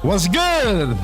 What's good?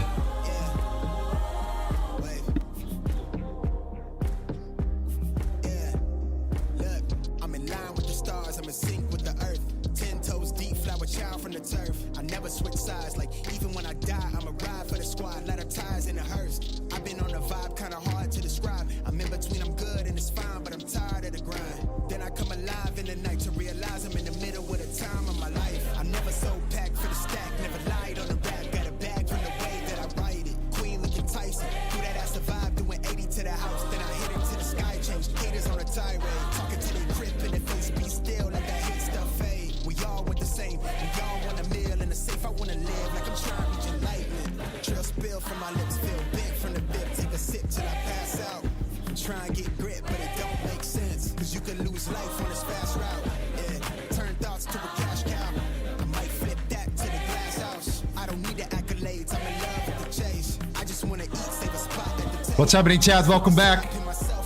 What's happening, chat? Welcome back.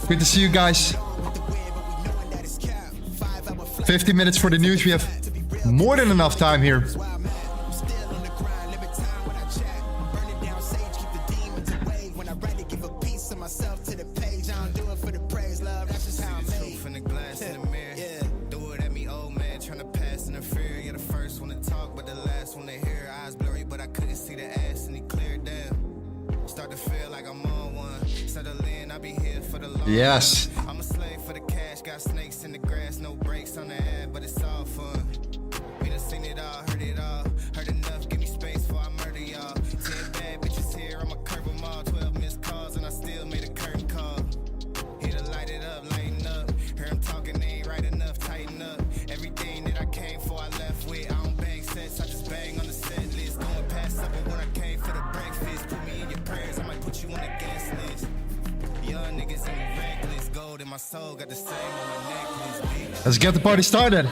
Good to see you guys. 50 minutes for the news. We have more than enough time here. Yes. I'm a slave for the cash, got snakes in the grass, no brakes on the ad, but it's all fun. We done seen it all, heard enough, give me space before I murder y'all. 10 bad bitches here, I'ma curve them all, 12 missed calls, and I still made a curtain call. Here to light it up, lighten up, hear him talking, they ain't right enough, tighten up. Everything that I came for, I left with, I don't bang sets, I just bang on the set list. Going past supper when I came for the breakfast, put me in your prayers, I might put you on the guest list. Young niggas in me reckless, gold in my soul, got the same on my necklace. Let's get the party started.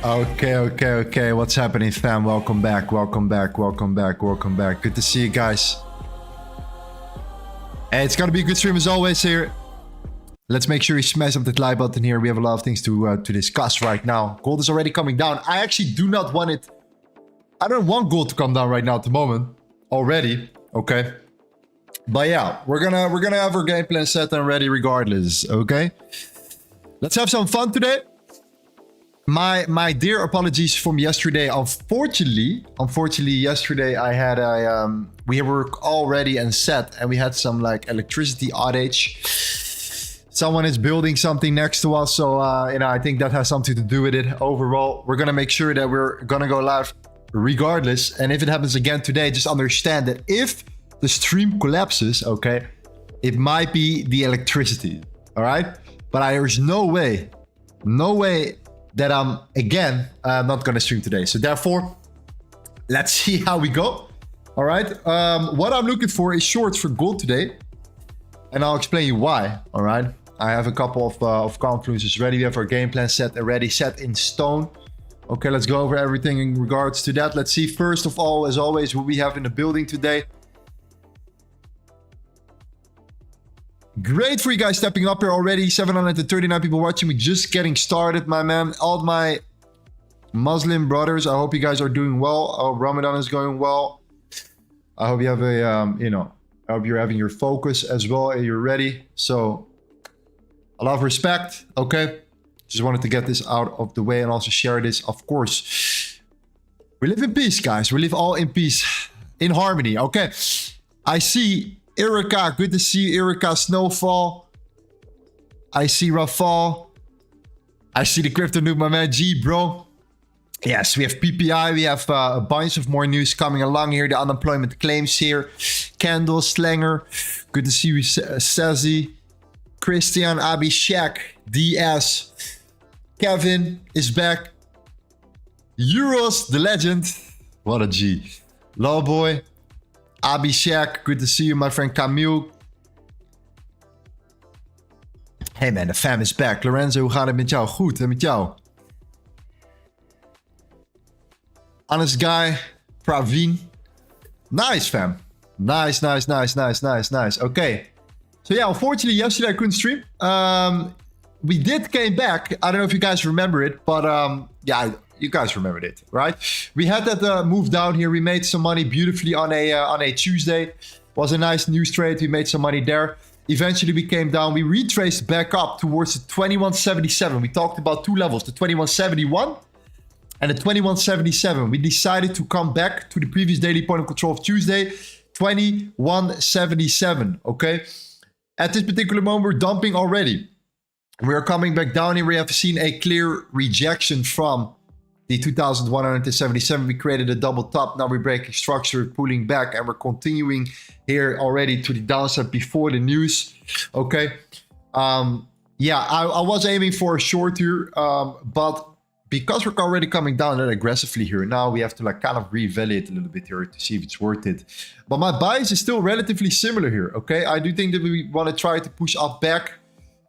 Okay. What's happening, fam? Welcome back. Good to see you guys. Hey, it's gonna be a good stream as always here. Let's make sure you smash up that like button here. We have a lot of things to discuss right now. Gold is already coming down. I actually do not want it. I don't want gold to come down right now at the moment. Already. Okay. But yeah, we're gonna have our game plan set and ready regardless. Okay. Let's have some fun today. My dear apologies from yesterday. Unfortunately, yesterday I had a we were all ready and set, and we had some like electricity outage. Someone is building something next to us, so I think that has something to do with it. Overall, we're gonna make sure that we're gonna go live regardless. And if it happens again today, just understand that if the stream collapses, okay, it might be the electricity. All right, but there's no way that I'm not gonna stream today. So therefore, let's see how we go. All right, what I'm looking for is shorts for gold today, and I'll explain you why. All right. I have a couple of confluences ready. We have our game plan set already, set in stone. Okay, let's go over everything in regards to that. Let's see, first of all, as always, what we have in the building today. Great for you guys stepping up here already. 739 people watching me, just getting started, my man. All my Muslim brothers, I hope you guys are doing well. I hope Ramadan is going well. I hope you have a, I hope you're having your focus as well and you're ready. So, a lot of respect, okay? Just wanted to get this out of the way and also share this, of course. We live in peace, guys. We live all in peace, in harmony, okay? I see Erica. Good to see you, Erica. Snowfall. I see Rafal. I see the crypto noob, my man G, bro. Yes, we have PPI. We have a bunch of more news coming along here. The unemployment claims here. Candle, Slanger. Good to see you, Sazi. Christian, Abhishek, DS. Kevin is back. Euros, the legend. What a G. Lawboy. Abhishek, good to see you, my friend Camille. Hey man, the fam is back. Lorenzo, hoe gaat het met jou? Goed, en met jou? Honest guy, Praveen. Nice, fam. Nice. Okay. So yeah, unfortunately, yesterday I couldn't stream. We did came back. I don't know if you guys remember it, but yeah, you guys remembered it, right? We had that move down here. We made some money beautifully on a Tuesday. Was a nice news trade. We made some money there. Eventually, we came down. We retraced back up towards the 2177. We talked about two levels, the 2171 and the 2177. We decided to come back to the previous daily point of control of Tuesday, 2177, okay? At this particular moment, we're dumping already. We're coming back down here. We have seen a clear rejection from the 2177. We created a double top. Now we're breaking structure, pulling back, and we're continuing here already to the downside before the news. Okay. Yeah, I was aiming for a short here, but because we're already coming down that aggressively here, now we have to like kind of reevaluate a little bit here to see if it's worth it. But my bias is still relatively similar here. Okay. I do think that we want to try to push up back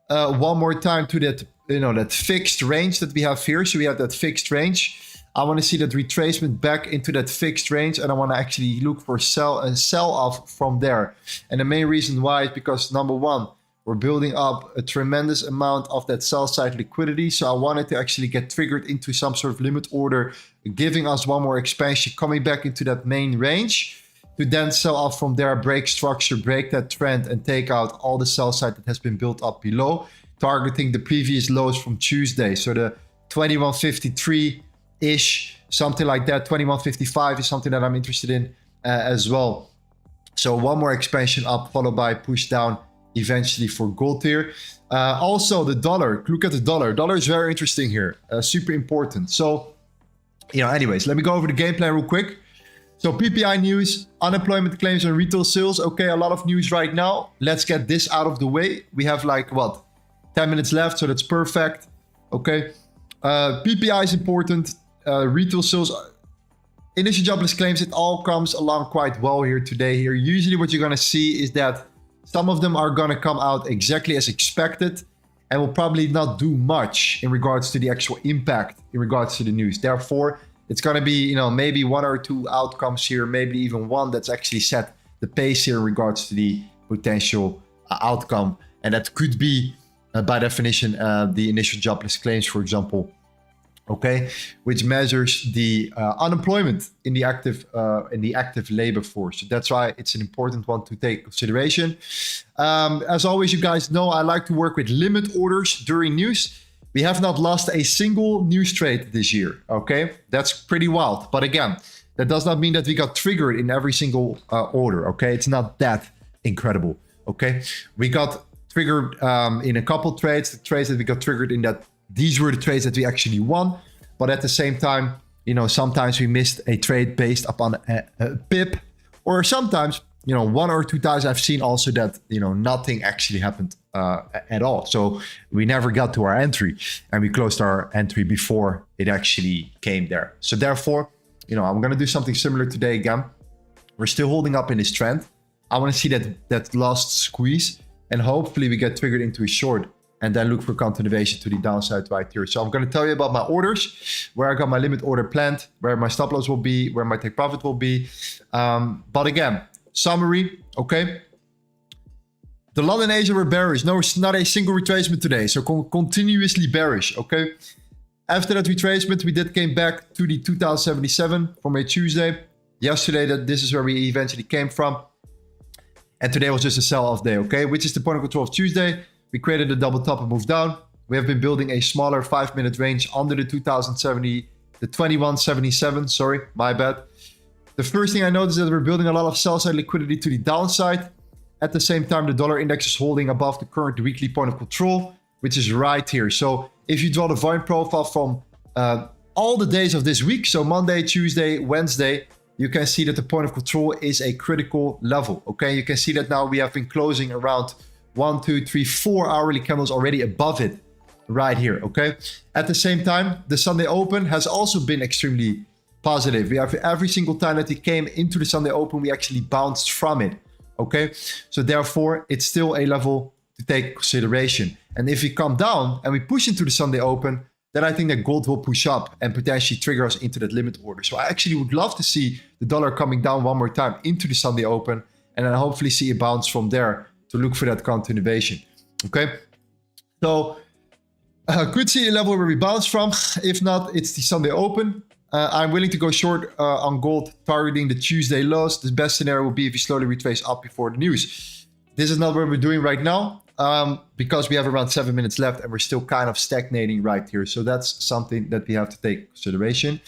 one more time to that, you know, that fixed range that we have here. So we have that fixed range. I want to see that retracement back into that fixed range, and I want to actually look for sell off from there. And the main reason why is because number one, we're building up a tremendous amount of that sell side liquidity. So I wanted to actually get triggered into some sort of limit order, giving us one more expansion, coming back into that main range, to then sell off from there, break structure, break that trend, and take out all the sell side that has been built up below, targeting the previous lows from Tuesday. So the 2153-ish, something like that. 2155 is something that I'm interested in as well. So one more expansion up, followed by push down eventually for gold here. Also the dollar, look at the dollar. Dollar is very interesting here, super important. So, you know, anyways, let me go over the game plan real quick. So PPI news, unemployment claims and retail sales. Okay, a lot of news right now. Let's get this out of the way. We have like, what, 10 minutes left, so that's perfect. Okay, PPI is important. Retail sales, initial jobless claims, it all comes along quite well here today. Here, usually what you're gonna see is that some of them are gonna come out exactly as expected and will probably not do much in regards to the actual impact in regards to the news. Therefore, it's going to be, you know, maybe one or two outcomes here, maybe even one that's actually set the pace here in regards to the potential outcome. And that could be, by definition, the initial jobless claims, for example, okay, which measures the unemployment in the active labor force. So that's why it's an important one to take consideration. As always, you guys know I like to work with limit orders during news. We have not lost a single news trade this year, okay? That's pretty wild. But again, that does not mean that we got triggered in every single order, okay? It's not that incredible, okay? We got triggered in a couple trades, the trades that we got triggered in, that these were the trades that we actually won. But at the same time, you know, sometimes we missed a trade based upon a pip, or sometimes, you know, one or two times I've seen also that, you know, nothing actually happened at all. So we never got to our entry, and we closed our entry before it actually came there. So therefore, you know, I'm going to do something similar today again. We're still holding up in this trend. I want to see that last squeeze, and hopefully we get triggered into a short and then look for continuation to the downside right here. So I'm going to tell you about my orders, where I got my limit order planned, where my stop loss will be, where my take profit will be. But again, summary, okay? The London Asia were bearish. No, it's not a single retracement today. So continuously bearish, okay? After that retracement, we came back to the 2077 from a Tuesday. Yesterday, this is where we eventually came from. And today was just a sell-off day, okay? Which is the point of control of Tuesday. We created a double top and moved down. We have been building a smaller 5-minute range under the 2177, sorry, my bad. The first thing I noticed is that we're building a lot of sell-side liquidity to the downside. At the same time, the dollar index is holding above the current weekly point of control, which is right here. So if you draw the volume profile from all the days of this week, so Monday, Tuesday, Wednesday, you can see that the point of control is a critical level, okay? You can see that now we have been closing around 1, 2, 3, 4 hourly candles already above it right here, okay? At the same time, the Sunday open has also been extremely positive. We have every single time that we came into the Sunday open, we actually bounced from it, okay? So therefore, it's still a level to take consideration. And if we come down and we push into the Sunday open, then I think that gold will push up and potentially trigger us into that limit order. So I actually would love to see the dollar coming down one more time into the Sunday open, and then hopefully see a bounce from there to look for that continuation. Okay, so could see a level where we bounce from. If not, it's the Sunday open. I'm willing to go short on gold, targeting the Tuesday lows. The best scenario will be if you slowly retrace up before the news. This is not what we're doing right now, because we have around 7 minutes left and we're still kind of stagnating right here. So that's something that we have to take into consideration.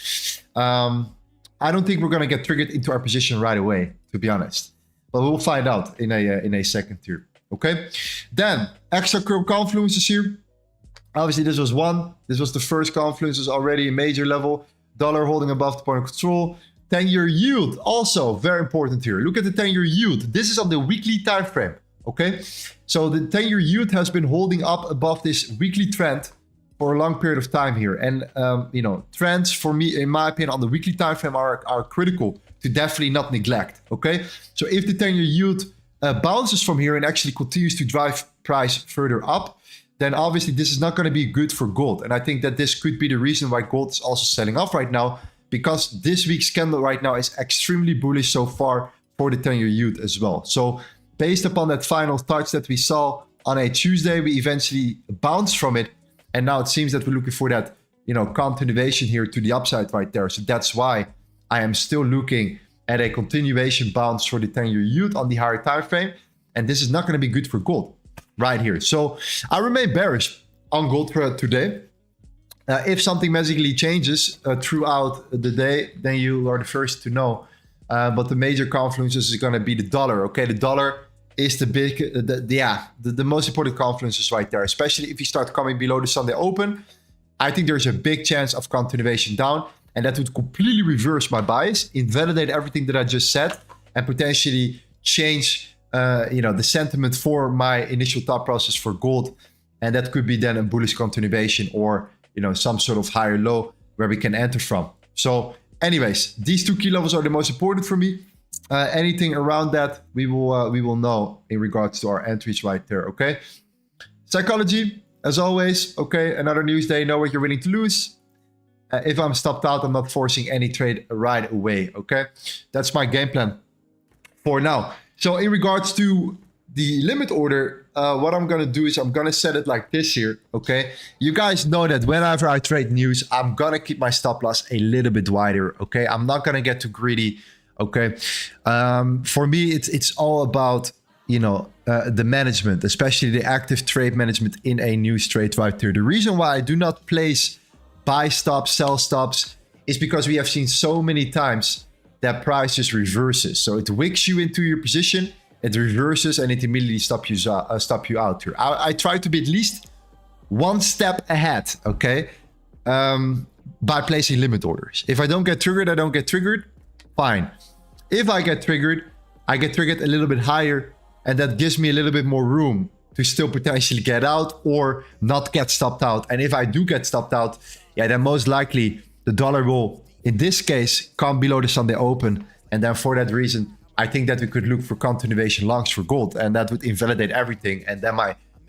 I don't think we're going to get triggered into our position right away, to be honest. But we'll find out in a second here. Okay. Then extra curve confluences here. Obviously, this was one. This was the first confluence. Is already a major level. Dollar holding above the point of control. 10-year yield, also very important here. Look at the 10-year yield. This is on the weekly time frame. Okay, so the 10-year yield has been holding up above this weekly trend for a long period of time here. And you know, trends for me, in my opinion, on the weekly time frame are critical to definitely not neglect. Okay, so if the 10-year yield bounces from here and actually continues to drive price further up, then obviously this is not going to be good for gold. And I think that this could be the reason why gold is also selling off right now, because this week's candle right now is extremely bullish so far for the 10-year yield as well. So based upon that final touch that we saw on a Tuesday, we eventually bounced from it. And now it seems that we're looking for that, you know, continuation here to the upside right there. So that's why I am still looking at a continuation bounce for the 10-year yield on the higher time frame. And this is not going to be good for gold right here. So I remain bearish on gold today. If something magically changes throughout the day, then you are the first to know. But the major confluences is going to be the dollar. Okay, the dollar is the most important confluences right there, especially if you start coming below the Sunday open. I think there's a big chance of continuation down, and that would completely reverse my bias, invalidate everything that I just said, and potentially change you know, the sentiment for my initial thought process for gold. And that could be then a bullish continuation, or you know, some sort of higher low where we can enter from. So anyways, these two key levels are the most important for me. Anything around that, we will know in regards to our entries right there. Okay, psychology as always. Okay, another news day, know what you're willing to lose. If I'm stopped out, I'm not forcing any trade right away. Okay, that's my game plan for now. So in regards to the limit order, what I'm going to do is I'm going to set it like this here. Okay, you guys know that whenever I trade news, I'm going to keep my stop loss a little bit wider. Okay, I'm not going to get too greedy. Okay, for me, it's all about, you know, the management, especially the active trade management in a news trade right here. The reason why I do not place buy stops, sell stops, is because we have seen so many times that price just reverses. So it wicks you into your position, it reverses, and it immediately stop you out here. I try to be at least one step ahead, okay, by placing limit orders. If I don't get triggered, I don't get triggered. Fine. If I get triggered a little bit higher, and that gives me a little bit more room to still potentially get out or not get stopped out. And if I do get stopped out, yeah, then most likely the dollar will, in this case, come below the Sunday open. And then for that reason, I think that we could look for continuation longs for gold, and that would invalidate everything. And then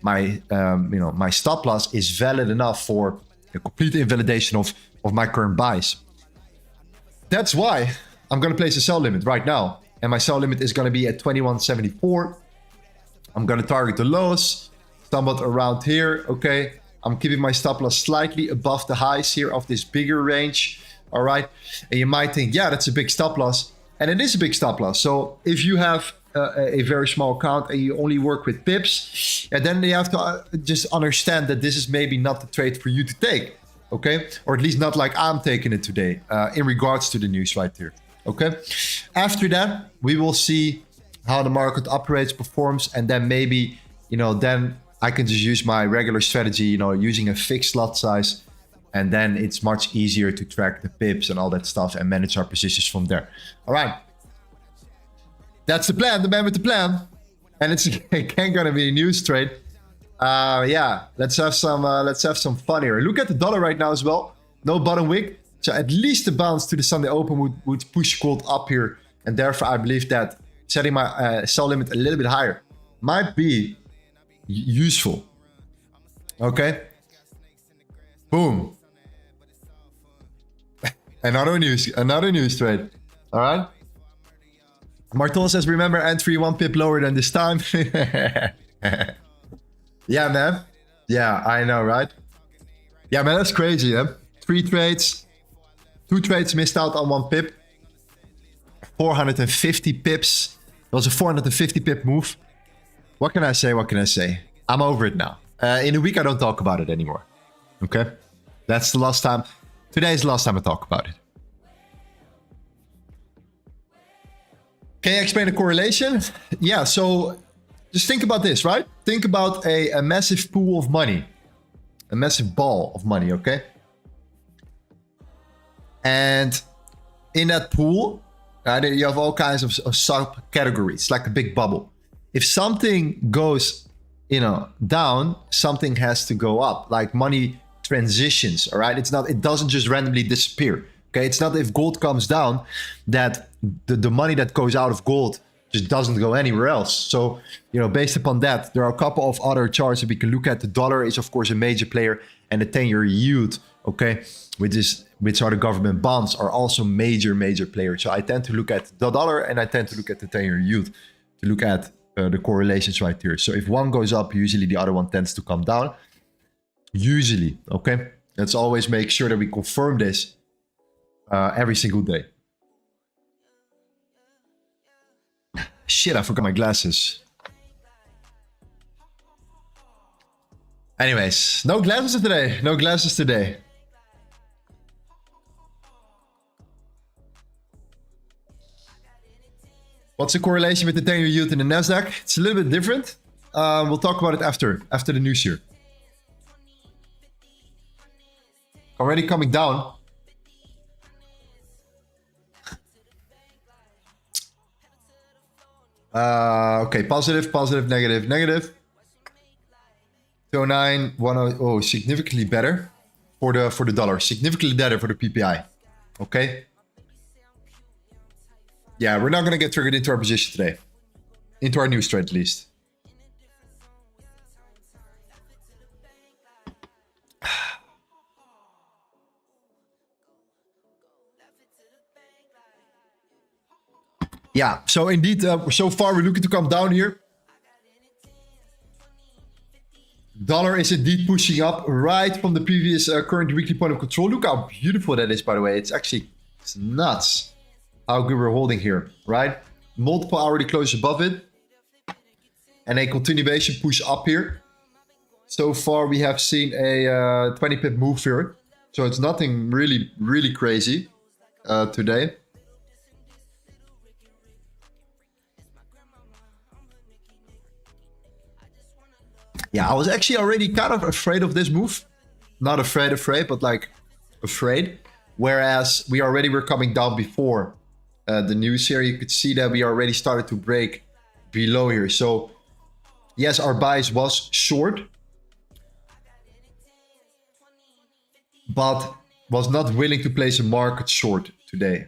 my stop loss is valid enough for a complete invalidation of my current buys. That's why I'm going to place a sell limit right now. And my sell limit is going to be at 21.74. I'm going to target the lows, somewhat around here. Okay, I'm keeping my stop loss slightly above the highs here of this bigger range. All right, and you might think, yeah, that's a big stop loss. And it is a big stop loss. So if you have a very small account and you only work with pips, and then you have to just understand that this is maybe not the trade for you to take. Okay, or at least not like I'm taking it today in regards to the news right here. Okay, after that, we will see how the market operates, performs, and then maybe, you know, then I can just use my regular strategy, you know, using a fixed lot size, and then it's much easier to track the pips and all that stuff and manage our positions from there. All right, that's the plan, the man with the plan, and it's again gonna be a news trade. Yeah, let's have some fun here. Look at the dollar right now as well. No bottom wick, so at least the bounce to the Sunday open would push gold up here, and therefore I believe that setting my sell limit a little bit higher might be useful. Okay, boom. Another news trade. All right, Marton says, remember entry 1 pip lower than this time. Yeah, man. Yeah, I know, right? Yeah, man, that's crazy, huh? 3 trades. 2 trades missed out on 1 pip. 450 pips. It was a 450 pip move. What can I say? What can I say? I'm over it now. In a week, I don't talk about it anymore. Okay? That's the last time. Today is the last time I talk about it. Can you explain the correlation? Yeah, so just think about this, right? Think about a massive pool of money. A massive ball of money, okay? And in that pool, you have all kinds of subcategories, like a big bubble. If something goes, down, something has to go up. Like money transitions, all right? It doesn't just randomly disappear. Okay, it's not if gold comes down that the money that goes out of gold just doesn't go anywhere else. So, based upon that, there are a couple of other charts that we can look at. The dollar is, of course, a major player, and the 10-year yield, okay, which are the government bonds, are also major players. So I tend to look at the dollar and I tend to look at the 10-year yield to look at the correlations right here. So if one goes up, usually the other one tends to come down. Usually, okay? Let's always make sure that we confirm this every single day. Shit, I forgot my glasses. Anyways, no glasses today. No glasses today. What's the correlation with the 10-year yield in the NASDAQ? It's a little bit different. We'll talk about it after the news here. Already coming down. Okay, positive, negative. 209, 10. Oh, significantly better for the dollar. Significantly better for the PPI. Okay. Yeah, we're not gonna get triggered into our position today. Into our news trade, at least. Yeah, so indeed, so far we're looking to come down here. Dollar is indeed pushing up right from the previous current weekly point of control. Look how beautiful that is, by the way. It's nuts how good we're holding here, right? Multiple hourly closes above it. And a continuation push up here. So far we have seen a 20 pip move here. So it's nothing really crazy today. Yeah, I was actually already kind of afraid of this move. Not afraid, but like afraid. Whereas we already were coming down before the news here. You could see that we already started to break below here. So yes, our bias was short. But was not willing to place a market short today.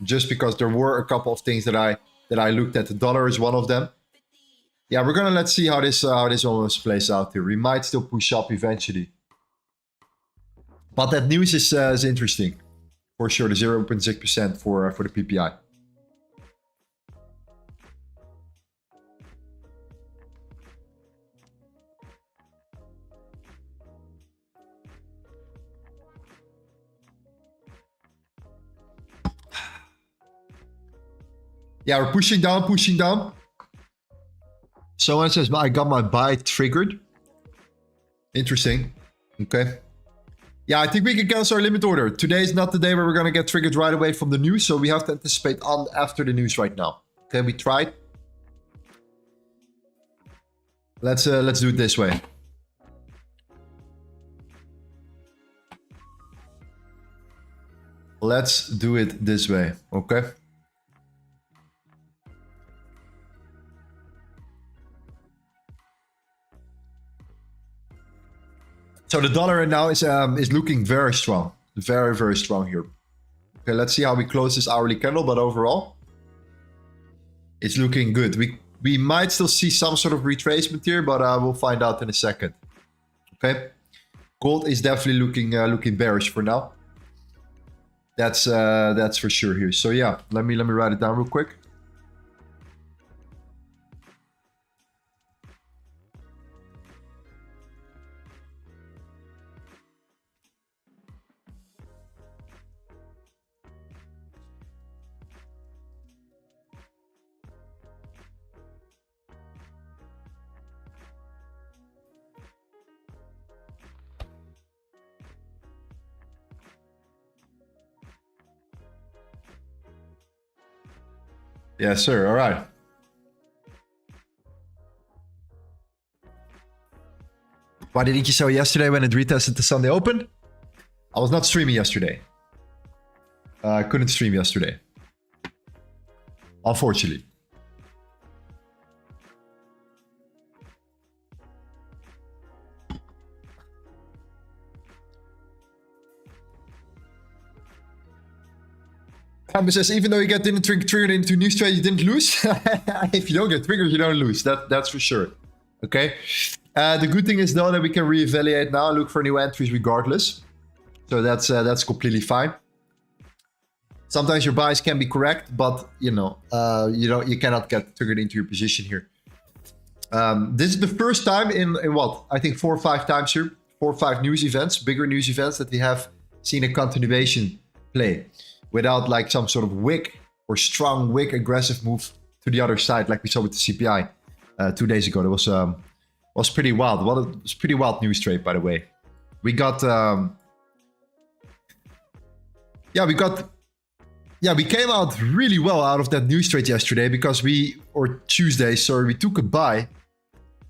Just because there were a couple of things that I looked at. The dollar is one of them. Yeah, let's see how this almost plays out here. We might still push up eventually. But that news is interesting. For sure, the 0.6% for the PPI. Yeah, we're pushing down. Someone says, I got my buy triggered. Interesting. Okay. Yeah, I think we can cancel our limit order. Today is not the day where we're going to get triggered right away from the news. So we have to anticipate on after the news right now. Okay, we tried. Let's do it this way. Let's do it this way. Okay. So the dollar right now is looking very strong. Very strong here. Okay, let's see how we close this hourly candle, but overall, it's looking good. We might still see some sort of retracement here, but we'll find out in a second. Okay. Gold is definitely looking bearish for now. That's for sure here. So yeah, let me write it down real quick. Yes, sir. All right. Why didn't you sell yesterday when it retested the Sunday Open? I was not streaming yesterday. I couldn't stream yesterday. Unfortunately. Amber says, even though you didn't triggered into news trade, you didn't lose. If you don't get triggered, you don't lose. That's for sure. Okay. The good thing is though that we can reevaluate now and look for new entries regardless. So that's completely fine. Sometimes your buys can be correct, but you know, you cannot get triggered into your position here. This is the first time in what? I think 4 or 5 times here, 4 or 5 news events, bigger news events, that we have seen a continuation play without like some sort of wick or strong wick aggressive move to the other side, like we saw with the CPI 2 days ago. That was pretty wild. It was pretty wild news trade, by the way. We got we came out really well out of that news trade yesterday because we took a buy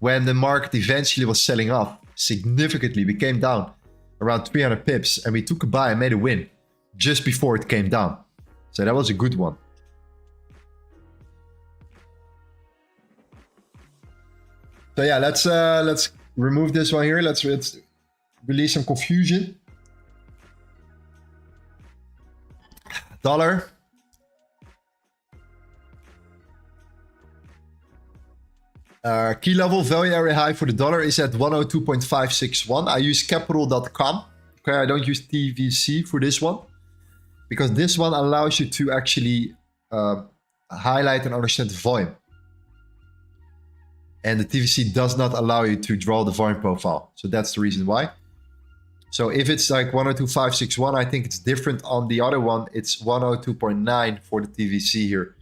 when the market eventually was selling off significantly. We came down around 300 pips and we took a buy and made a win just before it came down. So that was a good one. So yeah, let's remove this one here. Let's release some confusion. Dollar. Key level value area high for the dollar is at 102.561. I use capital.com. Okay, I don't use TVC for this one because this one allows you to actually highlight and understand the volume. And the TVC does not allow you to draw the volume profile. So that's the reason why. So if it's like 102.561, I think it's different on the other one. It's 102.9 for the TVC here.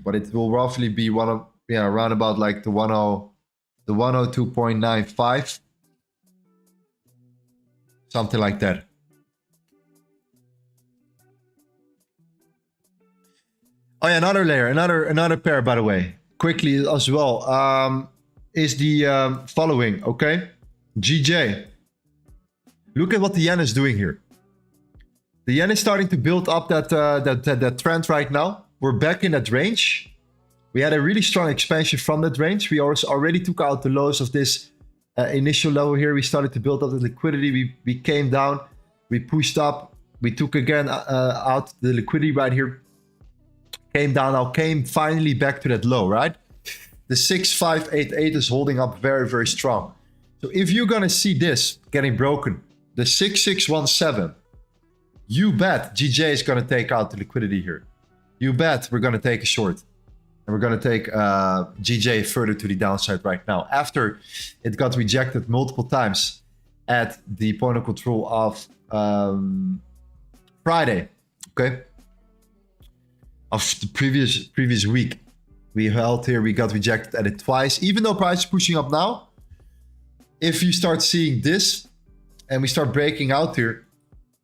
But it will roughly be around about like the 102.95. Something like that. Oh yeah, another layer, another pair, by the way. Quickly as well. Is the following, okay? GJ. Look at what the yen is doing here. The yen is starting to build up that trend right now. We're back in that range. We had a really strong expansion from that range. We also already took out the lows of this initial level here. We started to build up the liquidity. We came down. We pushed up. We took again out the liquidity right here. Came down. Now came finally back to that low, right? The 6588 is holding up very, very strong. So if you're going to see this getting broken, the 6617, you bet GJ is going to take out the liquidity here. You bet we're going to take a short. And we're going to take GJ further to the downside right now. After it got rejected multiple times at the point of control of Friday. Okay. Of the previous week. We held here, we got rejected at it twice. Even though price is pushing up now, if you start seeing this and we start breaking out here,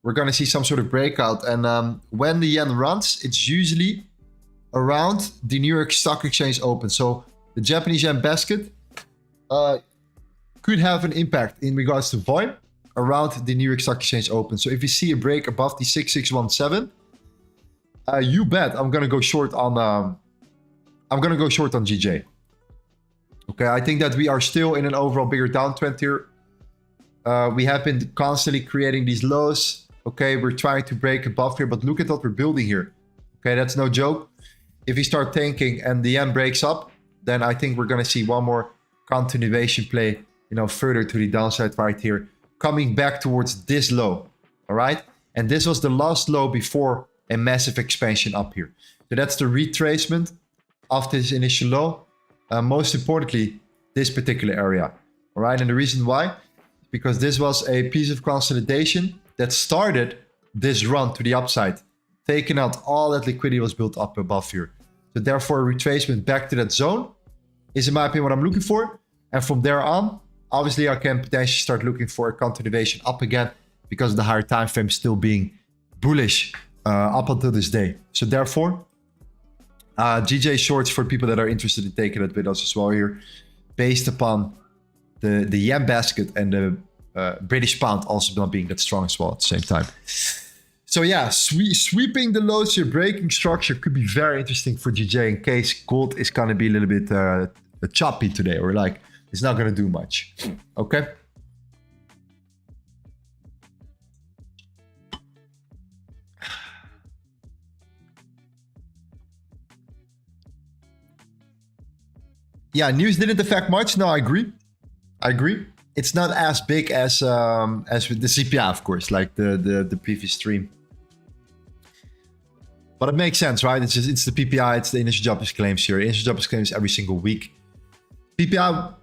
we're going to see some sort of breakout. And when the yen runs, it's usually around the New York Stock Exchange open. So the Japanese yen basket could have an impact in regards to volume around the New York Stock Exchange open. So if you see a break above the 6617, you bet I'm going to go short on GJ. Okay, I think that we are still in an overall bigger downtrend here. We have been constantly creating these lows. Okay, we're trying to break above here, but look at what we're building here. Okay, that's no joke. If we start tanking and the yen breaks up, then I think we're going to see one more continuation play, further to the downside right here, coming back towards this low. All right, and this was the last low before a massive expansion up here. So that's the retracement of this initial low. Most importantly, this particular area. All right, and the reason why, because this was a piece of consolidation that started this run to the upside, taking out all that liquidity was built up above here. So therefore, a retracement back to that zone is, in my opinion, what I'm looking for. And from there on, obviously, I can potentially start looking for a continuation up again because of the higher time frame still being bullish up until this day. So therefore, GJ shorts for people that are interested in taking it with us as well here, based upon the yen basket and the British pound also not being that strong as well at the same time. So yeah, sweeping the lows here, breaking structure could be very interesting for GJ in case gold is gonna be a little bit choppy today, or like it's not gonna do much. Okay. Yeah, news didn't affect much. No, I agree. It's not as big as with the CPI, of course, like the previous stream. But it makes sense, right? It's the PPI, it's the initial jobless claims here. Initial jobless claims every single week. PPI,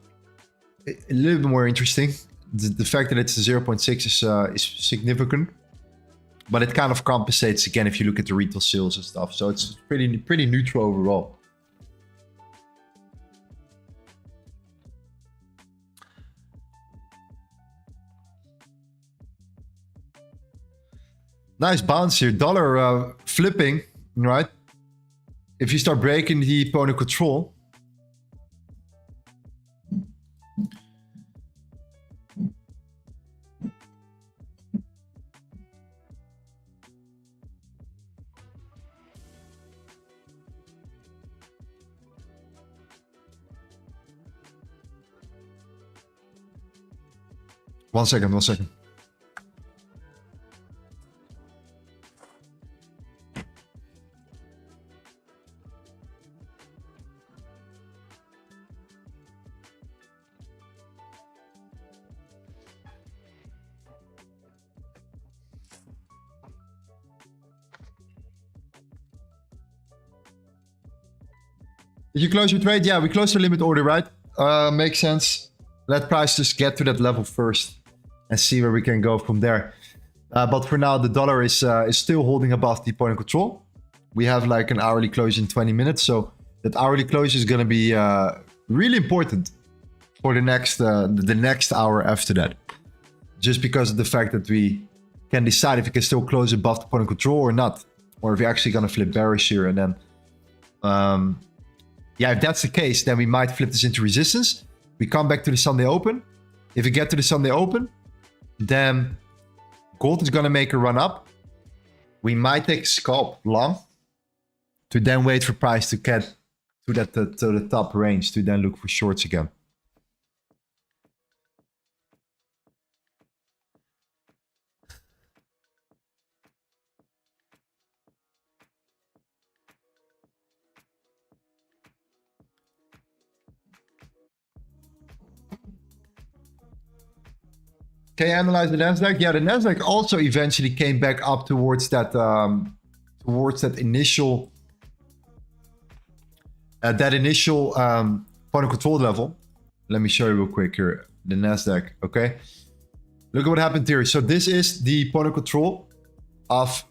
a little bit more interesting. The fact that it's 0.6 is significant, but it kind of compensates again if you look at the retail sales and stuff. So it's pretty neutral overall. Nice bounce here. Dollar flipping, right? If you start breaking the opponent control. One second. Did you close your trade? Yeah, we closed the limit order, right? Makes sense. Let price just get to that level first and see where we can go from there. But for now, the dollar is still holding above the point of control. We have like an hourly close in 20 minutes. So that hourly close is going to be really important for the next hour after that. Just because of the fact that we can decide if we can still close above the point of control or not. Or if we're actually going to flip bearish here and then... yeah, if that's the case, then we might flip this into resistance. We come back to the Sunday open. If we get to the Sunday open, then gold is going to make a run up. We might take scalp long to then wait for price to get to the top range to then look for shorts again. Can you analyze the NASDAQ? Yeah, the NASDAQ also eventually came back up towards that initial point of control level. Let me show you real quick here. The NASDAQ, okay? Look at what happened here. So this is the point of control of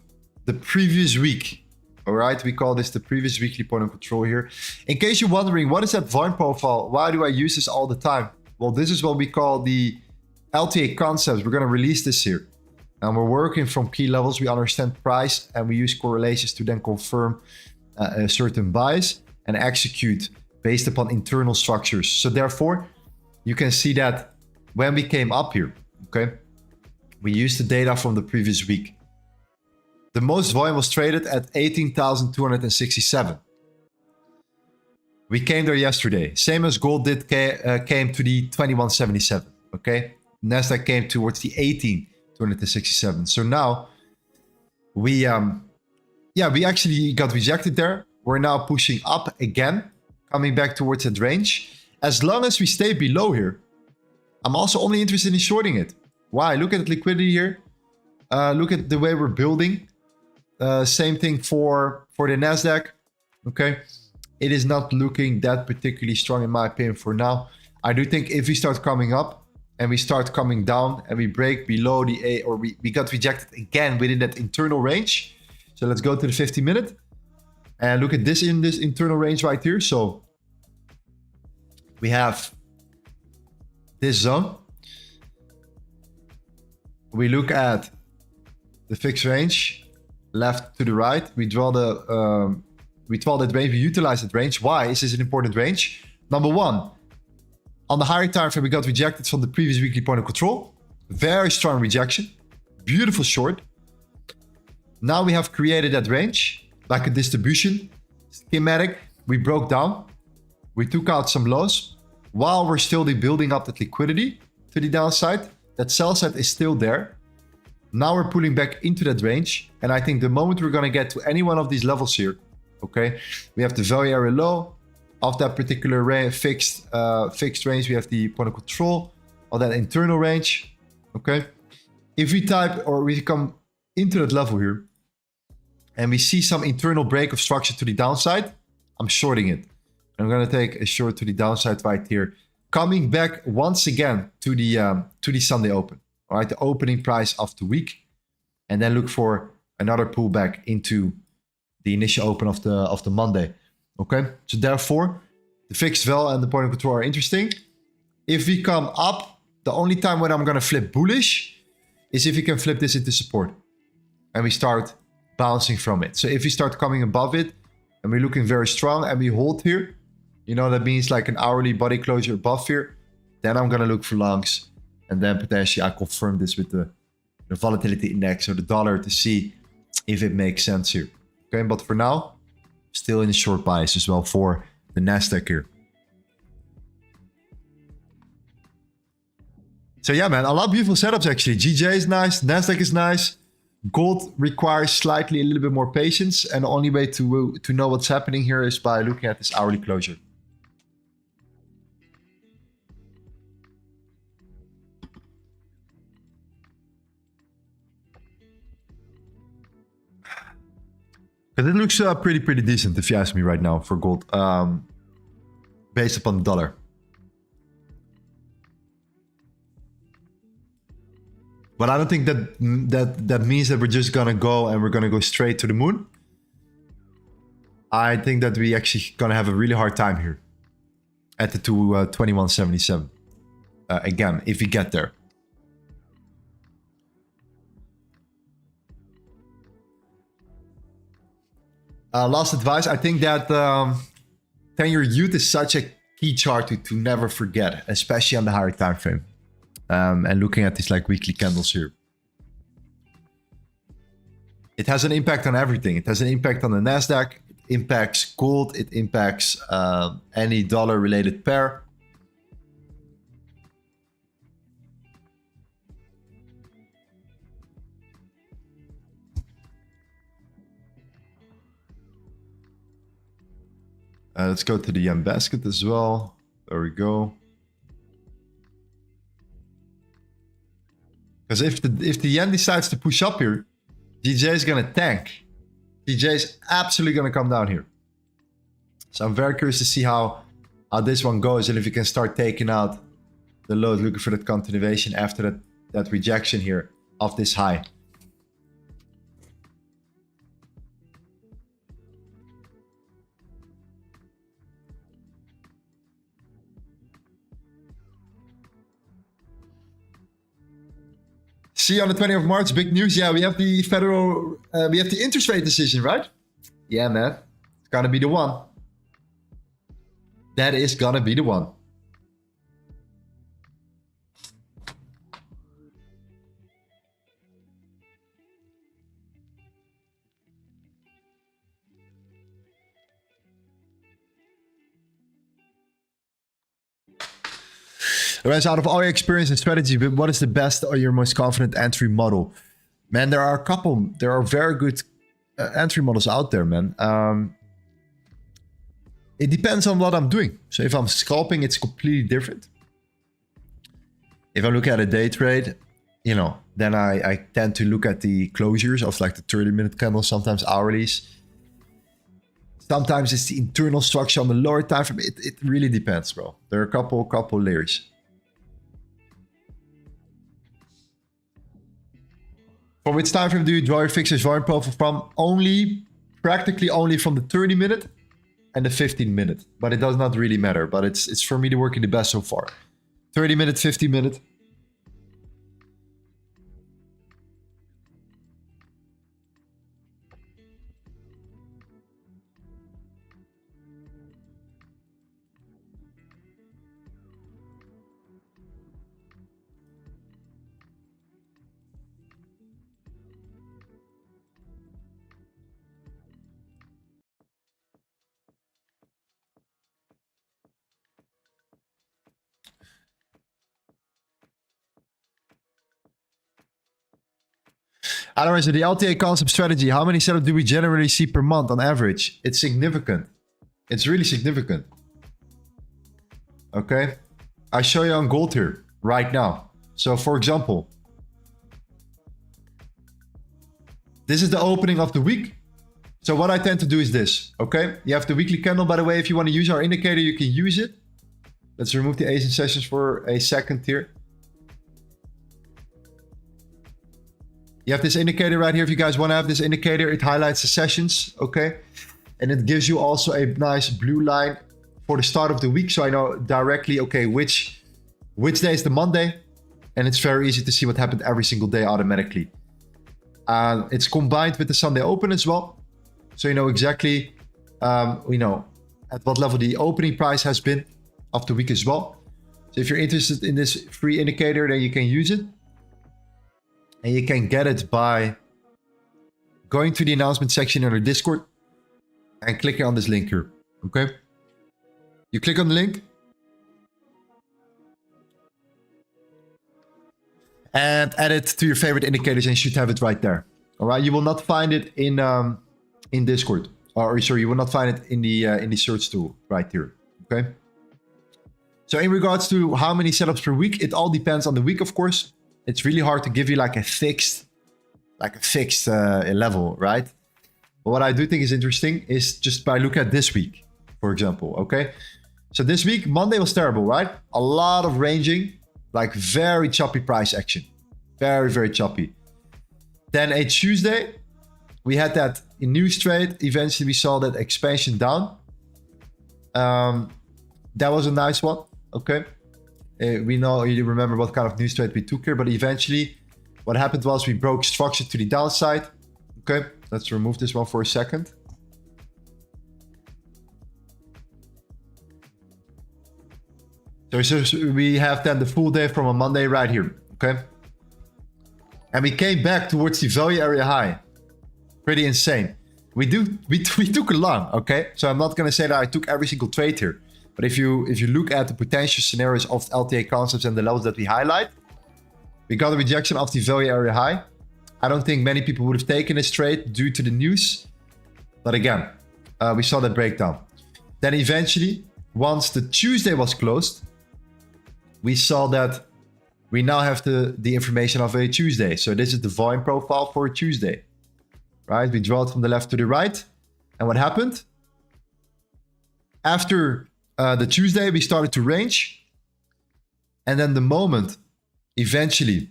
the previous week. All right, we call this the previous weekly point of control here. In case you're wondering, what is that volume profile? Why do I use this all the time? Well, this is what we call the LTA concepts. We're going to release this here. And we're working from key levels. We understand price and we use correlations to then confirm a certain bias and execute based upon internal structures. So therefore, you can see that when we came up here, okay, we used the data from the previous week. The most volume was traded at 18,267. We came there yesterday. Same as gold did came to the 2177, okay? NASDAQ came towards the 18,267. So now we actually got rejected there. We're now pushing up again, coming back towards that range. As long as we stay below here, I'm also only interested in shorting it. Why? Look at the liquidity here. Look at the way we're building. Same thing for the NASDAQ. Okay. It is not looking that particularly strong in my opinion for now. I do think if we start coming up, and we start coming down and we break below the A, or we got rejected again within that internal range. So let's go to the 50-minute and look at this in this internal range right here. So we have this zone. We look at the fixed range, left to the right. We draw the We follow that range, we utilize that range. Why is this an important range? Number one, on the higher time frame, we got rejected from the previous weekly point of control. Very strong rejection. Beautiful short. Now we have created that range, like a distribution schematic. We broke down. We took out some lows while we're still building up that liquidity to the downside. That sell side is still there. Now we're pulling back into that range. And I think the moment we're going to get to any one of these levels here, okay, we have the value area low of that particular fixed range. We have the point of control of that internal range, okay. If we type or we come into that level here and we see some internal break of structure to the downside, I'm shorting it. I'm going to take a short to the downside right here, coming back once again to the Sunday open. All right, the opening price of the week, and then look for another pullback into the initial open of the Monday. Okay, so therefore, the fixed val and the point of control are interesting. If we come up, the only time when I'm gonna flip bullish is if we can flip this into support, and we start bouncing from it. So if we start coming above it, and we're looking very strong, and we hold here, you know that means like an hourly body closure above here. Then I'm gonna look for longs. And then potentially I confirm this with the volatility index or the dollar to see if it makes sense here. Okay, but for now, still in a short bias as well for the NASDAQ here. So yeah, man, a lot of beautiful setups actually. GJ is nice, NASDAQ is nice. Gold requires slightly a little bit more patience. And the only way to know what's happening here is by looking at this hourly closure. Because it looks pretty decent, if you ask me right now, for gold, based upon the dollar. But I don't think that means that we're just gonna go and we're gonna go straight to the moon. I think that we actually gonna have a really hard time here at the 2177. Again, if we get there. Last advice, I think that 10-year youth is such a key chart to never forget, especially on the higher time frame. And looking at these like weekly candles here. It has an impact on everything. It has an impact on the NASDAQ, it impacts gold, it impacts any dollar related pair. Let's go to the yen basket as well. There we go. Because if the yen decides to push up here, GJ is gonna tank. GJ is absolutely gonna come down here. So I'm very curious to see how this one goes and if you can start taking out the lows, looking for that continuation after that rejection here of this high. See you on the 20th of March, big news. Yeah, we have the federal, we have the interest rate decision, right? Yeah, man. It's gonna be the one. That is gonna be the one. Lorenzo, out of all your experience and strategy, what is the best or your most confident entry model? Man, there are very good entry models out there, man. It depends on what I'm doing. So if I'm scalping, it's completely different. If I look at a day trade, you know, then I tend to look at the closures of like the 30-minute candles, sometimes hourlies. Sometimes it's the internal structure on the lower time frame. It really depends, bro. There are a couple layers. From which time frame do you draw your fixtures volume profile from? Practically only from the 30-minute and the 15-minute. But it does not really matter. But it's for me to working the best so far. 30-minute, 15-minute. Otherwise, the LTA concept strategy, how many setups do we generally see per month on average? It's significant. It's really significant. Okay. I show you on gold here right now. So for example, this is the opening of the week. So what I tend to do is this, okay? You have the weekly candle, by the way. If you want to use our indicator, you can use it. Let's remove the Asian sessions for a second here. You have this indicator right here. If you guys want to have this indicator, it highlights the sessions, okay? And it gives you also a nice blue line for the start of the week. So I know directly, okay, which day is the Monday. And it's very easy to see what happened every single day automatically. It's combined with the Sunday open as well. So you know exactly, you know, at what level the opening price has been of the week as well. So if you're interested in this free indicator, then you can use it. And you can get it by going to the announcement section in our Discord and clicking on this link here, okay? You click on the link. And add it to your favorite indicators and you should have it right there. All right, you will not find it in Discord. Or sorry, you will not find it in the search tool right here, okay? So in regards to how many setups per week, it all depends on the week, of course. It's really hard to give you like a fixed level, right? But what I do think is interesting is just by looking at this week, for example, okay? So this week, Monday was terrible, right? A lot of ranging, like very choppy price action. Very, very choppy. Then a Tuesday, we had that news trade. Eventually, we saw that expansion down. That was a nice one, okay? We know, you remember what kind of news trade we took here, but eventually what happened was we broke structure to the downside. Okay, let's remove this one for a second. So we have then the full day from a Monday right here, okay? And we came back towards the value area high. Pretty insane. We took a long, okay? So I'm not gonna say that I took every single trade here. But if you look at the potential scenarios of LTA concepts and the levels that we highlight, we got a rejection of the value area high. I don't think many people would have taken this trade due to the news. But again, we saw that breakdown. Then eventually, once the Tuesday was closed, we saw that we now have the information of a Tuesday. So this is the volume profile for a Tuesday, right? We draw it from the left to the right. And what happened? After the Tuesday, we started to range. And then the moment, eventually,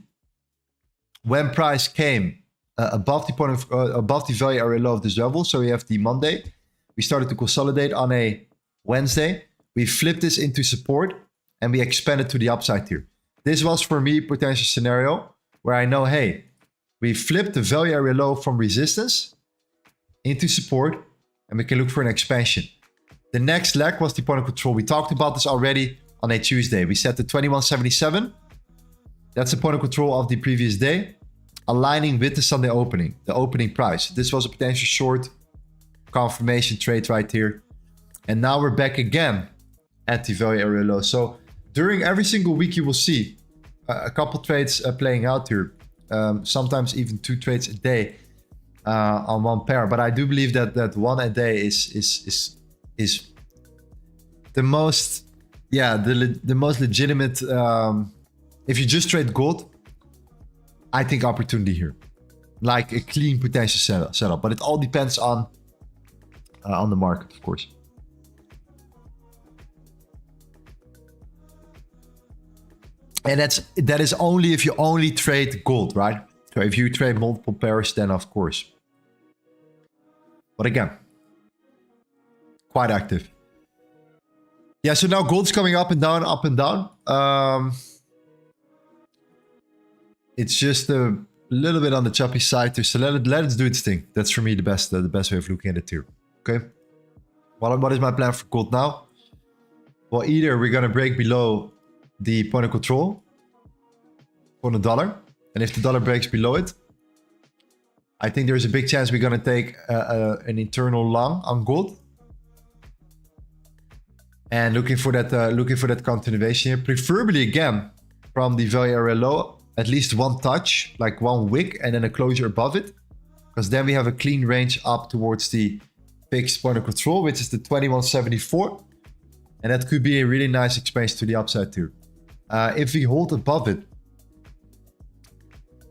when price came above the point of, above the value area low of this level, so we have the Monday, we started to consolidate on a Wednesday. We flipped this into support and we expanded to the upside here. This was for me a potential scenario where I know, hey, we flipped the value area low from resistance into support and we can look for an expansion. The next leg was the point of control. We talked about this already on a Tuesday. We set the 2177. That's the point of control of the previous day, aligning with the Sunday opening, the opening price. This was a potential short confirmation trade right here. And now we're back again at the value area low. So during every single week, you will see a couple trades playing out here. Sometimes even 2 trades a day on one pair. But I do believe that one a day is the most, yeah, the most legitimate. If you just trade gold, I think opportunity here, like a clean potential setup. But it all depends on the market, of course. And that is only if you only trade gold, right? So if you trade multiple pairs, then of course. But again, quite active. Yeah, so now gold's coming up and down, up and down. It's just a little bit on the choppy side here, so let it do its thing. That's for me the best way of looking at it here. Okay. What is my plan for gold now? Well, either we're gonna break below the point of control for the dollar, and if the dollar breaks below it, I think there's a big chance we're gonna take an internal long on gold. And looking for that continuation here, preferably again from the value area low at least one touch, like one wick, and then a closure above it. Because then we have a clean range up towards the fixed point of control, which is the 2174. And that could be a really nice expansion to the upside too. If we hold above it,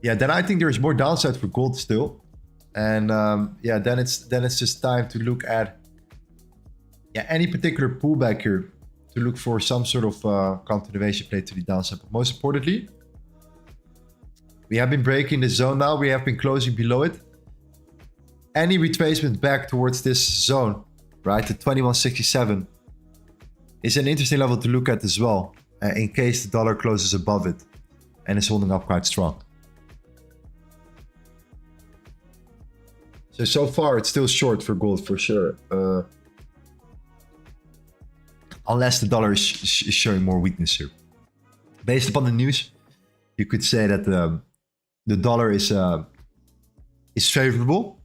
yeah, then I think there's more downside for gold still. And yeah, then it's just time to look at any particular pullback here to look for some sort of continuation play to the downside. But most importantly, we have been breaking the zone now. We have been closing below it. Any retracement back towards this zone, right, the 2167, is an interesting level to look at as well, in case the dollar closes above it and is holding up quite strong. So far, it's still short for gold for sure. Unless the dollar is showing more weakness here. Based upon the news, you could say that the dollar is favorable.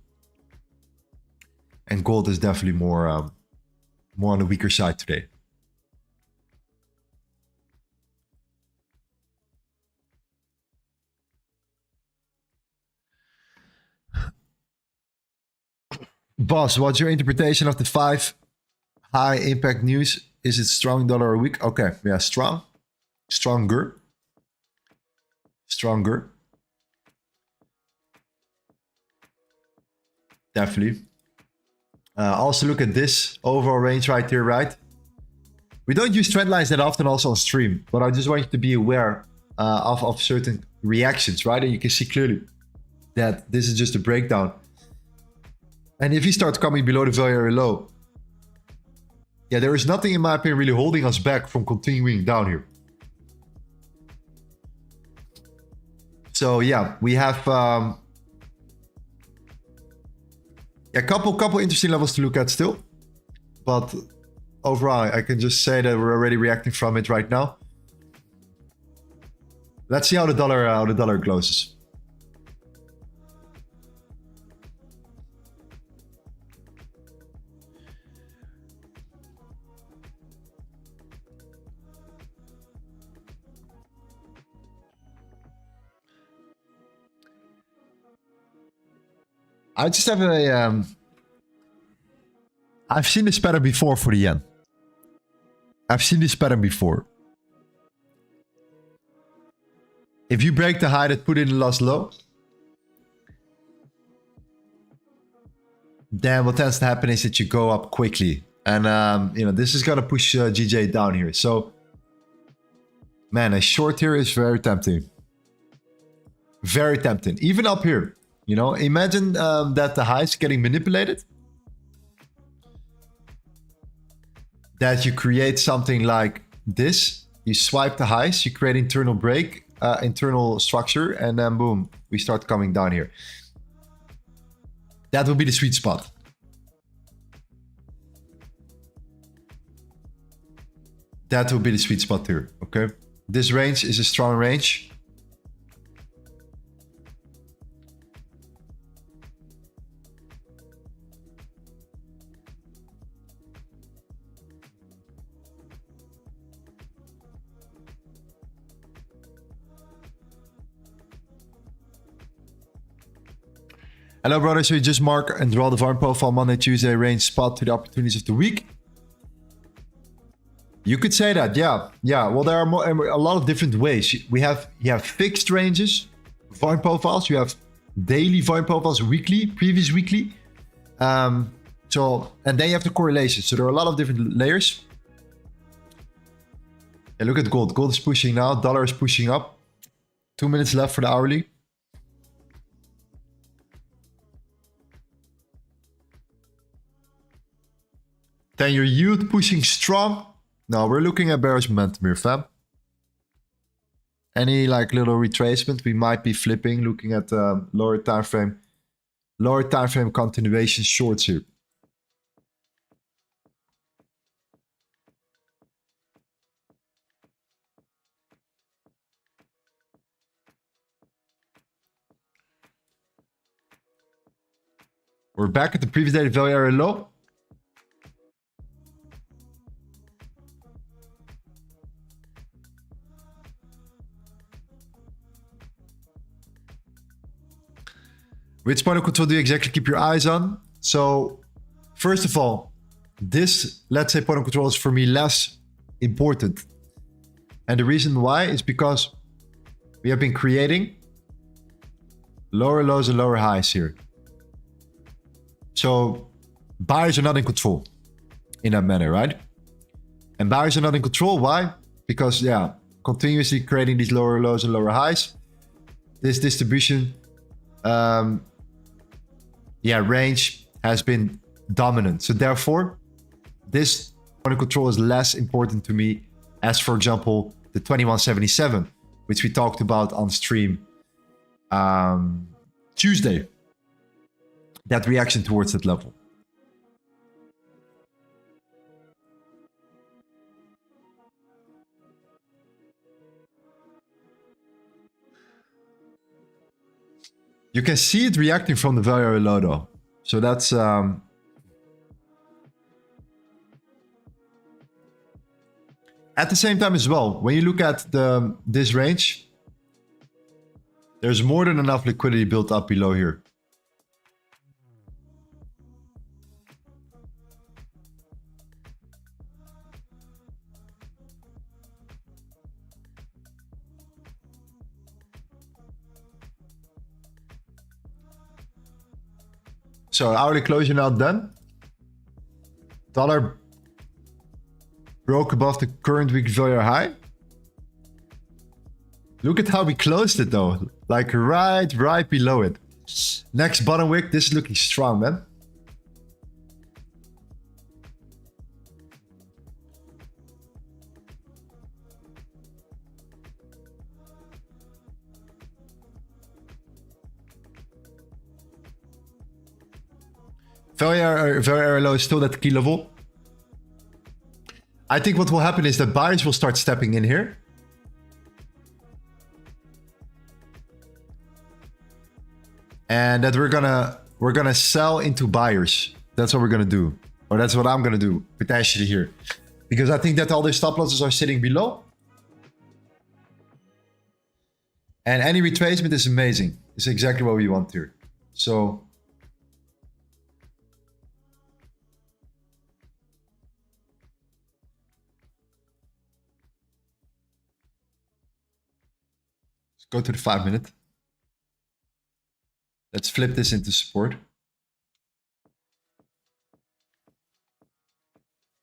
And gold is definitely more on the weaker side today. Boss, what's your interpretation of the 5 high impact news? Is it strong dollar or weak? Okay, yeah, strong. Stronger. Stronger. Definitely. Also look at this overall range right here, right? We don't use trend lines that often also on stream, but I just want you to be aware of certain reactions, right? And you can see clearly that this is just a breakdown. And if he starts coming below the value area low, yeah, there is nothing in my opinion really holding us back from continuing down here. So yeah, we have a couple interesting levels to look at still, but overall I can just say that we're already reacting from it right now. Let's see how the dollar closes. I just have a I've seen this pattern before for the yen. I've seen this pattern before. If you break the high that put in the last low, then what tends to happen is that you go up quickly. And you know, this is gonna push GJ down here. So man, a short here is very tempting. Very tempting. Even up here. You know, imagine that the high is getting manipulated. That you create something like this. You swipe the highs, you create internal break, internal structure, and then boom, we start coming down here. That will be the sweet spot. That will be the sweet spot here, okay? This range is a strong range. Hello, brother. So you just mark and draw the VAR profile Monday, Tuesday, range spot to the opportunities of the week. You could say that, yeah. Yeah, well, there are a lot of different ways. You have fixed ranges, VAR profiles. You have daily VAR profiles, weekly, previous weekly. And then you have the correlation. So there are a lot of different layers. Yeah, look at gold. Gold is pushing now. Dollar is pushing up. 2 minutes left for the hourly. Then your yield pushing strong. Now we're looking at bearish momentum here, fam. Any like little retracement, we might be flipping, looking at lower time frame continuation shorts here. We're back at the previous daily value area low. Which point of control do you exactly keep your eyes on? So, first of all, this, let's say, point of control is for me less important. And the reason why is because we have been creating lower lows and lower highs here. So buyers are not in control in that manner, right? And buyers are not in control. Why? Because, yeah, continuously creating these lower lows and lower highs. This distribution, range has been dominant. So therefore, this point of control is less important to me as, for example, the 2177, which we talked about on stream Tuesday. That reaction towards that level. You can see it reacting from the very low though. So that's at the same time as well, when you look at this range, there's more than enough liquidity built up below here. So hourly closure now done. Dollar broke above the current week value high. Look at how we closed it though. Like right below it. Next bottom wick, this is looking strong, man. Very low is still at the key level. I think what will happen is that buyers will start stepping in here. And that we're gonna sell into buyers. That's what we're gonna do. Or that's what I'm gonna do, potentially here. Because I think that all the stop losses are sitting below. And any retracement is amazing. It's exactly what we want here. So go to the 5 minute. Let's flip this into support.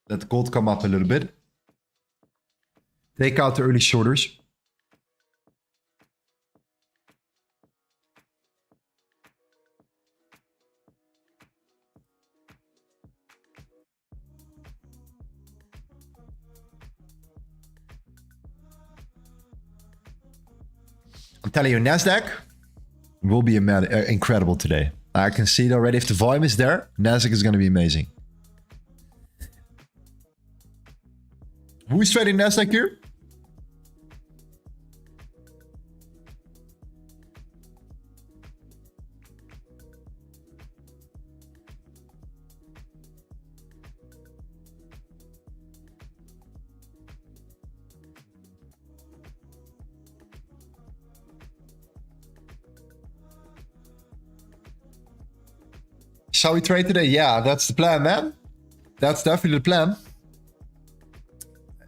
Let gold come up a little bit. Take out the early shorters. I'm telling you, NASDAQ will be incredible today. I can see it already. If the volume is there, NASDAQ is going to be amazing. Who is trading NASDAQ here? Shall we trade today? Yeah, that's the plan, man. That's definitely the plan.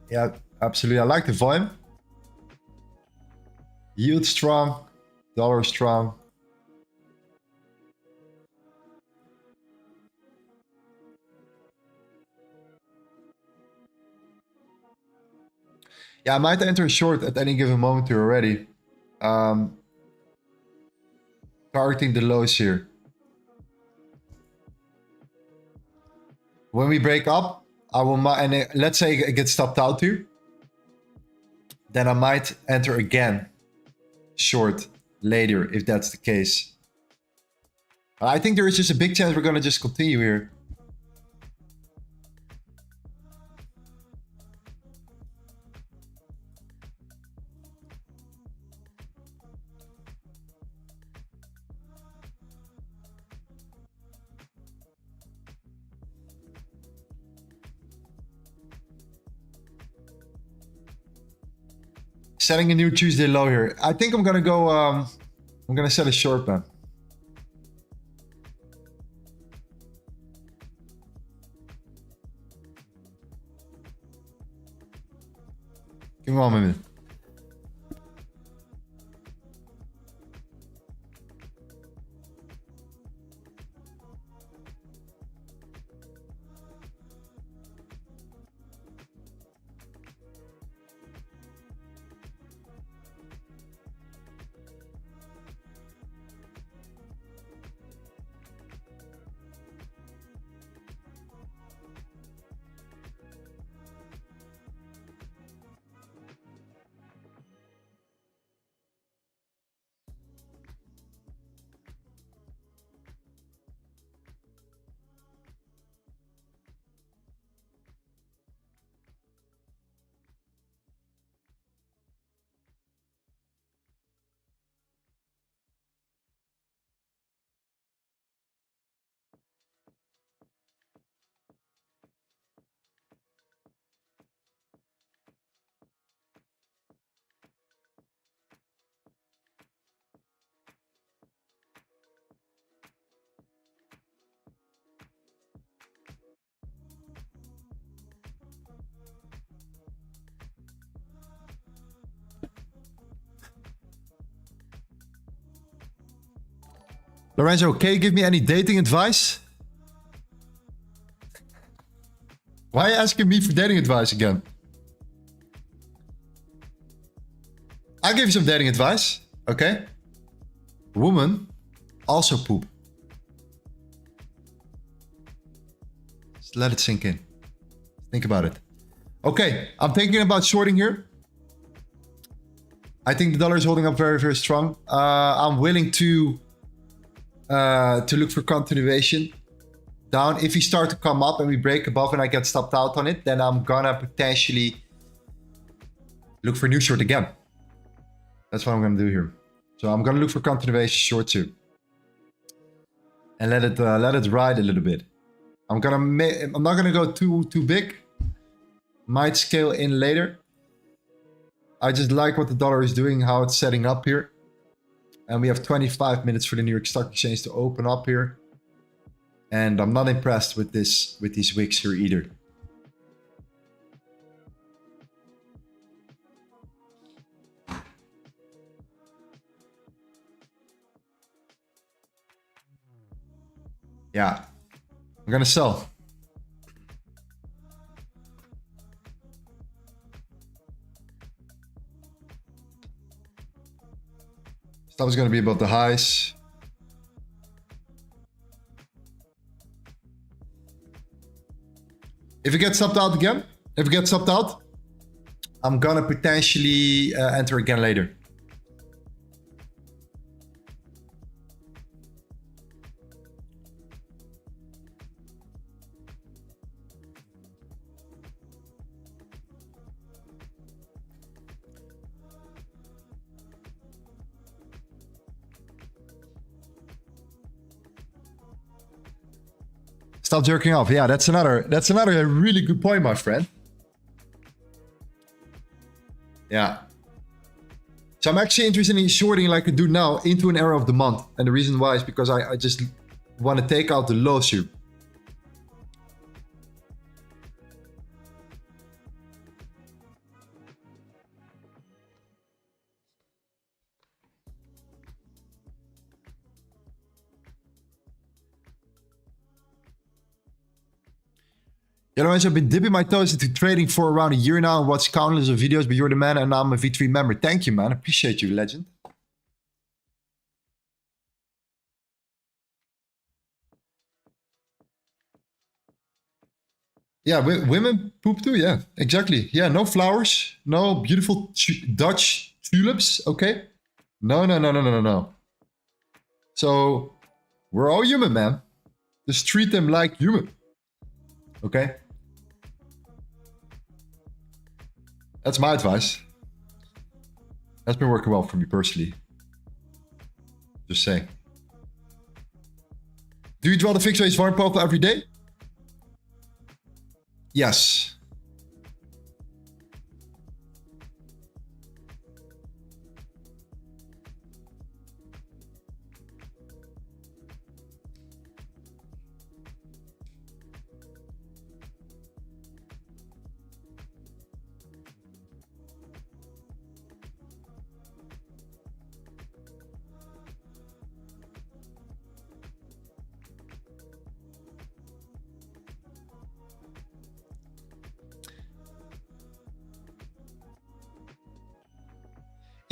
Yeah, absolutely. I like the volume. Yield strong. Dollar strong. Yeah, I might enter a short at any given moment here already. Targeting the lows here. When we break up, I will, and let's say it gets stopped out here, then I might enter again short later if that's the case. I think there is just a big chance we're going to just continue here. Setting a new Tuesday low here. I think I'm gonna go. I'm gonna set a short, man. Give me 1 minute. Lorenzo, can you give me any dating advice? Why are you asking me for dating advice again? I'll give you some dating advice, okay? Women also poop. Just let it sink in. Think about it. Okay, I'm thinking about shorting here. I think the dollar is holding up very, very strong. I'm willing to look for continuation down. If we start to come up and we break above and I get stopped out on it, then I'm gonna potentially look for new short again. That's what I'm gonna do here. So I'm gonna look for continuation short too, and let it ride a little bit. I'm not gonna go too big. Might scale in later. I just like what the dollar is doing, how it's setting up here. And we have 25 minutes for the New York Stock Exchange to open up here. And I'm not impressed with these wicks here either. Yeah, I'm gonna sell. That was going to be above the highs. If it gets stopped out again, I'm going to potentially enter again later. Stop jerking off. Yeah, that's another really good point, my friend. Yeah. So I'm actually interested in shorting like I do now into an area of the month. And the reason why is because I just want to take out the lows here. Yeah, Lorenzo, I've been dipping my toes into trading for around a year now and watched countless of videos, but you're the man and I'm a V3 member. Thank you, man. Appreciate you, legend. Yeah, women poop too, yeah, exactly. Yeah, no flowers, no beautiful Dutch tulips, okay? No. So, we're all human, man. Just treat them like human. Okay? That's my advice. That's been working well for me personally. Just saying. Do you draw the fixed rates warrant profile every day? Yes.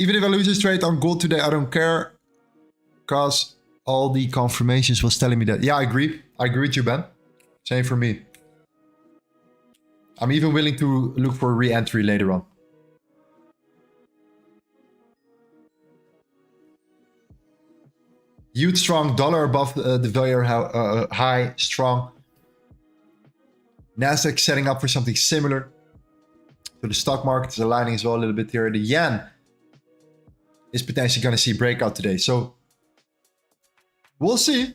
Even if I lose this trade on gold today, I don't care. Because all the confirmations was telling me that. Yeah, I agree. I agree with you, Ben. Same for me. I'm even willing to look for a re-entry later on. Huge strong dollar above the value high, strong. NASDAQ setting up for something similar. So the stock market is aligning as well a little bit here. The yen is potentially going to see breakout today. So we'll see.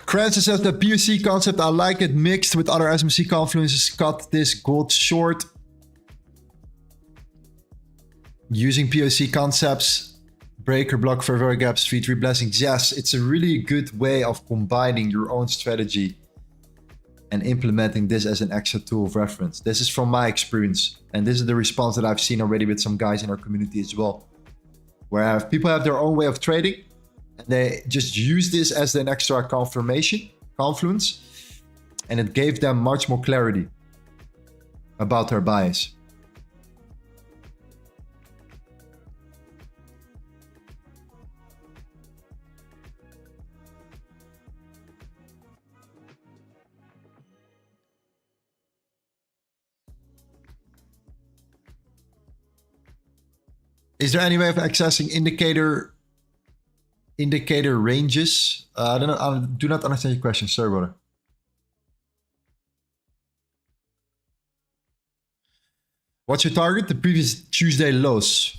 Francis says the POC concept, I like it mixed with other SMC confluences. Cut this gold short. Using POC concepts, breaker block for very gaps, V3 blessings. Yes, it's a really good way of combining your own strategy and implementing this as an extra tool of reference. This is from my experience. And this is the response that I've seen already with some guys in our community as well. Where people have their own way of trading. And they just use this as an extra confluence. And it gave them much more clarity about their bias. Is there any way of accessing indicator ranges? I do not understand your question. Sorry, brother. What's your target? The previous Tuesday lows.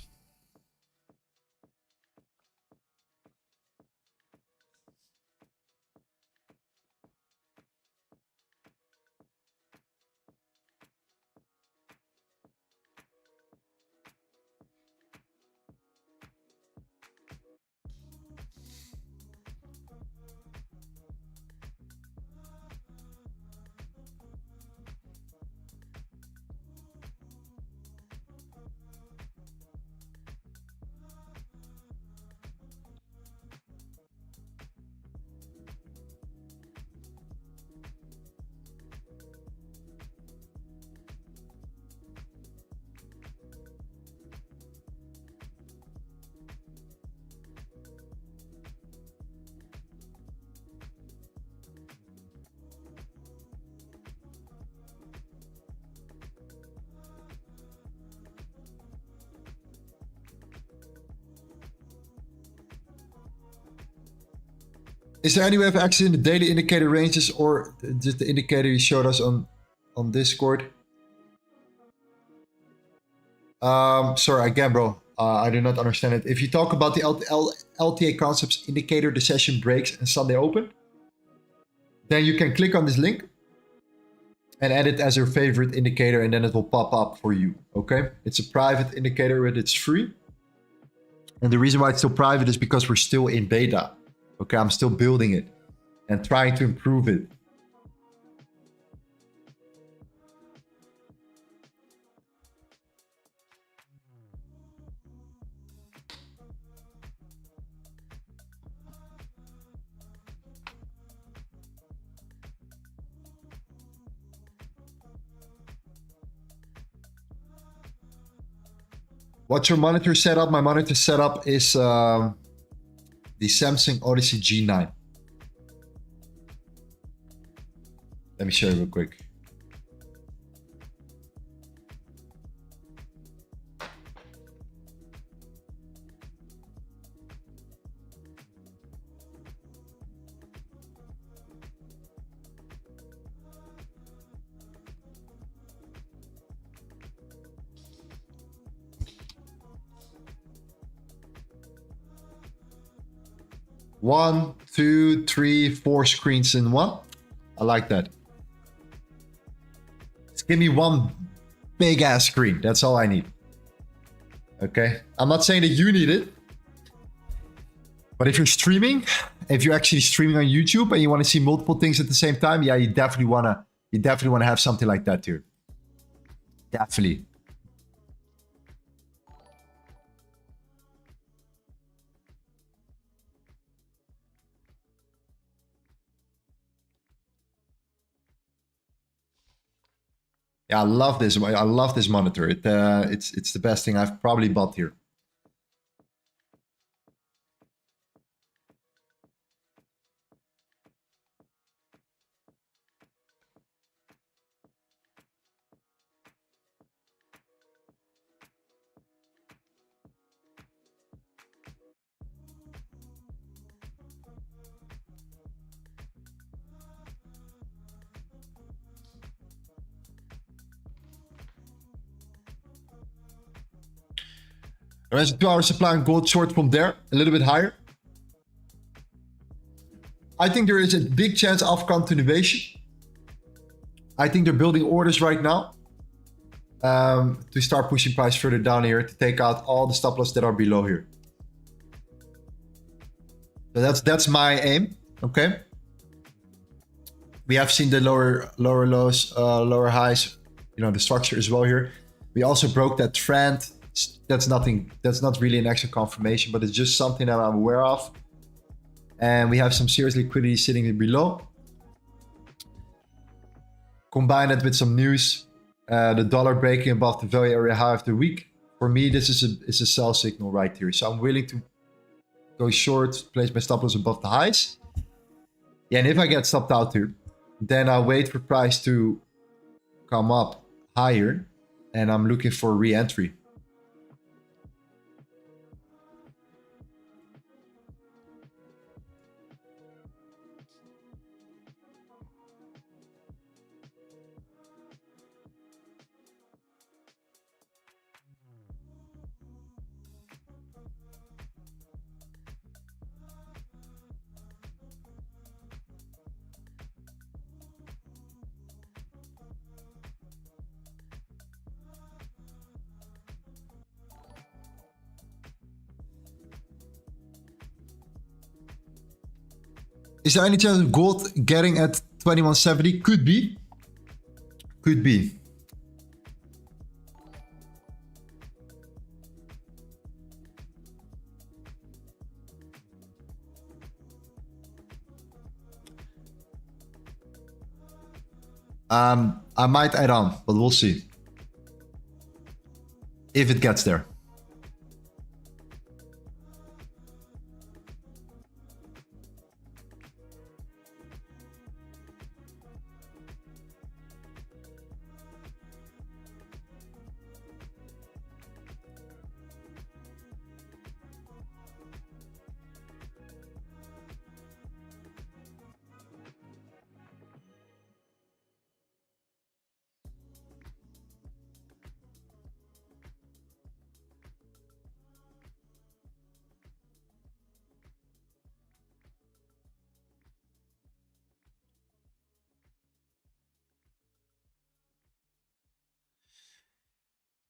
Is there any way of accessing the daily indicator ranges or just the indicator you showed us on Discord? Sorry, again, bro. I do not understand it. If you talk about the LTA concepts indicator, the session breaks and Sunday open, then you can click on this link and add it as your favorite indicator, and then it will pop up for you. Okay? It's a private indicator, but it's free. And the reason why it's still private is because we're still in beta. Okay, I'm still building it and trying to improve it. What's your monitor setup? My monitor setup is the Samsung Odyssey G9. Let me show you real quick. One, two, three, 4 screens in one. I like that. Just give me one big ass screen. That's all I need. Okay. I'm not saying that you need it. But if you're streaming, if you're actually streaming on YouTube and you want to see multiple things at the same time, yeah, you definitely want to You definitely want to have something like that here. Definitely. Yeah, I love this. I love this monitor. It's the best thing I've probably bought here. There's a 2-hour supply on gold short from there, a little bit higher. I think there is a big chance of continuation. I think they're building orders right now to start pushing price further down here to take out all the stop loss that are below here. So that's my aim. Okay. We have seen the lower lows, lower highs. You know, the structure as well here. We also broke that trend. That's nothing. That's not really an actual confirmation, but it's just something that I'm aware of. And we have some serious liquidity sitting below. Combine it with some news, the dollar breaking above the value area high of the week. For me, this is a sell signal right here. So I'm willing to go short, place my stop loss above the highs. Yeah, and if I get stopped out here, then I'll wait for price to come up higher, and I'm looking for re-entry. Is there any chance of gold getting at 2170? Could be. Could be. I might add on, but we'll see. If it gets there.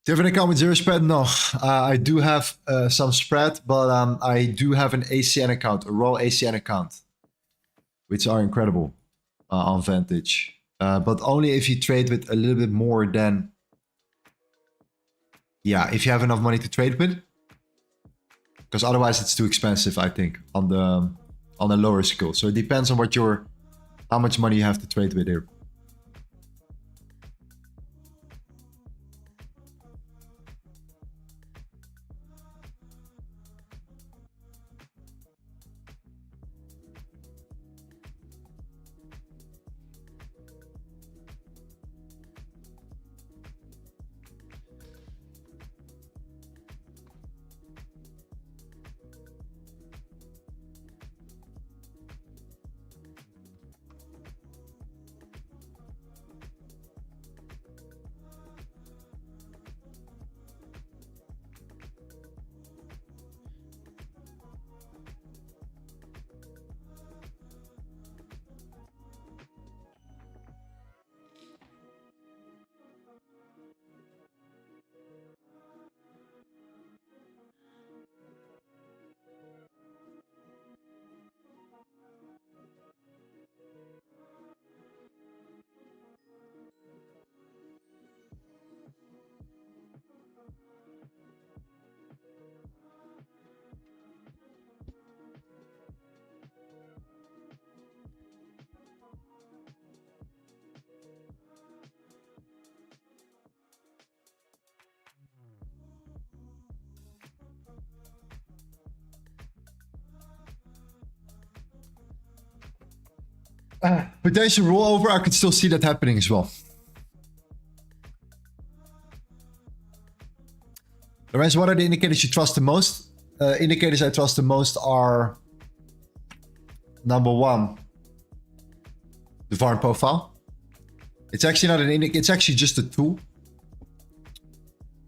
Different account with zero spread? No, I do have some spread, but I do have an ACN account, a raw ACN account, which are incredible on Vantage. But only if you trade with a little bit more than, yeah, if you have enough money to trade with, because otherwise it's too expensive, I think, on the lower skill. So it depends on what how much money you have to trade with here. Potential rollover, I could still see that happening as well. Lorenzo, what are the indicators you trust the most? Indicators I trust the most are number one, the VAR profile. It's actually not an indicator, it's actually just a tool.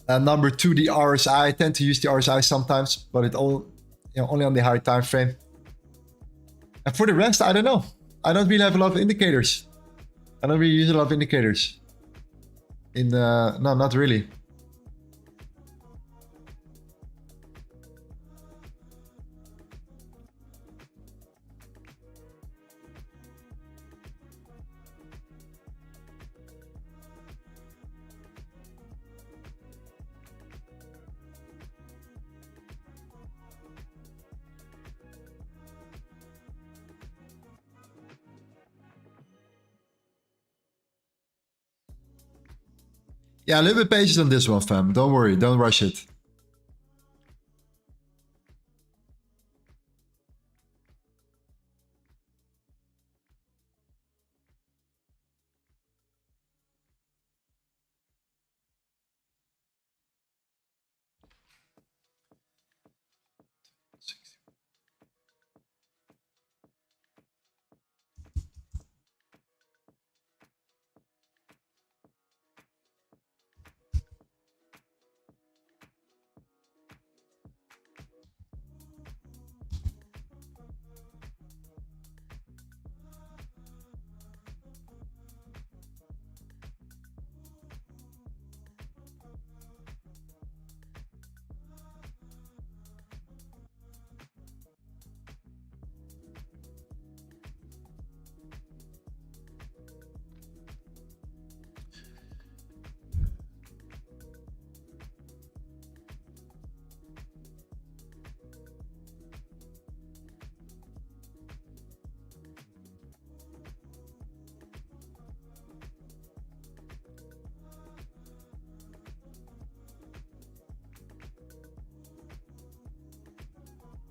Number two, the RSI. I tend to use the RSI sometimes, but it all, only on the high time frame. And for the rest, I don't know. I don't really have a lot of indicators. I don't really use a lot of indicators. No, not really. Yeah, a little bit patient on this one, fam. Don't worry, don't rush it.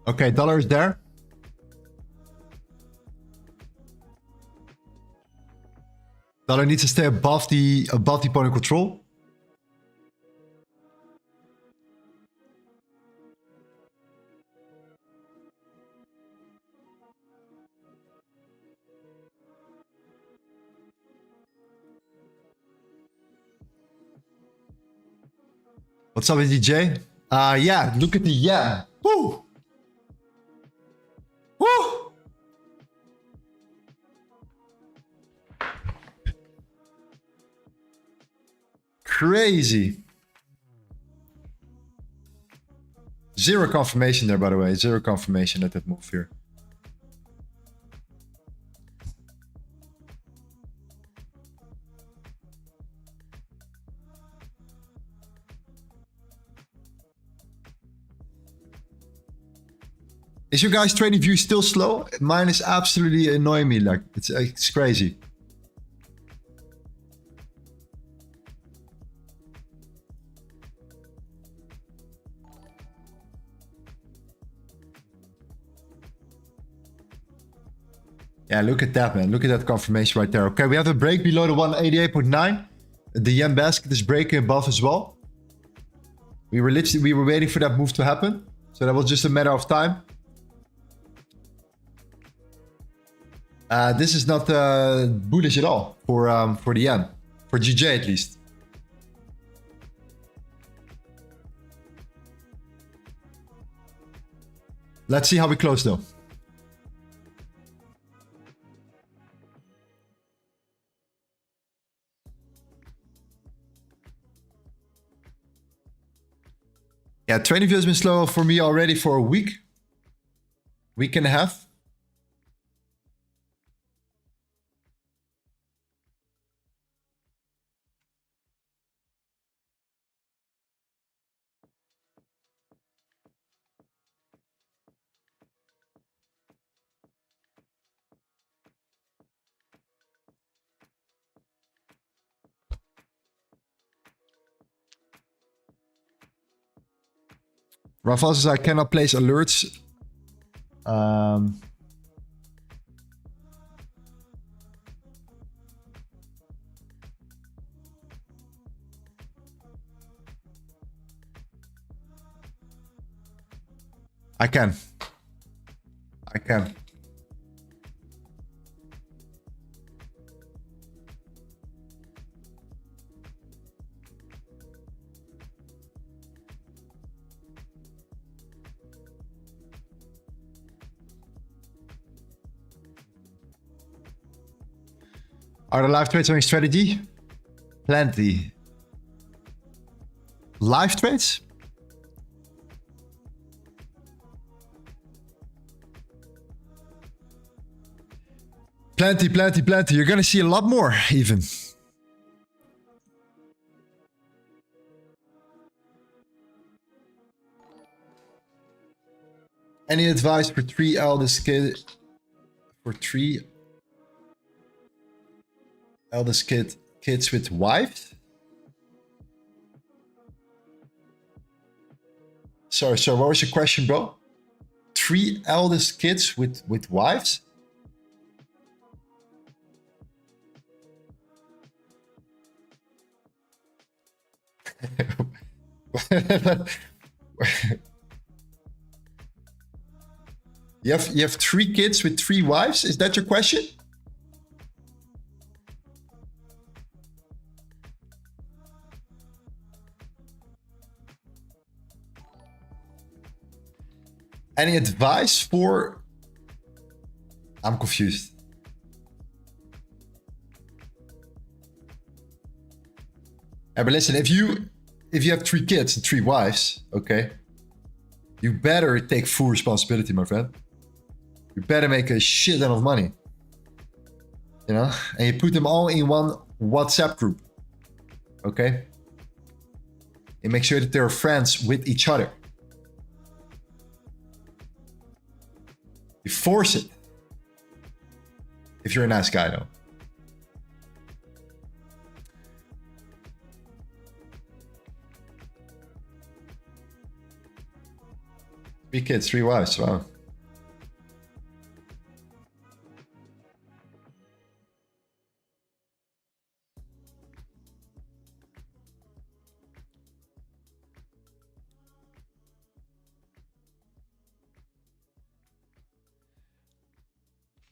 Okay, dollar is there. Dollar needs to stay above the point of control. What's up with DJ? Yeah, look at the yen. Woo! Woo! Crazy. Zero confirmation there, by the way. Zero confirmation at that move here. Is your guys' trading view still slow? Mine is absolutely annoying me. Like it's crazy. Yeah, look at that, man. Look at that confirmation right there. Okay, we have a break below the 188.9. The yen basket is breaking above as well. We were waiting for that move to happen. So that was just a matter of time. This is not bullish at all for the yen. For GJ at least. Let's see how we close though. Yeah, trading view has been slow for me already for a week. Week and a half. Rafael says I cannot place alerts. I can. I can. Are the live trades having strategy? Plenty. Live trades? Plenty, plenty, plenty. You're gonna see a lot more, even. Any advice for three eldest kids? For three eldest kids with wives? Sorry, what was your question, bro? Three eldest kids with wives? You have 3 kids with 3 wives? Is that your question? Any advice for... I'm confused. But listen, if you have 3 kids and 3 wives, okay, you better take full responsibility, my friend. You better make a shit ton of money. You know? And you put them all in one WhatsApp group. Okay? And make sure that they're friends with each other. You force it. If you're a nice guy, though. Three kids, 3 wives, wow.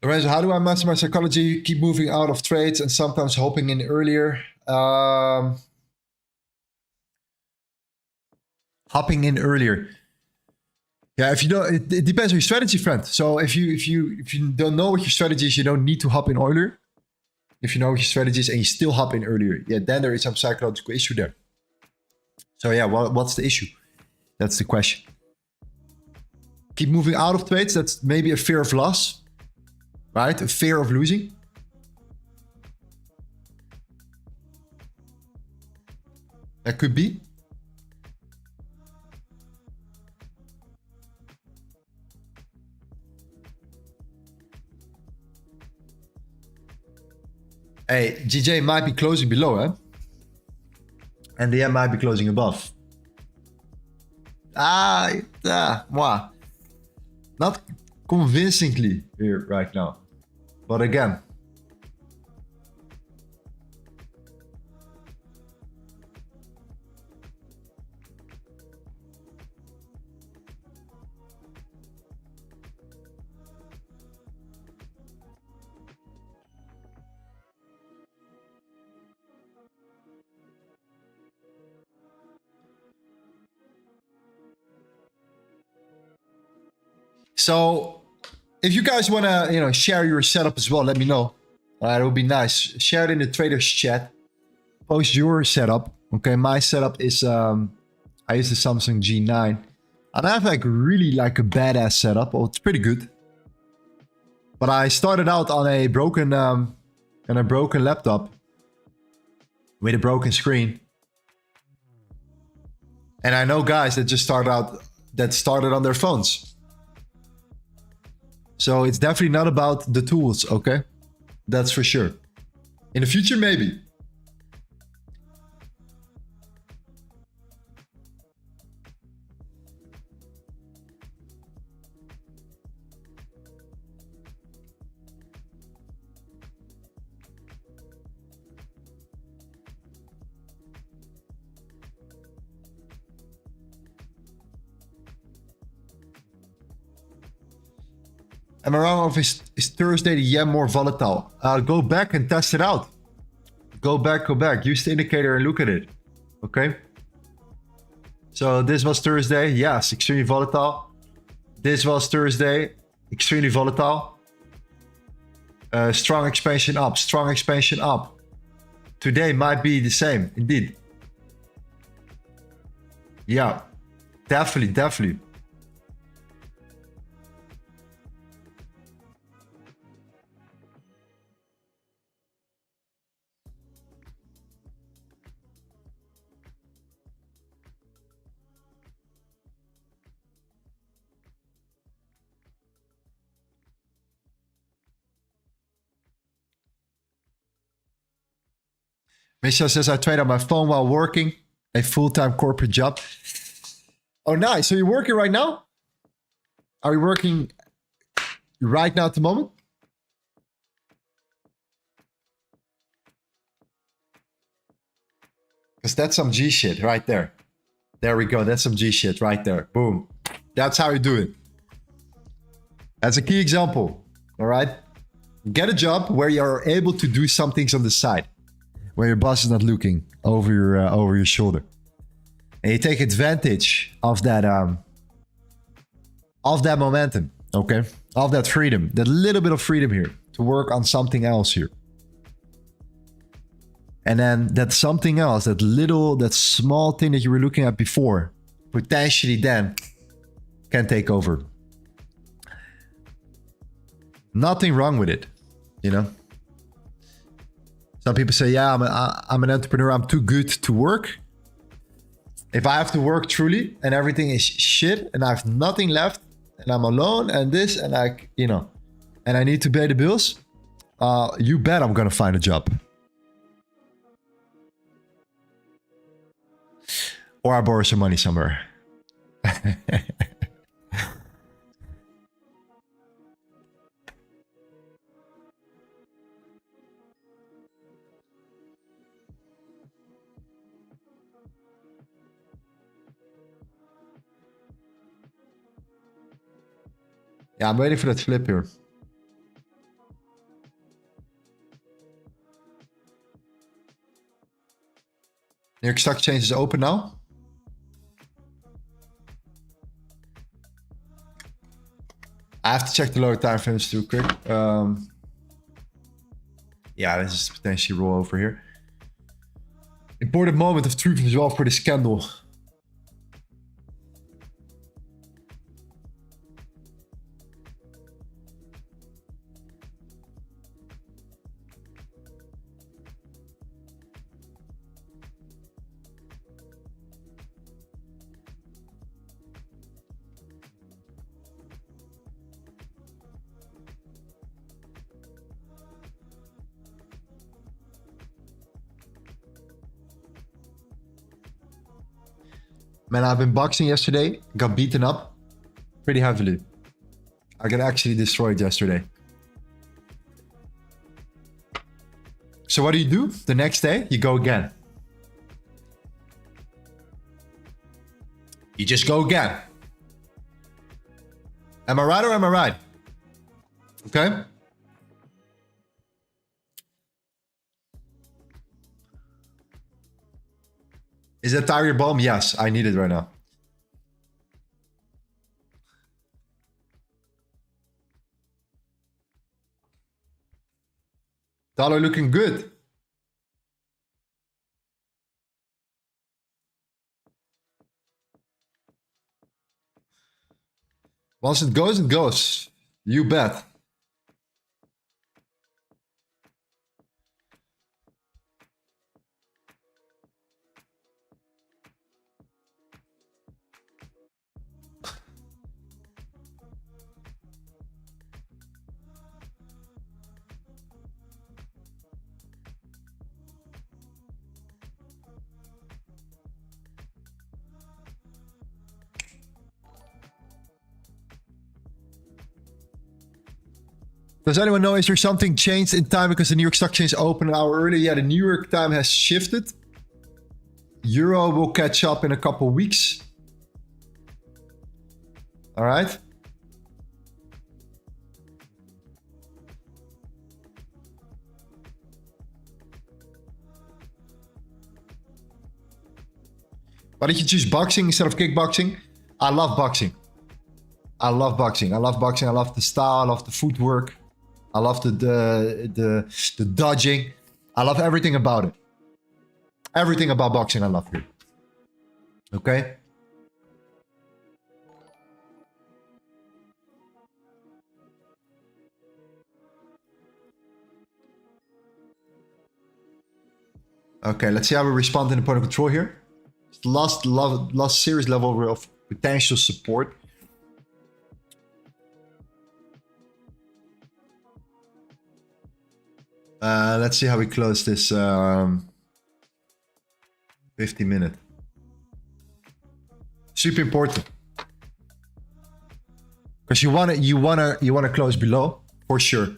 Lorenzo, how do I master my psychology? Keep moving out of trades and sometimes hopping in earlier. Hopping in earlier. Yeah, if you don't, it depends on your strategy, friend. So if you don't know what your strategy is, you don't need to hop in earlier. If you know what your strategy is and you still hop in earlier, yeah, then there is some psychological issue there. So yeah, what's the issue? That's the question. Keep moving out of trades. That's maybe a fear of loss. Right? A fear of losing. That could be. Hey, GJ might be closing below, eh? And the M might be closing above. Moi. Not convincingly here right now. But again, so if you guys want to, share your setup as well, let me know. It would be nice. Share it in the traders chat. Post your setup. Okay, my setup is I use the Samsung G9, and I have really a badass setup. Well, it's pretty good. But I started out on a broken laptop with a broken screen. And I know guys that just started on their phones. So it's definitely not about the tools, okay? That's for sure. In the future, maybe. Am I wrong, or is Thursday the yen more volatile? Go back and test it out. Go back. Use the indicator and look at it. Okay. So this was Thursday. Yes, extremely volatile. This was Thursday. Extremely volatile. Strong expansion up. Strong expansion up. Today might be the same. Indeed. Yeah. Definitely. Misha says, I trade on my phone while working a full-time corporate job. Oh, nice. So you're working right now? Are you working right now at the moment? Because that's some G shit right there. There we go. That's some G shit right there. Boom. That's how you do it. That's a key example. All right. Get a job where you're able to do some things on the side, where your boss is not looking over your shoulder, and you take advantage of that momentum. Okay, of that freedom, that little bit of freedom here to work on something else here. And then that something else, that small thing that you were looking at before, potentially then can take over. Nothing wrong with it, you know? Some people say, yeah, I'm an entrepreneur. I'm too good to work. If I have to work truly and everything is shit and I have nothing left and I'm alone and this and and I need to pay the bills, you bet I'm going to find a job. Or I borrow some money somewhere. Yeah, I'm waiting for that flip here. New York Stock Exchange is open now. I have to check the lower time frames too quick. Yeah, this is potentially roll over here. Important moment of truth as well for this candle. Man, I've been boxing yesterday. Got beaten up pretty heavily. I got actually destroyed yesterday. So what do? The next day, you go again. You just go again. Am I right or am I right? Okay. Is that tire bomb? Yes, I need it right now. Dollar looking good. Once it goes, it goes. You bet. Does anyone know, is there something changed in time because the New York Stock Exchange opened an hour earlier? Yeah, the New York time has shifted. Euro will catch up in a couple weeks. All right. Why did you choose boxing instead of kickboxing? I love boxing. I love boxing. I love boxing. I love the style. I love the footwork. I love the dodging. I love everything about it. Everything about boxing I love here. Okay? Okay, let's see how we respond in the point of control here. Last serious level of potential support. Let's see how we close this 50-minute. Super important. Because you wanna close below for sure.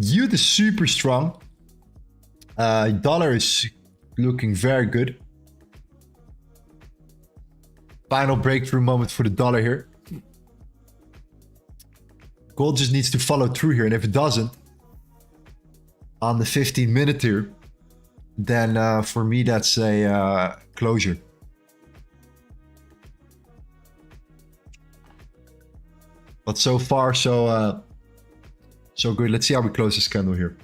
Youth is super strong. Dollar is looking very good. Final breakthrough moment for the dollar here. Gold just needs to follow through here, and if it doesn't, on the 15-minute here, then for me that's a closure. But so far, so good. Let's see how we close this candle here.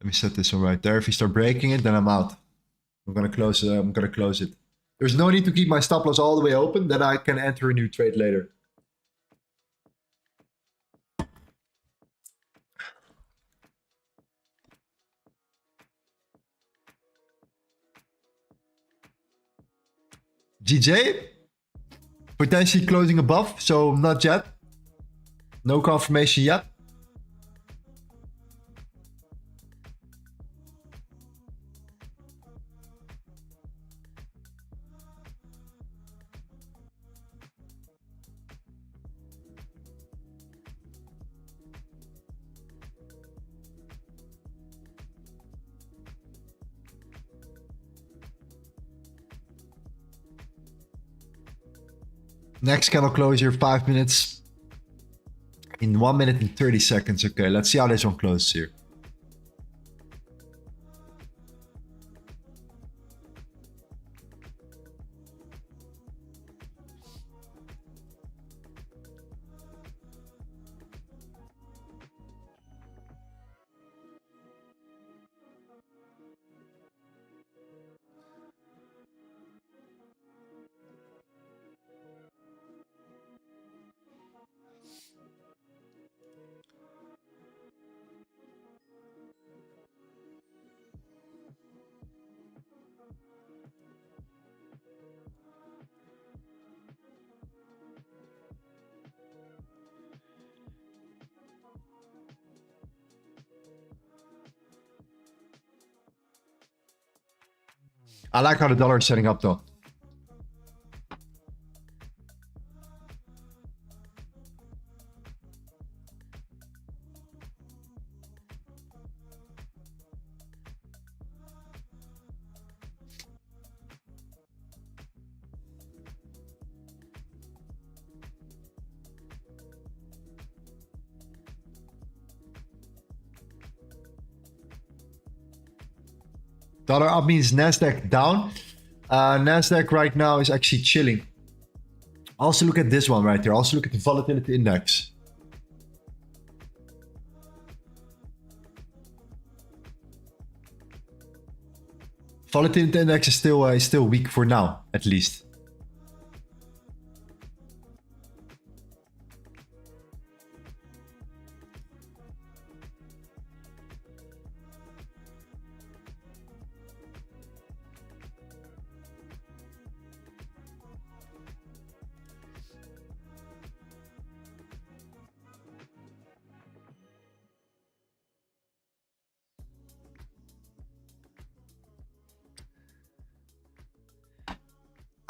Let me set this one right there. If you start breaking it, then I'm out. I'm gonna close it. There's no need to keep my stop loss all the way open. Then I can enter a new trade later. GJ potentially closing above, so not yet. No confirmation yet. Next candle closure, 5 minutes. In 1 minute and 30 seconds. Okay, let's see how this one closes here. I like how the dollar is setting up though. Dollar up means NASDAQ down. NASDAQ right now is actually chilling. Also look at this one right there. Also look at the volatility index. Volatility index is still weak for now, at least.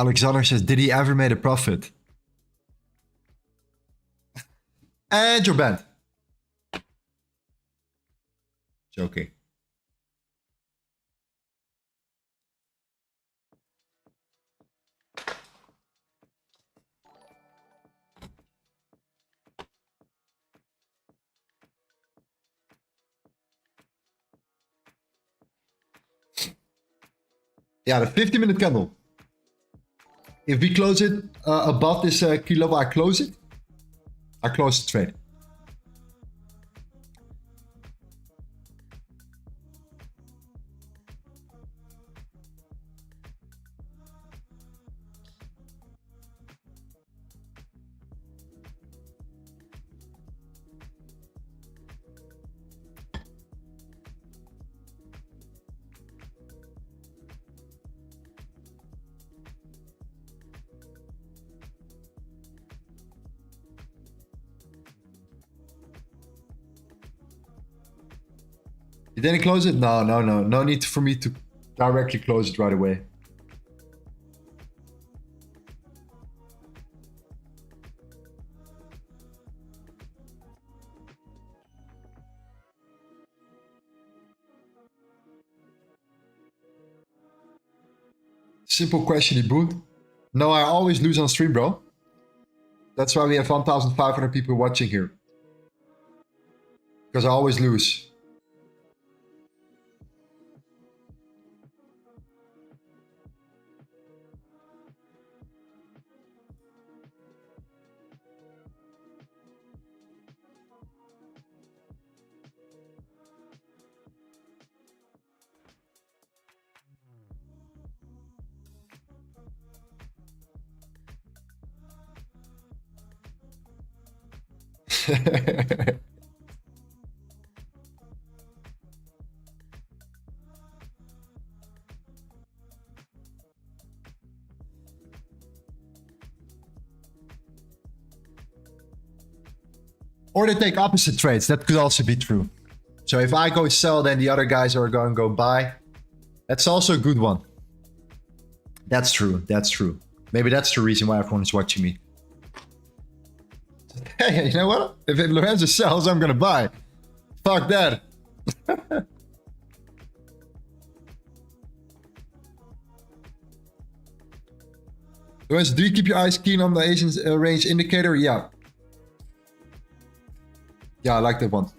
Alexander says, did he ever made a profit? And you're banned. Joking. Yeah, the 50-minute candle. If we close it above this key level, I close it. I close the trade. You didn't close it? No. No need for me to directly close it right away. Simple question, boot. No, I always lose on stream, bro. That's why we have 1,500 people watching here. Because I always lose. Or they take opposite trades. That could also be true. So if I go sell, then the other guys are going to go buy. That's also a good one. That's true. That's true. Maybe that's the reason why everyone is watching me. Hey, you know what? If Lorenzo sells, I'm going to buy. Fuck that. Lorenzo, do you keep your eyes keen on the Asian range indicator? Yeah. Yeah, I like that one.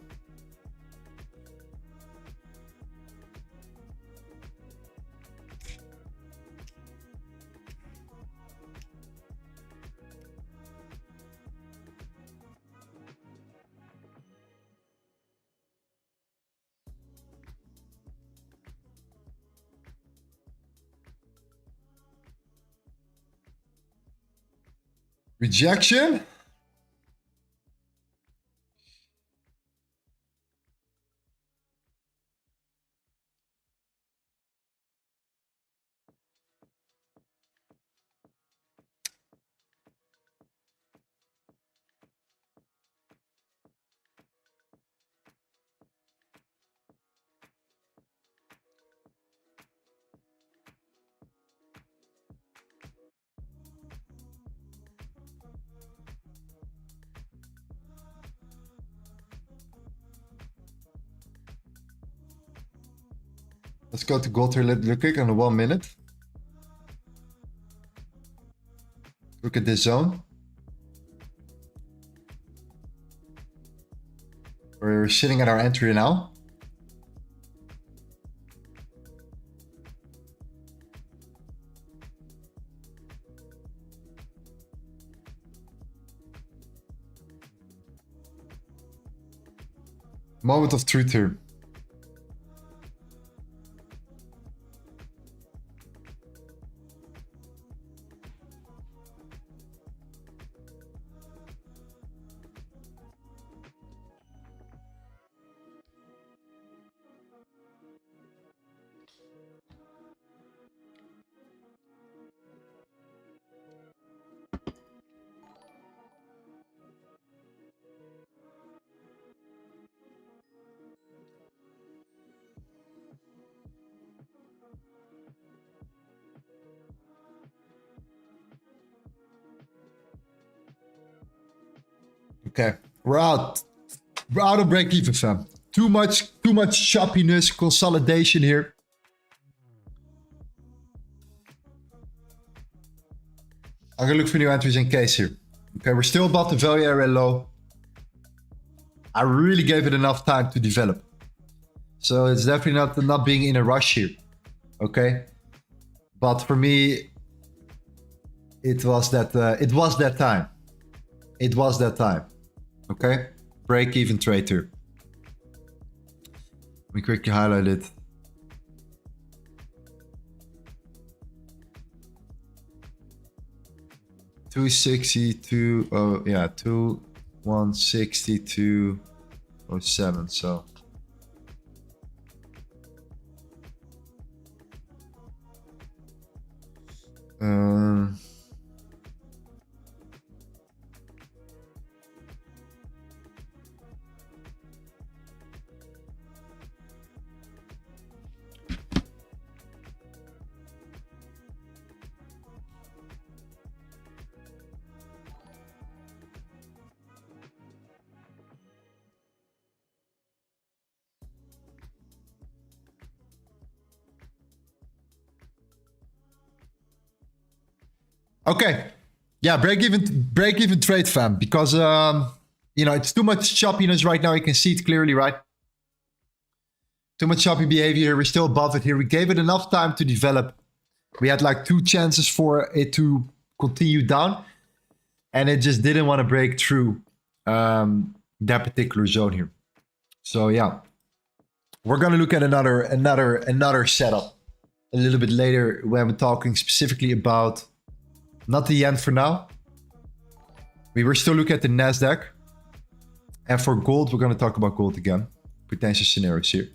Rejection? Let's go to gold here real quick in 1 minute. Look at this zone. We're sitting at our entry now. Moment of truth here. Okay, we're out. We're out of break even, fam. Too much choppiness, consolidation here. I'm gonna look for new entries in case here. Okay, we're still above the value area low. I really gave it enough time to develop. So it's definitely not being in a rush here. Okay. But for me, it was that time. It was that time. Okay. Break even trade here. Let me quickly highlight it. $262. Oh yeah, 162.07. So okay. Yeah, break even trade, fam. Because you know, it's too much choppiness right now. You can see it clearly, right? Too much choppy behavior. We're still above it here. We gave it enough time to develop. We had like 2 chances for it to continue down, and it just didn't want to break through that particular zone here. So yeah, we're gonna look at another setup a little bit later when we're talking specifically about not the yen for now. We were still looking at the NASDAQ, and for gold, we're gonna talk about gold again. Potential scenarios here.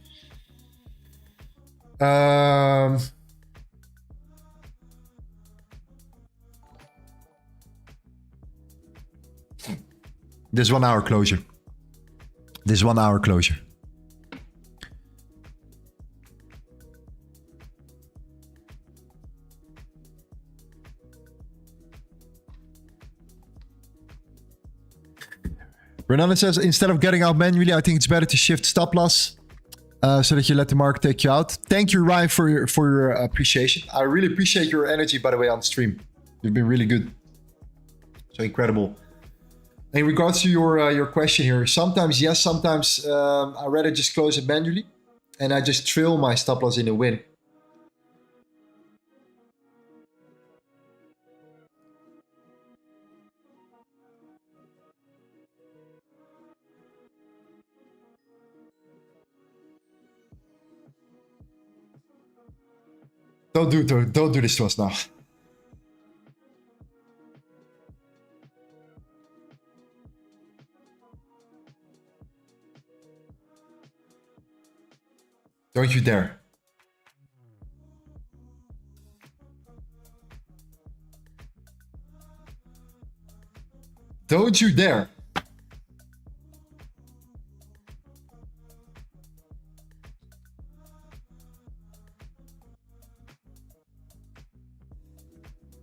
This 1 hour closure. This 1 hour closure. Renan says, instead of getting out manually, I think it's better to shift stop loss so that you let the market take you out. Thank you, Ryan, for your appreciation. I really appreciate your energy, by the way, on stream. You've been really good. So incredible. In regards to your question here, sometimes yes, sometimes I rather just close it manually and I just trail my stop loss in a win. Don't do this to us now. Don't you dare. Don't you dare.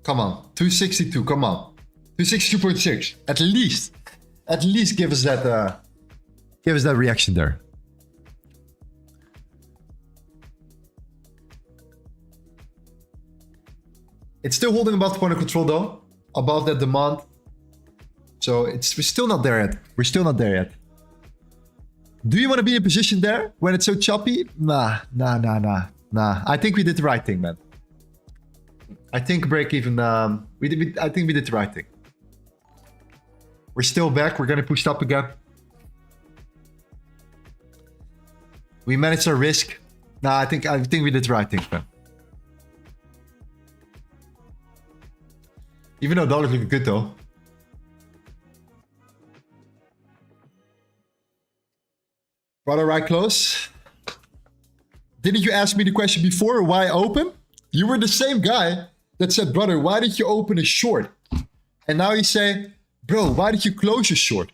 Come on, 262, come on. 262.6, at least give us that reaction there. It's still holding above the point of control though, above that demand. So we're still not there yet. We're still not there yet. Do you want to be in a position there when it's so choppy? Nah. I think we did the right thing, man. I think break even, I think we did the right thing. We're still back. We're going to push up again. We managed our risk. Nah, I think we did the right thing, man. Even though dollar's looking good though. Brother, right close. Didn't you ask me the question before? Why open? You were the same guy that said, brother, why did you open a short? And now you say, bro, why did you close your short?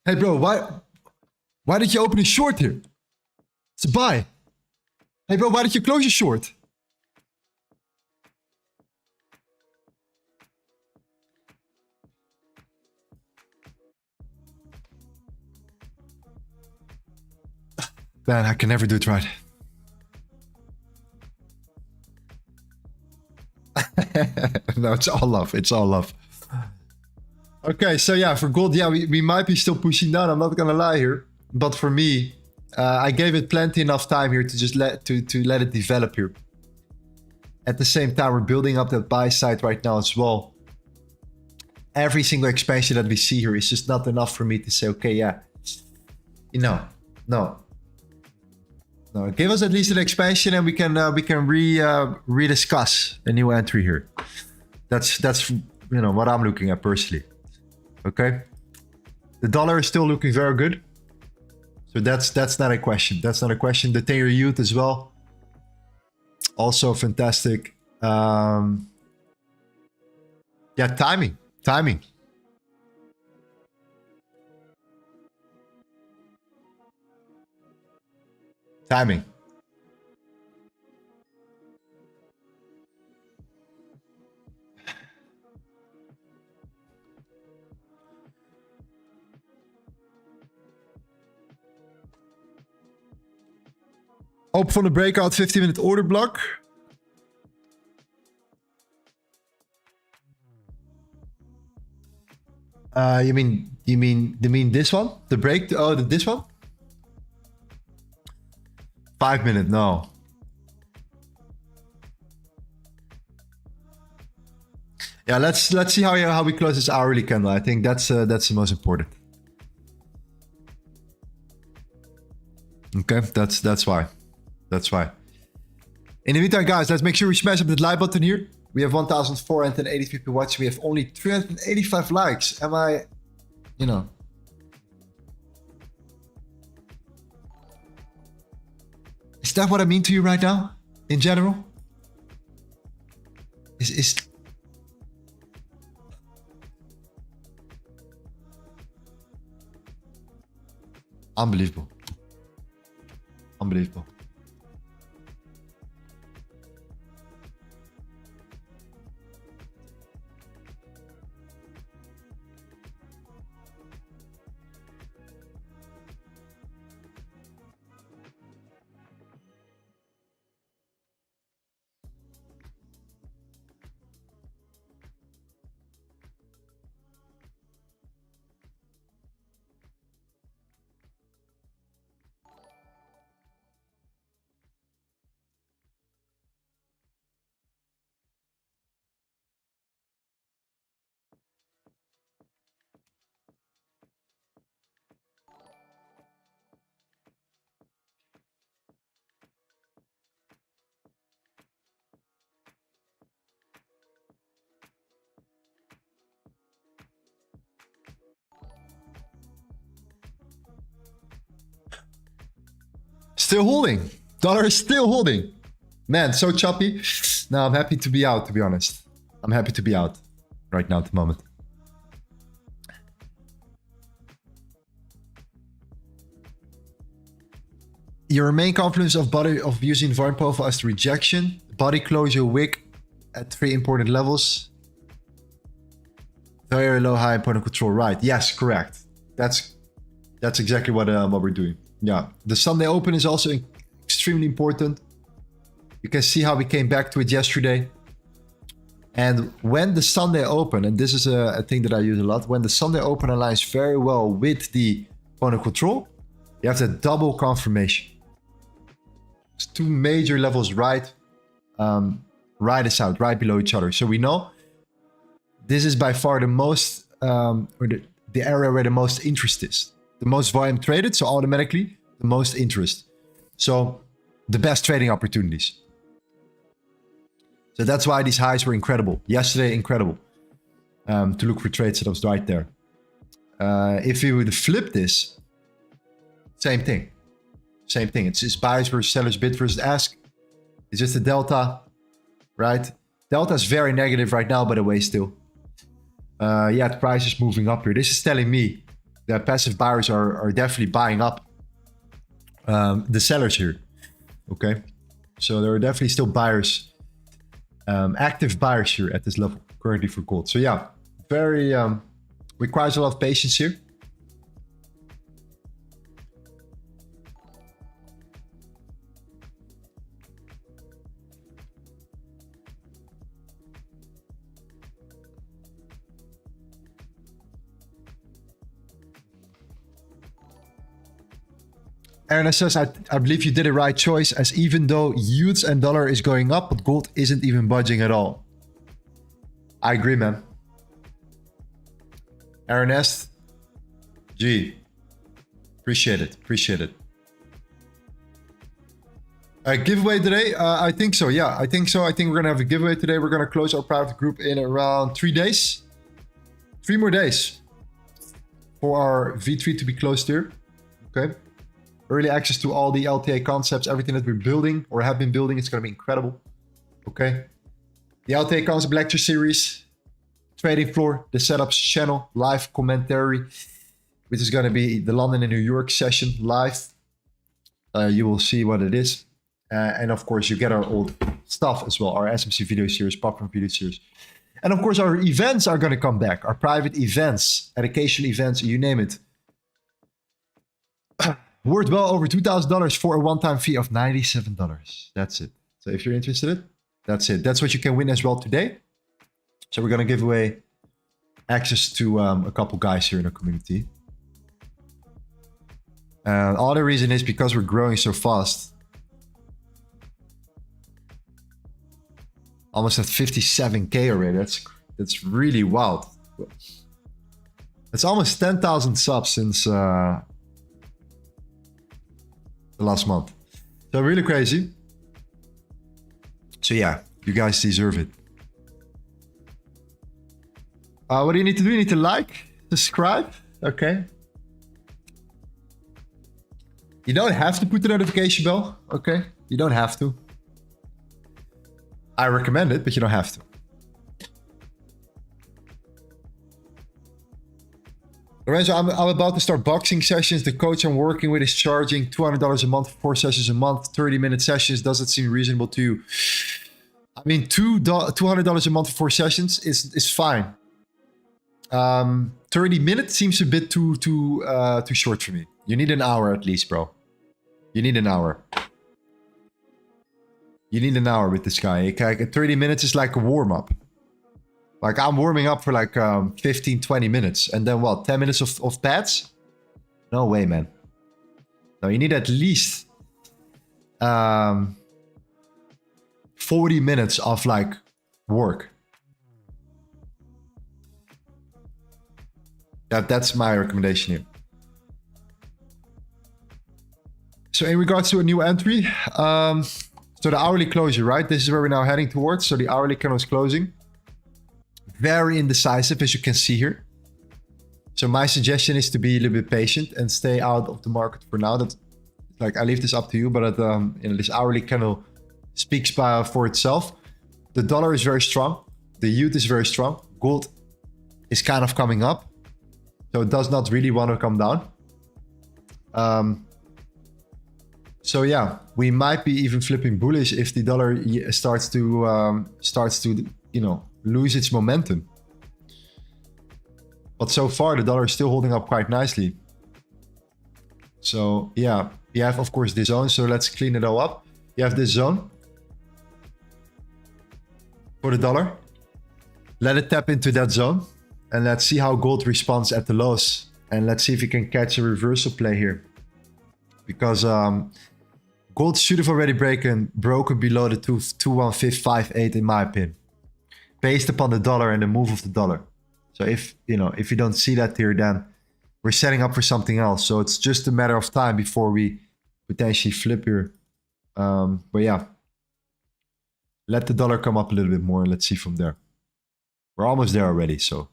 Hey, bro, why did you open a short here? It's a buy. Hey bro, why did you close your short? Man, I can never do it right. No, it's all love. It's all love. Okay, so yeah, for gold, yeah, we might be still pushing down. I'm not gonna lie here. But for me, I gave it plenty enough time here to just let it develop here. At the same time, we're building up that buy side right now as well. Every single expansion that we see here is just not enough for me to say, okay, yeah, you know, no. Give us at least an expansion, and we can rediscuss a new entry here. That's you know what I'm looking at personally. Okay, the dollar is still looking very good, so that's not a question. That's not a question. The 10-year yield as well, also fantastic. Yeah, timing. Open from the breakout 50-minute order block. You mean this one? The break? Oh, this one? 5-minute? No. Yeah, let's see how we close this hourly candle. I think that's the most important. Okay, that's why. That's why. In the meantime, guys, let's make sure we smash up that like button here. We have 1,483 people watching. We have only 385 likes. Am I, you know? Is that what I mean to you right now? In general? Is unbelievable. Unbelievable. Still holding. Dollar is still holding. Man, so choppy. Now I'm happy to be out, to be honest. I'm happy to be out right now at the moment. Your main confluence of using volume profile as the rejection, body closure wick at 3 important levels. Very low, high point of control. Right. Yes, correct. That's exactly what we're doing. Yeah. The Sunday open is also extremely important. You can see how we came back to it yesterday. And when the Sunday open, and this is a thing that I use a lot, when the Sunday open aligns very well with the point of control, you have that double confirmation. It's 2 major levels right is out, right below each other. So we know this is by far the most, or the area where the most interest is. The most volume traded, so automatically the most interest. So the best trading opportunities. So that's why these highs were incredible. Yesterday, incredible. To look for trades that was right there. If we would flip this, same thing. Same thing. It's just buyers versus sellers, bid versus ask. It's just a delta, right? Delta is very negative right now, by the way, still. Yeah, the price is moving up here. This is telling me that passive buyers are definitely buying up the sellers here. Okay. So there are definitely still buyers, active buyers here at this level currently for gold. So yeah, very requires a lot of patience here. Aaron says, I believe you did a right choice, as even though yields and dollar is going up, but gold isn't even budging at all. I agree, man. Ernest, G, appreciate it, appreciate it. Giveaway today? I think so, yeah, I think so. I think we're gonna have a giveaway today. We're gonna close our private group in around 3 days. 3 more days for our V3 to be closed here, okay? Early access to all the LTA concepts, everything that we're building or have been building. It's going to be incredible. Okay. The LTA concept lecture series, trading floor, the setups channel, live commentary, which is going to be the London and New York session live. You will see what it is. And of course, you get our old stuff as well, our SMC video series, popcorn video series. And of course, our events are going to come back, our private events, educational events, you name it. Worth well over $2,000 for a one-time fee of $97. That's it. So if you're interested, that's it. That's what you can win as well today. So we're going to give away access to a couple guys here in our community. And all the reason is because we're growing so fast. Almost at 57K already. That's really wild. It's almost 10,000 subs since... the last month. So really crazy. So yeah, you guys deserve it. What do you need to do? You need to like, subscribe. Okay. You don't have to put the notification bell. Okay. You don't have to. I recommend it, but you don't have to. Lorenzo, I'm about to start boxing sessions. The coach I'm working with is charging $200 a month for 4 sessions a month, 30-minute sessions. Does it seem reasonable to you? I mean, $200 a month for 4 sessions is fine. 30 minutes seems a bit too short for me. You need an hour at least, bro. You need an hour. You need an hour with this guy. 30 minutes is like a warm-up. Like I'm warming up for like 15, 20 minutes. And then what, 10 minutes of pads? No way, man. No, you need at least 40 minutes of like work. That's my recommendation here. So in regards to a new entry, so the hourly closure, right? This is where we're now heading towards. So the hourly candle is closing. Very indecisive, as you can see here. So my suggestion is to be a little bit patient and stay out of the market for now. That, like, I leave this up to you, but this hourly candle speaks for itself. The dollar is very strong. The yield is very strong. Gold is kind of coming up, so it does not really want to come down. So yeah, we might be even flipping bullish if the dollar starts to you know, lose its momentum. But so far the dollar is still holding up quite nicely. So yeah, you have of course this zone, so let's clean it all up. You have this zone for the dollar. Let it tap into that zone and let's see how gold responds at the lows, and let's see if you can catch a reversal play here, because gold should have already broken below the 21558 in my opinion, based upon the dollar and the move of the dollar. So if you don't see that here, then we're setting up for something else. So it's just a matter of time before we potentially flip here. But yeah, let the dollar come up a little bit more and let's see from there. We're almost there already, so.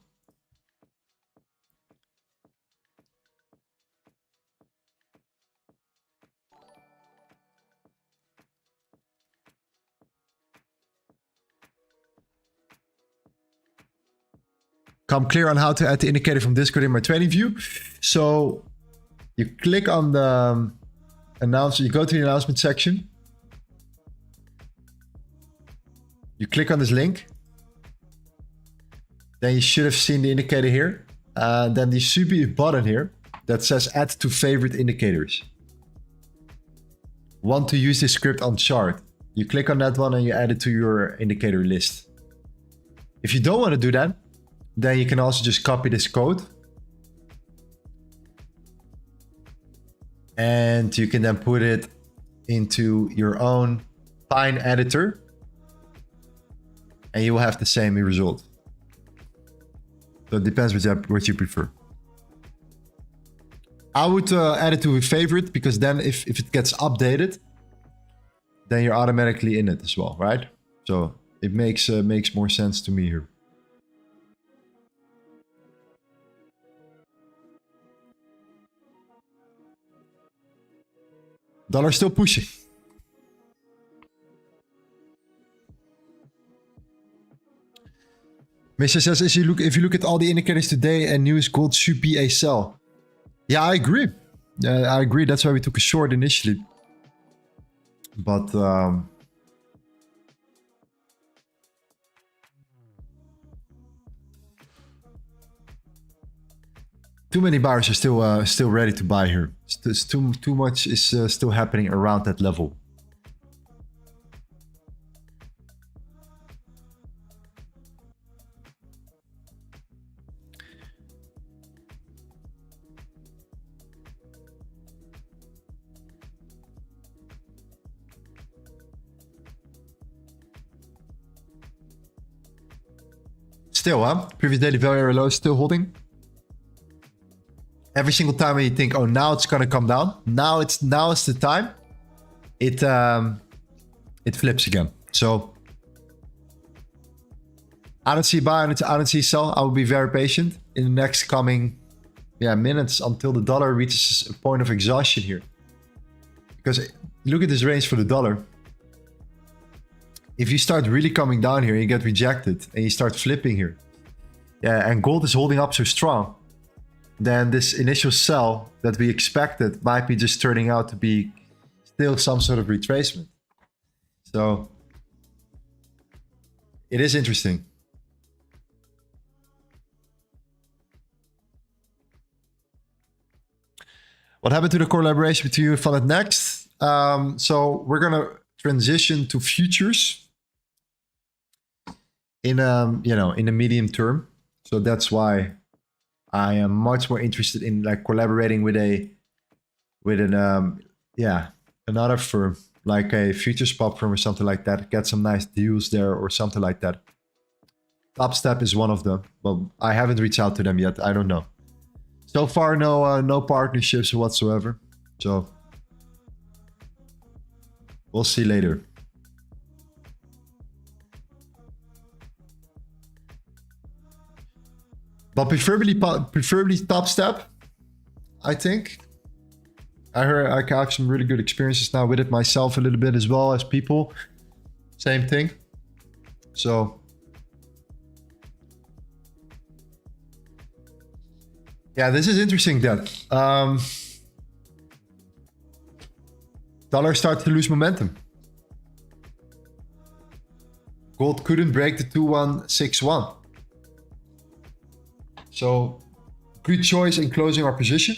Come clear on how to add the indicator from Discord in my trading view. So you click on the announcement, you go to the announcement section. You click on this link. Then you should have seen the indicator here. Then there should be a button here that says add to favorite indicators. Want to use this script on chart. You click on that one and you add it to your indicator list. If you don't want to do that, then you can also just copy this code. And you can then put it into your own Pine editor. And you will have the same result. So it depends what you prefer. I would add it to a favorite because then if it gets updated, then you're automatically in it as well, right? So it makes more sense to me here. Dollar still pushing. Misha says, if you look at all the indicators today and news, gold should be a sell. Yeah, I agree. I agree. That's why we took a short initially. But too many buyers are still ready to buy here. Too much is still happening around that level. Still, huh? Previous daily value area low still holding. Every single time when you think, oh, now it's gonna come down. Now it's the time. It flips again. So I don't see buy and I don't see sell. I will be very patient in the next coming minutes until the dollar reaches a point of exhaustion here. Because look at this range for the dollar. If you start really coming down here and you get rejected and you start flipping here, and gold is holding up so strong, then this initial sell that we expected might be just turning out to be still some sort of retracement. So it is interesting. What happened to the collaboration between you and Vantage next? So we're gonna transition to futures in in the medium term. So that's why I am much more interested in like collaborating with another firm, like a futures pop firm or something like that. Get some nice deals there or something like that. Top Step is one of them. Well, I haven't reached out to them yet. I don't know. So far, no partnerships whatsoever. So we'll see later. But preferably Top Step, I think. I have some really good experiences now with it myself a little bit as well as people. Same thing. So yeah, this is interesting then. Dollar started to lose momentum. Gold couldn't break the 2161. So good choice in closing our position.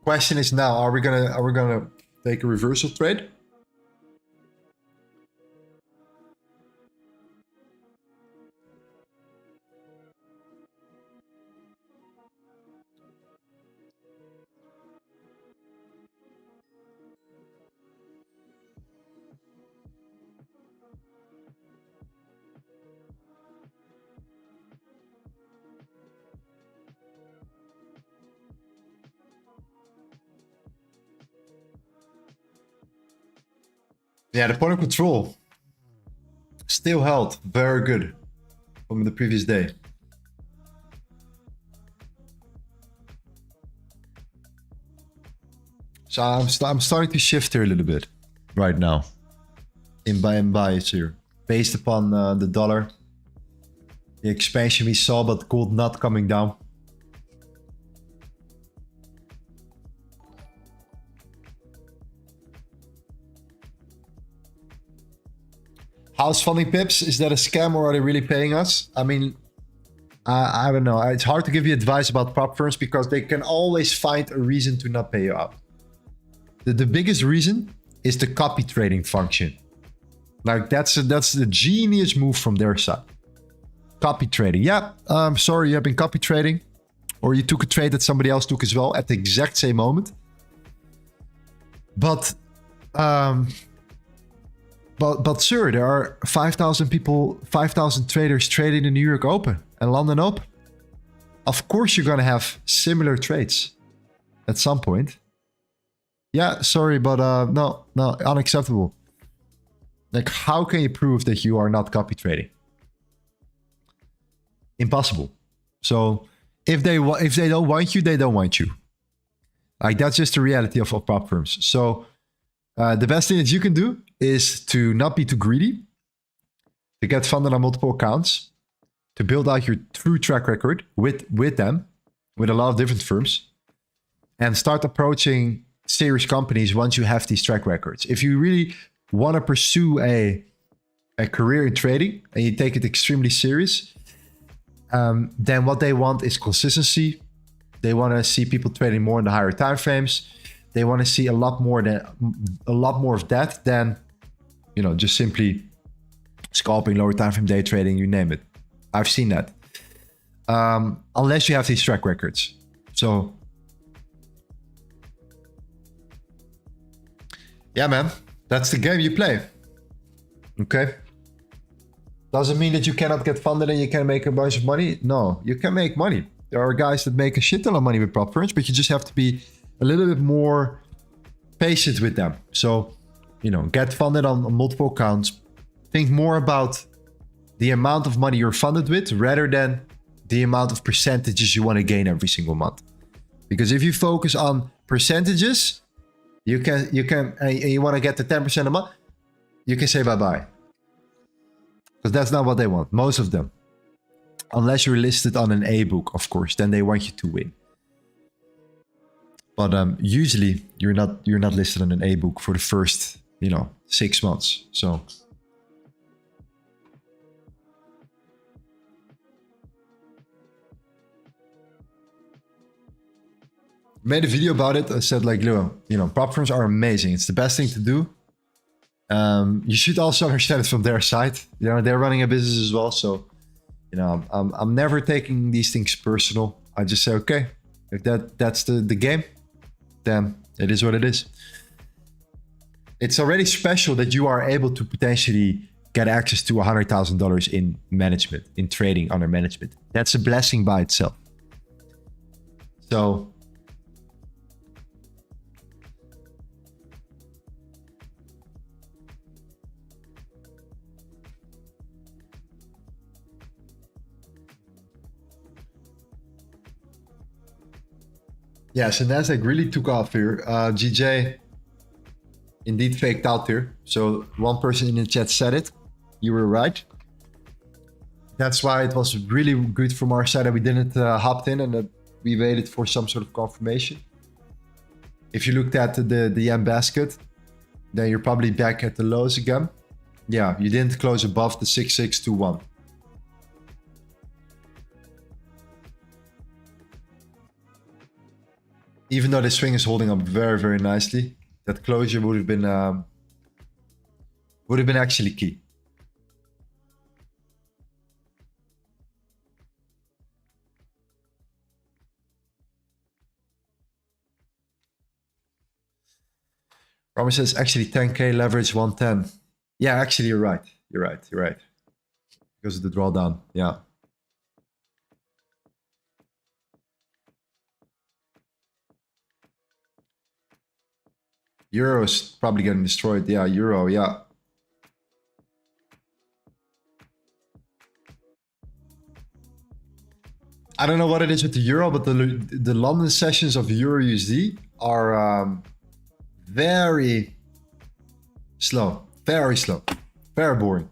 Question is now, are we gonna take a reversal trade? Yeah, the point of control still held very good from the previous day. So I'm starting to shift here a little bit right now in buy and buys here based upon the dollar, the expansion we saw, but gold not coming down. House funding pips, is that a scam or are they really paying us? I mean, I don't know. It's hard to give you advice about prop firms because they can always find a reason to not pay you out. The biggest reason is the copy trading function. Like that's the genius move from their side. Copy trading. Yeah, sorry, you have been copy trading. Or you took a trade that somebody else took as well at the exact same moment. But sir, there are 5,000 people, 5,000 traders trading in New York Open and London Open. Of course you're gonna have similar trades at some point. Yeah, sorry, but no, unacceptable. Like, how can you prove that you are not copy trading? Impossible. So if they don't want you, they don't want you. Like, that's just the reality of prop firms. So the best thing that you can do is to not be too greedy, to get funded on multiple accounts, to build out your true track record with them, with a lot of different firms, and start approaching serious companies once you have these track records. If you really want to pursue a career in trading and you take it extremely serious, then what they want is consistency. They want to see people trading more in the higher time frames. They want to see a lot more of that than, you know, just simply scalping, lower time frame day trading, you name it. I've seen that. Unless you have these track records. So yeah, man, that's the game you play. Okay. Doesn't mean that you cannot get funded and you can make a bunch of money. No, you can make money. There are guys that make a shit ton of money with prop firms, but you just have to be a little bit more patient with them. So, you know, get funded on multiple accounts. Think more about the amount of money you're funded with rather than the amount of percentages you want to gain every single month. Because if you focus on percentages, you want to get to 10% a month, you can say bye-bye. Because that's not what they want, most of them. Unless you're listed on an A book, of course, then they want you to win. But usually you're not listed on an A book for the first, 6 months. So made a video about it. I said, like, prop firms are amazing. It's the best thing to do. You should also understand it from their side. They're running a business as well. So, I'm never taking these things personal. I just say, okay, if that's the game, then it is what it is. It's already special that you are able to potentially get access to $100,000 in management, in trading under management. That's a blessing by itself. So yeah, so NASDAQ really took off here. GJ indeed faked out here. So one person in the chat said it. You were right. That's why it was really good from our side that we didn't hop in and that we waited for some sort of confirmation. If you looked at the yen basket, then you're probably back at the lows again. Yeah, you didn't close above the 6621. Even though the swing is holding up very, very nicely, that closure would have been actually key. Robert says actually 10K leverage 110. Yeah, actually you're right. You're right. Because of the drawdown. Yeah. Euro is probably getting destroyed. Yeah, Euro, yeah. I don't know what it is with the Euro, but the London sessions of Euro USD are very slow. Very slow. Very boring.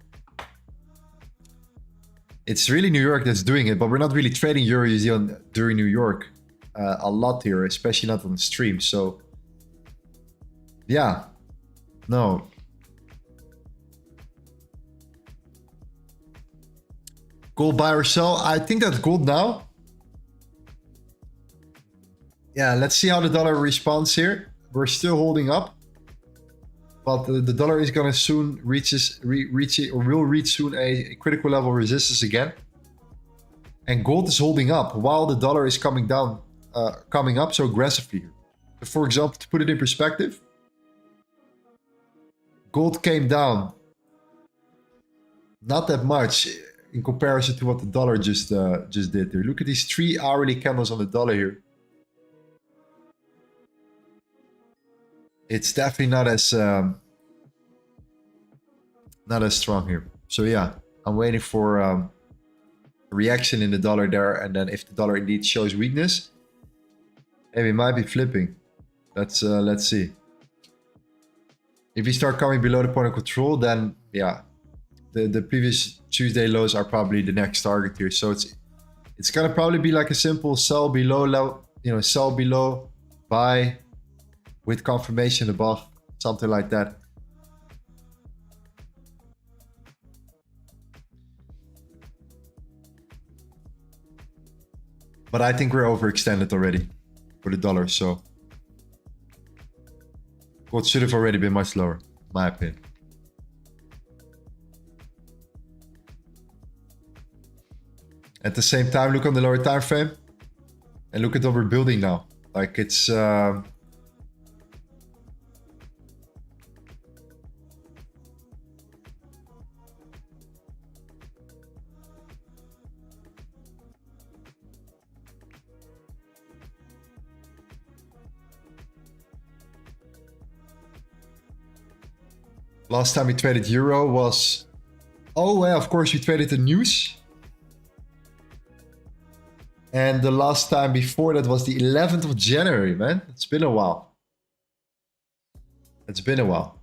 It's really New York that's doing it, but we're not really trading Euro USD during New York a lot here, especially not on the stream. So yeah, no. Gold buy or sell? I think that's gold now. Yeah, let's see how the dollar responds here. We're still holding up. But the dollar is gonna soon reach it, or will reach soon a critical level resistance again. And gold is holding up while the dollar is coming down, coming up so aggressively. For example, to put it in perspective, gold came down not that much in comparison to what the dollar just did there. Look at these 3 hourly candles on the dollar here. It's definitely not as strong here. So yeah, I'm waiting for a reaction in the dollar there, and then if the dollar indeed shows weakness, hey, we might be flipping. Let's see. If we start coming below the point of control, then yeah, the previous Tuesday lows are probably the next target here. So it's gonna probably be like a simple sell below low, sell below, buy with confirmation above, something like that. But I think we're overextended already for the dollar, so gold should have already been much lower, in my opinion. At the same time, look on the lower time frame and look at what we're building now. Like it's last time we traded euro was, oh yeah, of course we traded the news. And the last time before that was the 11th of January, man. It's been a while. It's been a while.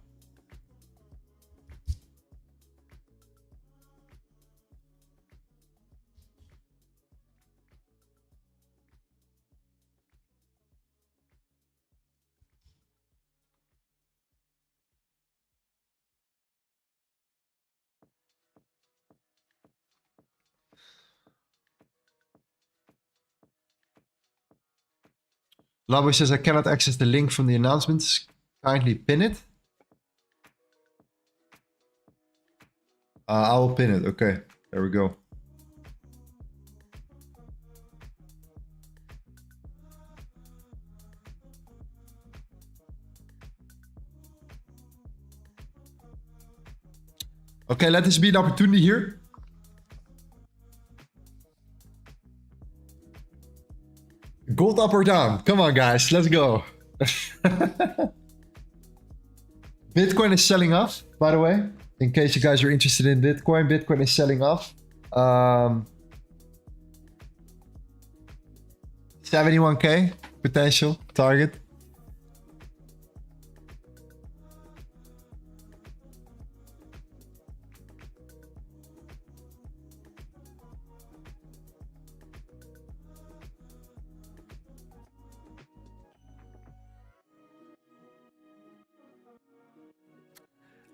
Labo says, I cannot access the link from the announcements. Kindly pin it. I will pin it. Okay, there we go. Okay, let this be an opportunity here. Gold up or down? Come on, guys, let's go. Bitcoin is selling off, by the way. In case you guys are interested in Bitcoin, Bitcoin is selling off. 71K potential target.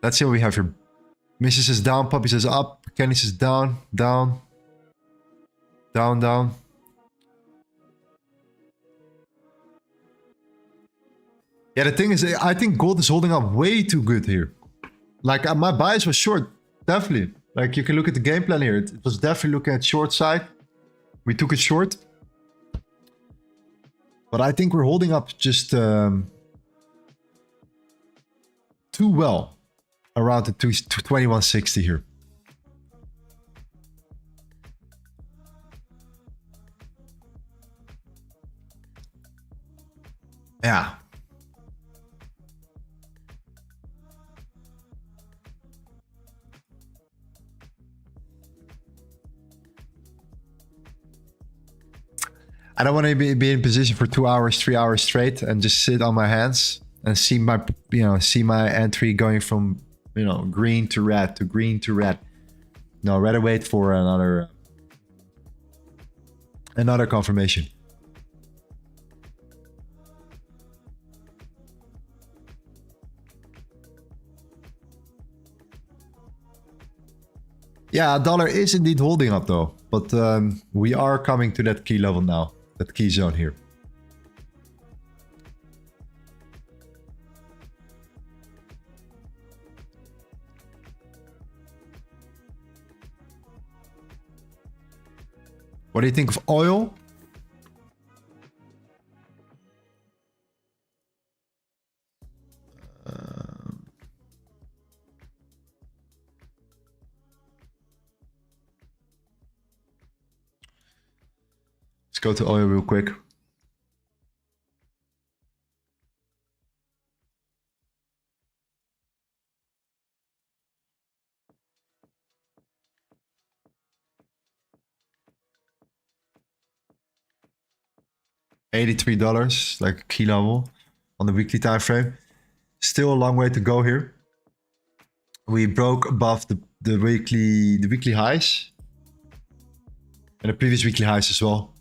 Let's see what we have here. Mrs. is down, Puppy says up, Kenny says down, down, down, down. Yeah, the thing is, I think gold is holding up way too good here. Like, my bias was short, definitely. Like, you can look at the game plan here. It was definitely looking at short side. We took it short. But I think we're holding up just too well. Around the 2160 here. Yeah. I don't want to be in position for 2 hours, 3 hours straight and just sit on my hands and see my, see my entry going from, green to red to green to red. No, rather wait for another confirmation. Yeah, dollar is indeed holding up though. But we are coming to that key level now. That key zone here. What do you think of oil? Let's go to oil real quick. $83, like a key level on the weekly time frame. Still a long way to go here. We broke above the weekly highs and the previous weekly highs as well.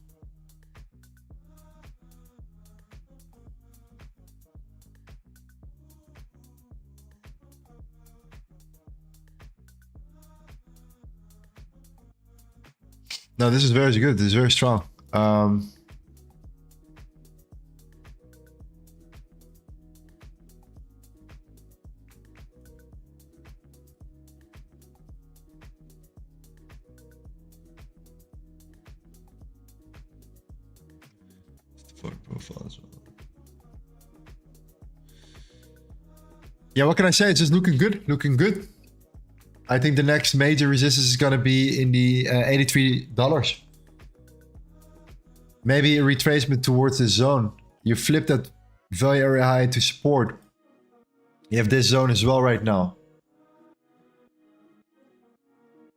No, this is very good. This is very strong. Profile as well. Yeah, what can I say? It's just looking good. Looking good. I think the next major resistance is going to be in the $83. Maybe a retracement towards this zone. You flip that value area high to support. You have this zone as well right now.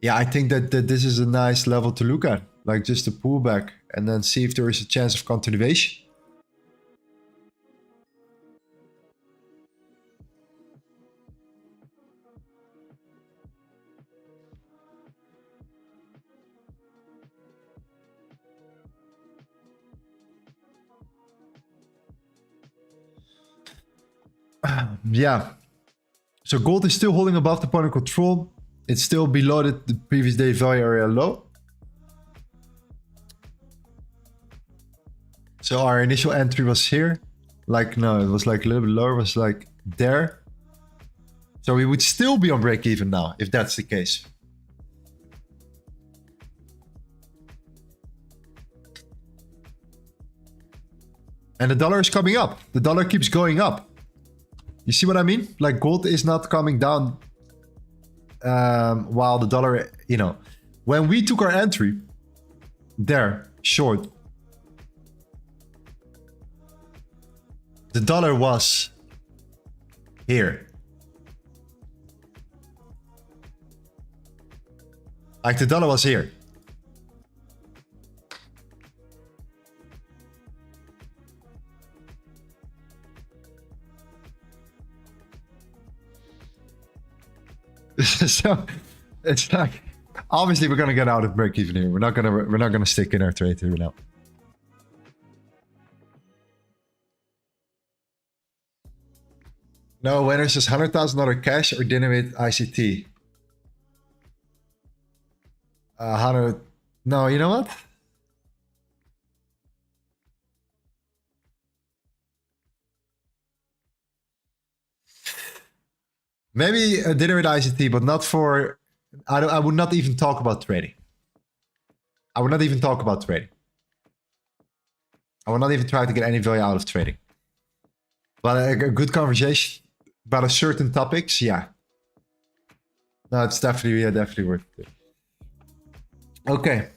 Yeah, I think that this is a nice level to look at. Like just a pullback and then see if there is a chance of continuation. Yeah, so gold is still holding above the point of control. It's still below the previous day value area low. So our initial entry was here. Like, no, it was like a little bit lower, it was like there. So we would still be on break even now, if that's the case. And the dollar is coming up. The dollar keeps going up. You see what I mean? Like gold is not coming down while the dollar, you know, when we took our entry there, short, the dollar was here. Like the dollar was here. So it's like obviously we're gonna get out of break even here. We're not gonna stick in our trade here now. No, winners just $100,000 cash or dinner with ICT. 100. No, you know what? Maybe a dinner with ICT, but not for... I would not even talk about trading. I would not even talk about trading. I would not even try to get any value out of trading. But a good conversation about a certain topics, yeah. No, it's definitely, yeah, definitely worth it. Okay.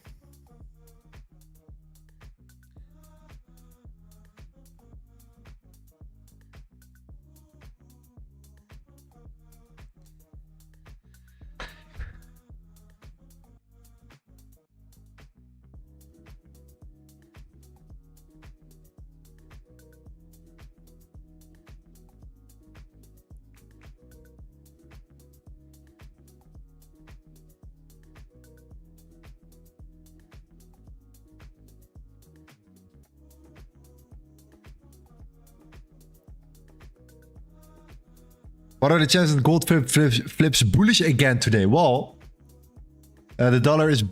What are the chances that gold flips bullish again today? Well, The dollar is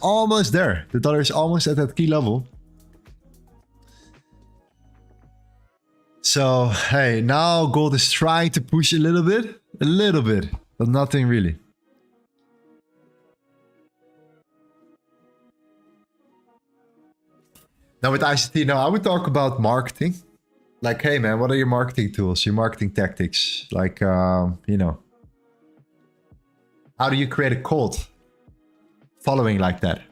almost there. The dollar is almost at that key level. So, hey, now gold is trying to push a little bit, but nothing really. Now with ICT, now I would talk about marketing. Like, hey man, what are your marketing tools, your marketing tactics? Like, you know, how do you create a cult following like that?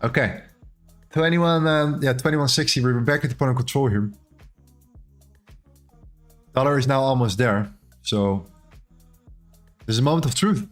Okay. 2160, we're back at the point of control here. Dollar is now almost there, so there's a moment of truth.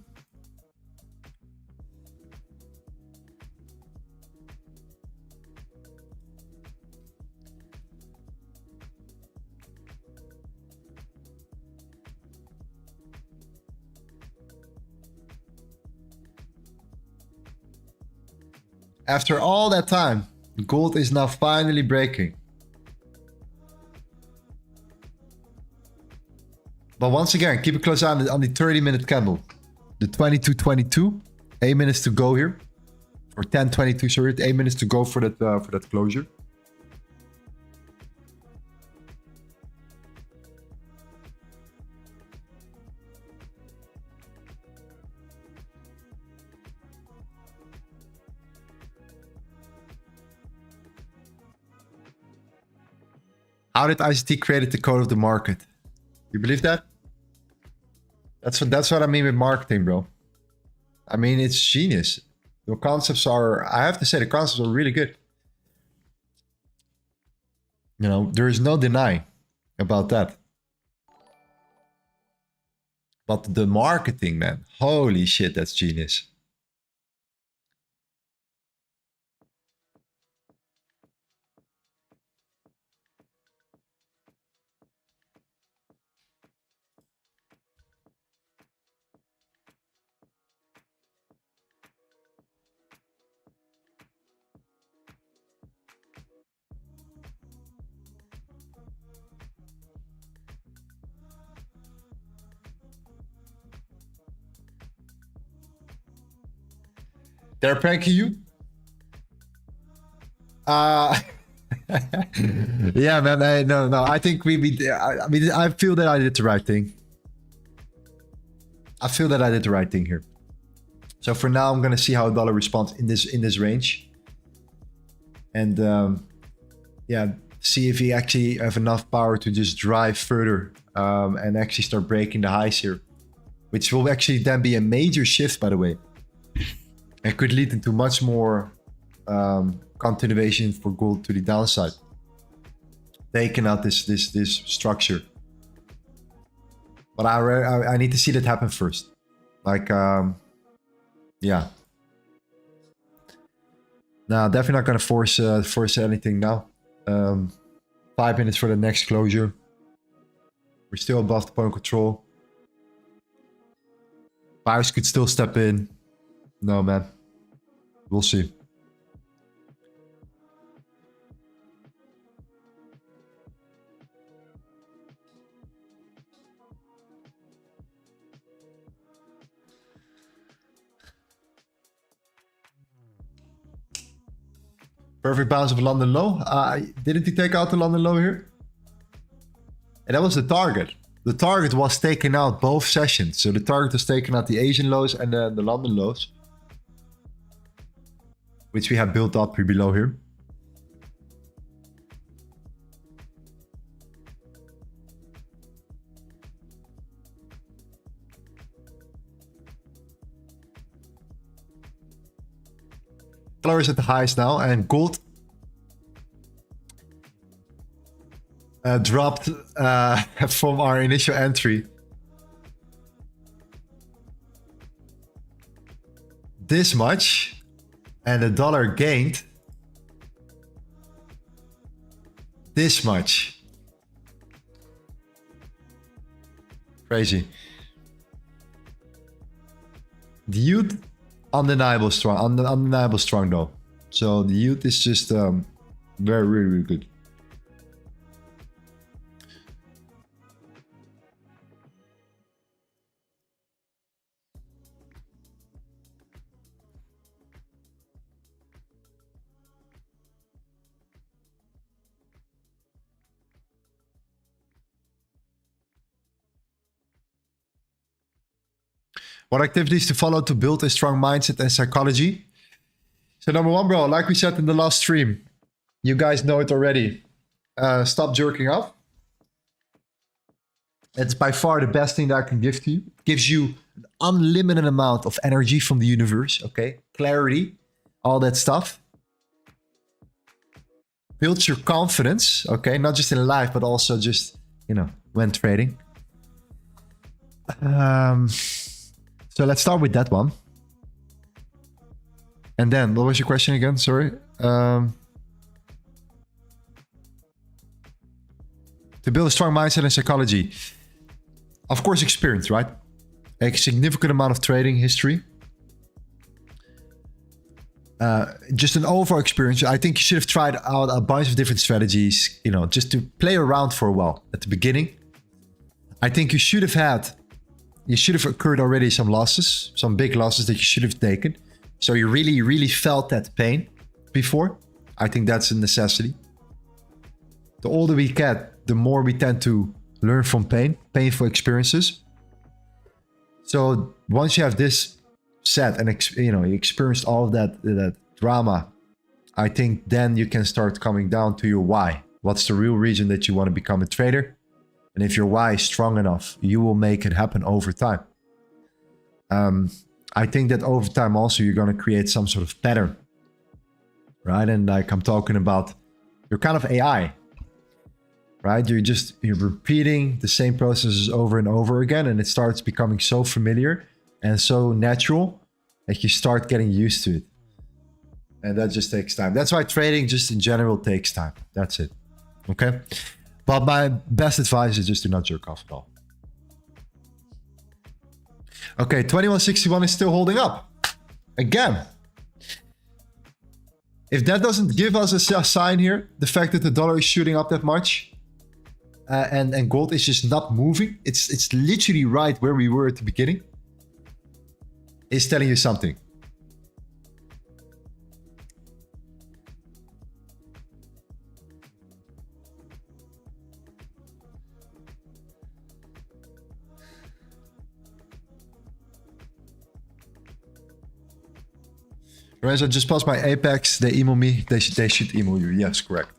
After all that time, gold is now finally breaking. But once again, keep a close eye on the 30-minute candle. The 22.22, 8 minutes to go here. Or 10.22, sorry, 8 minutes to go for that closure. How did ICT create the code of the market? You believe that? That's what I mean with marketing, bro. I mean, it's genius. The concepts are, I have to say, the concepts are really good. You know, there is no denying about that. But the marketing, man, holy shit, that's genius. They're pranking you? Yeah, man. No. I think I feel that I did the right thing. I feel that I did the right thing here. So for now, I'm gonna see how dollar responds in this range, and yeah, see if we actually have enough power to just drive further and actually start breaking the highs here, which will actually then be a major shift, by the way. It could lead into much more continuation for gold to the downside, taking out this structure. But I need to see that happen first. Like, yeah. No, definitely not gonna force anything now. 5 minutes for the next closure. We're still above the point of control. Buyers could still step in. No, man. We'll see. Perfect bounce of London low. Didn't he take out the London low here? And that was the target. The target was taken out both sessions. So the target was taken out the Asian lows and the London lows, which we have built up here below here. Dollar is at the highest now, and gold dropped from our initial entry. This much, and the dollar gained this much. Crazy. The yield undeniable strong, undeniable strong though. So the youth is just very, really, really good. What activities to follow to build a strong mindset and psychology? So number one, bro, like we said in the last stream, you guys know it already. Stop jerking off. It's by far the best thing that I can give to you. It gives you an unlimited amount of energy from the universe, okay? Clarity, all that stuff. Builds your confidence, okay? Not just in life, but also just, you know, when trading. So let's start with that one. And then, what was your question again? Sorry. To build a strong mindset and psychology. Of course, experience, right? A significant amount of trading history. Just an overall experience. I think you should have tried out a bunch of different strategies, you know, just to play around for a while at the beginning. I think you should have occurred already some losses, some big losses that you should have taken. So you really, really felt that pain before. I think that's a necessity. The older we get, the more we tend to learn from painful experiences. So once you have this set and you experienced all of that drama, I think then you can start coming down to your why. What's the real reason that you want to become a trader? And if your why is strong enough, you will make it happen over time. I think that over time also you're going to create some sort of pattern, right? And like I'm talking about, you're kind of AI, right? You're repeating the same processes over and over again, and it starts becoming so familiar and so natural that you start getting used to it. And that just takes time. That's why trading just in general takes time. That's it. Okay? But my best advice is just to not jerk off at all. Okay, 2161 is still holding up. Again. If that doesn't give us a sign here, the fact that the dollar is shooting up that much, and gold is just not moving, it's literally right where we were at the beginning, is telling you something. Lorenzo, just passed my Apex. They email me. They should email you. Yes, correct.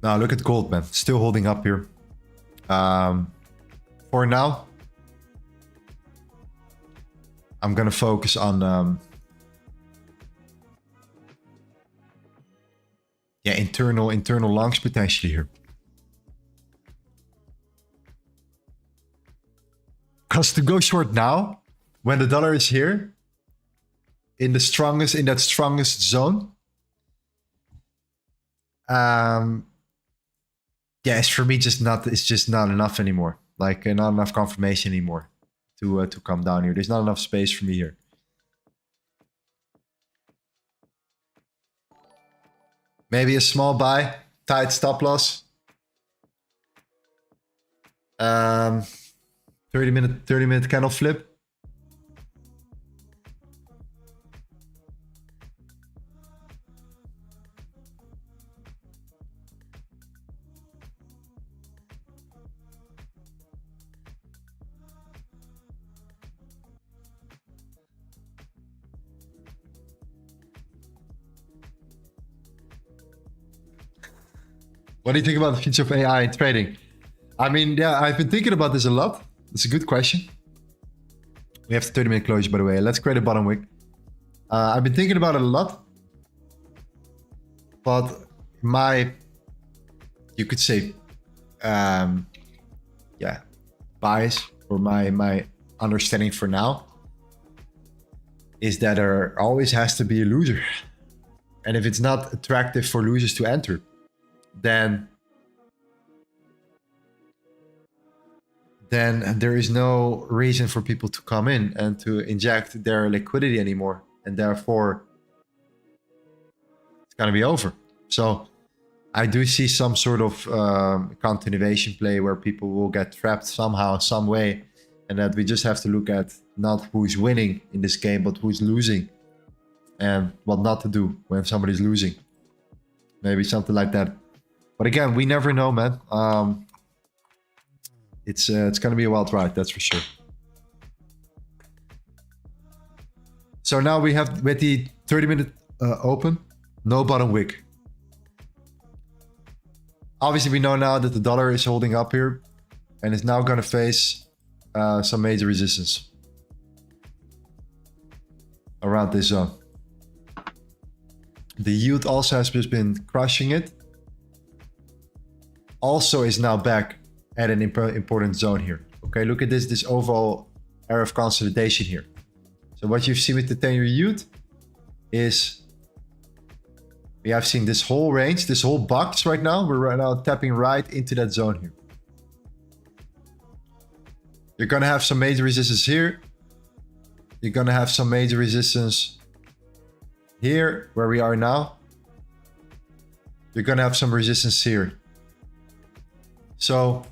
Now look at gold, man. Still holding up here. For now, I'm gonna focus on internal longs potentially here. Because to go short now, when the dollar is here, in that strongest zone, yeah, it's for me it's just not enough anymore. Like not enough confirmation anymore to come down here. There's not enough space for me here. Maybe a small buy, tight stop loss. 30 minute candle flip. What do you think about the future of AI in trading? I mean, yeah, I've been thinking about this a lot. It's a good question. We have the 30-minute closure, by the way. Let's create a bottom wick. I've been thinking about it a lot. But you could say, yeah, bias or my understanding for now is that there always has to be a loser. And if it's not attractive for losers to enter, then then there is no reason for people to come in and to inject their liquidity anymore. And therefore, it's going to be over. So I do see some sort of continuation play where people will get trapped somehow, some way. And that we just have to look at not who's winning in this game, but who's losing. And what not to do when somebody's losing. Maybe something like that. But again, we never know, man. It's going to be a wild ride, that's for sure. So now we have, with the 30-minute open, no bottom wick. Obviously, we know now that the dollar is holding up here and is now going to face some major resistance around this zone. The yield also has just been crushing it. Also is now back at an important zone here. Okay, look at this overall area of consolidation here. So what you've seen with the 10-year yield is we have seen this whole range, this whole box right now. We're right now tapping right into that zone here. You're going to have some major resistance here. You're going to have some major resistance here, where we are now. You're going to have some resistance here. So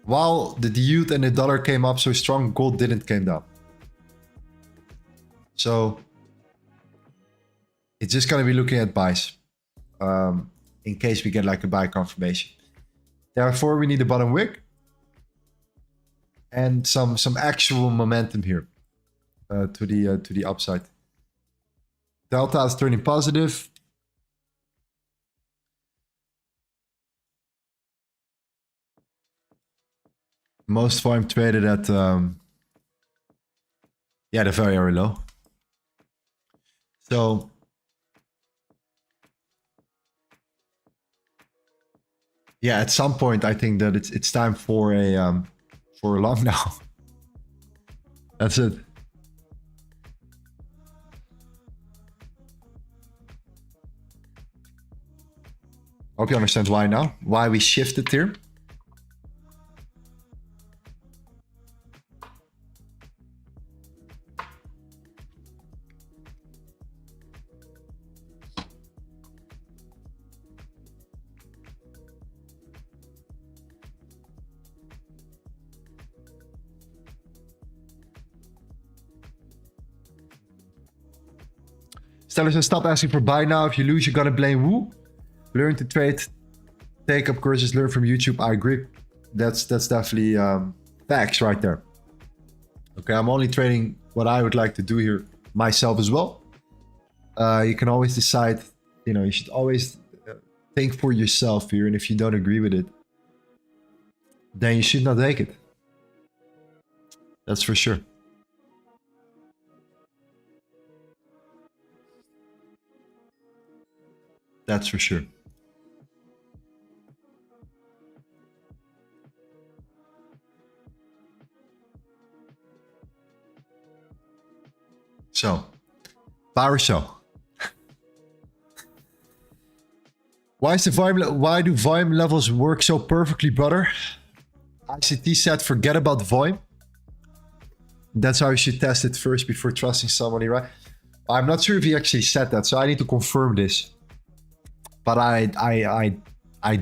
while the yield and the dollar came up so strong, gold didn't came down. So it's just going to be looking at buys in case we get like a buy confirmation. Therefore, we need a bottom wick and some actual momentum here to the upside. Delta is turning positive. Most volume traded at the very, very low. So yeah, at some point I think that it's time for a long now. That's it. Hope you understand why now, why we shifted here. Stellar says, stop asking for buy now. If you lose, you're gonna blame who? Learn to trade, take up courses, learn from YouTube. I agree. That's definitely facts right there. Okay, I'm only trading what I would like to do here myself as well. You can always decide, you should always think for yourself here. And if you don't agree with it, then you should not take it. That's for sure. That's for sure. So, buy or sell. Why do volume levels work so perfectly, brother? ICT said, forget about volume. That's how you should test it first before trusting somebody, right? I'm not sure if he actually said that, so I need to confirm this. But I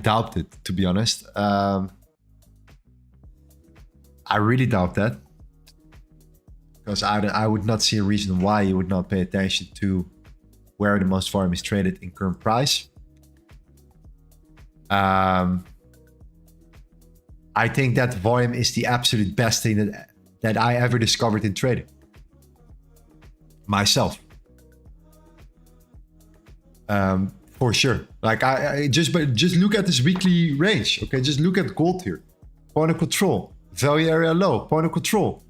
doubt it, to be honest. I really doubt that. Because I would not see a reason why you would not pay attention to where the most volume is traded in current price. I think that volume is the absolute best thing that I ever discovered in trading. Myself. For sure. Like just look at this weekly range. Okay, just look at gold here. Point of control. Value area low. Point of control.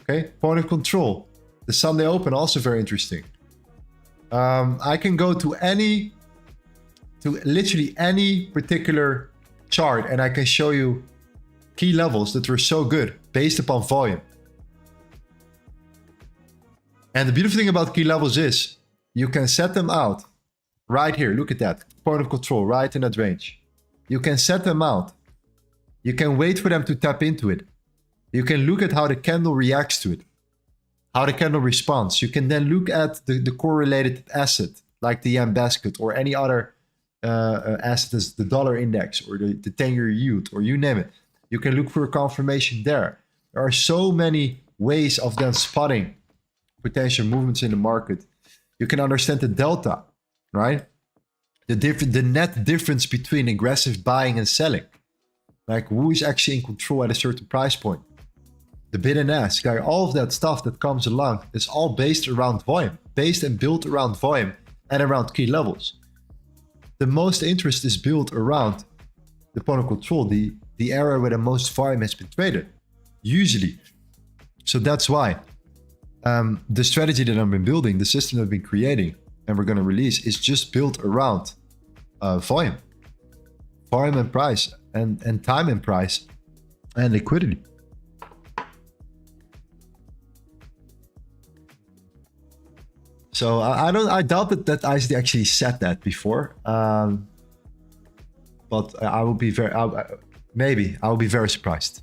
Okay, point of control. The Sunday open also very interesting. I can go to literally any particular chart and I can show you key levels that were so good based upon volume. And the beautiful thing about key levels is you can set them out right here. Look at that point of control right in that range. You can set them out You can wait for them to tap into it. You can look at how the candle reacts to it, how the candle responds. You can then look at the correlated asset, like the yen basket or any other asset as the dollar index or the 10-year yield, or you name it. You can look for a confirmation there. There are so many ways of then spotting potential movements in the market. You can understand the delta, right? The net difference between aggressive buying and selling. Like who is actually in control at a certain price point. The bid and ask, like all of that stuff that comes along is all based around volume, based and built around volume and around key levels. The most interest is built around the point of control, the area where the most volume has been traded, usually. So that's why the strategy that I've been building, the system that I've been creating, and we're going to release is just built around volume and price, and time and price, and liquidity. So I doubt that ICD actually said that before, but I will be maybe I will be very surprised.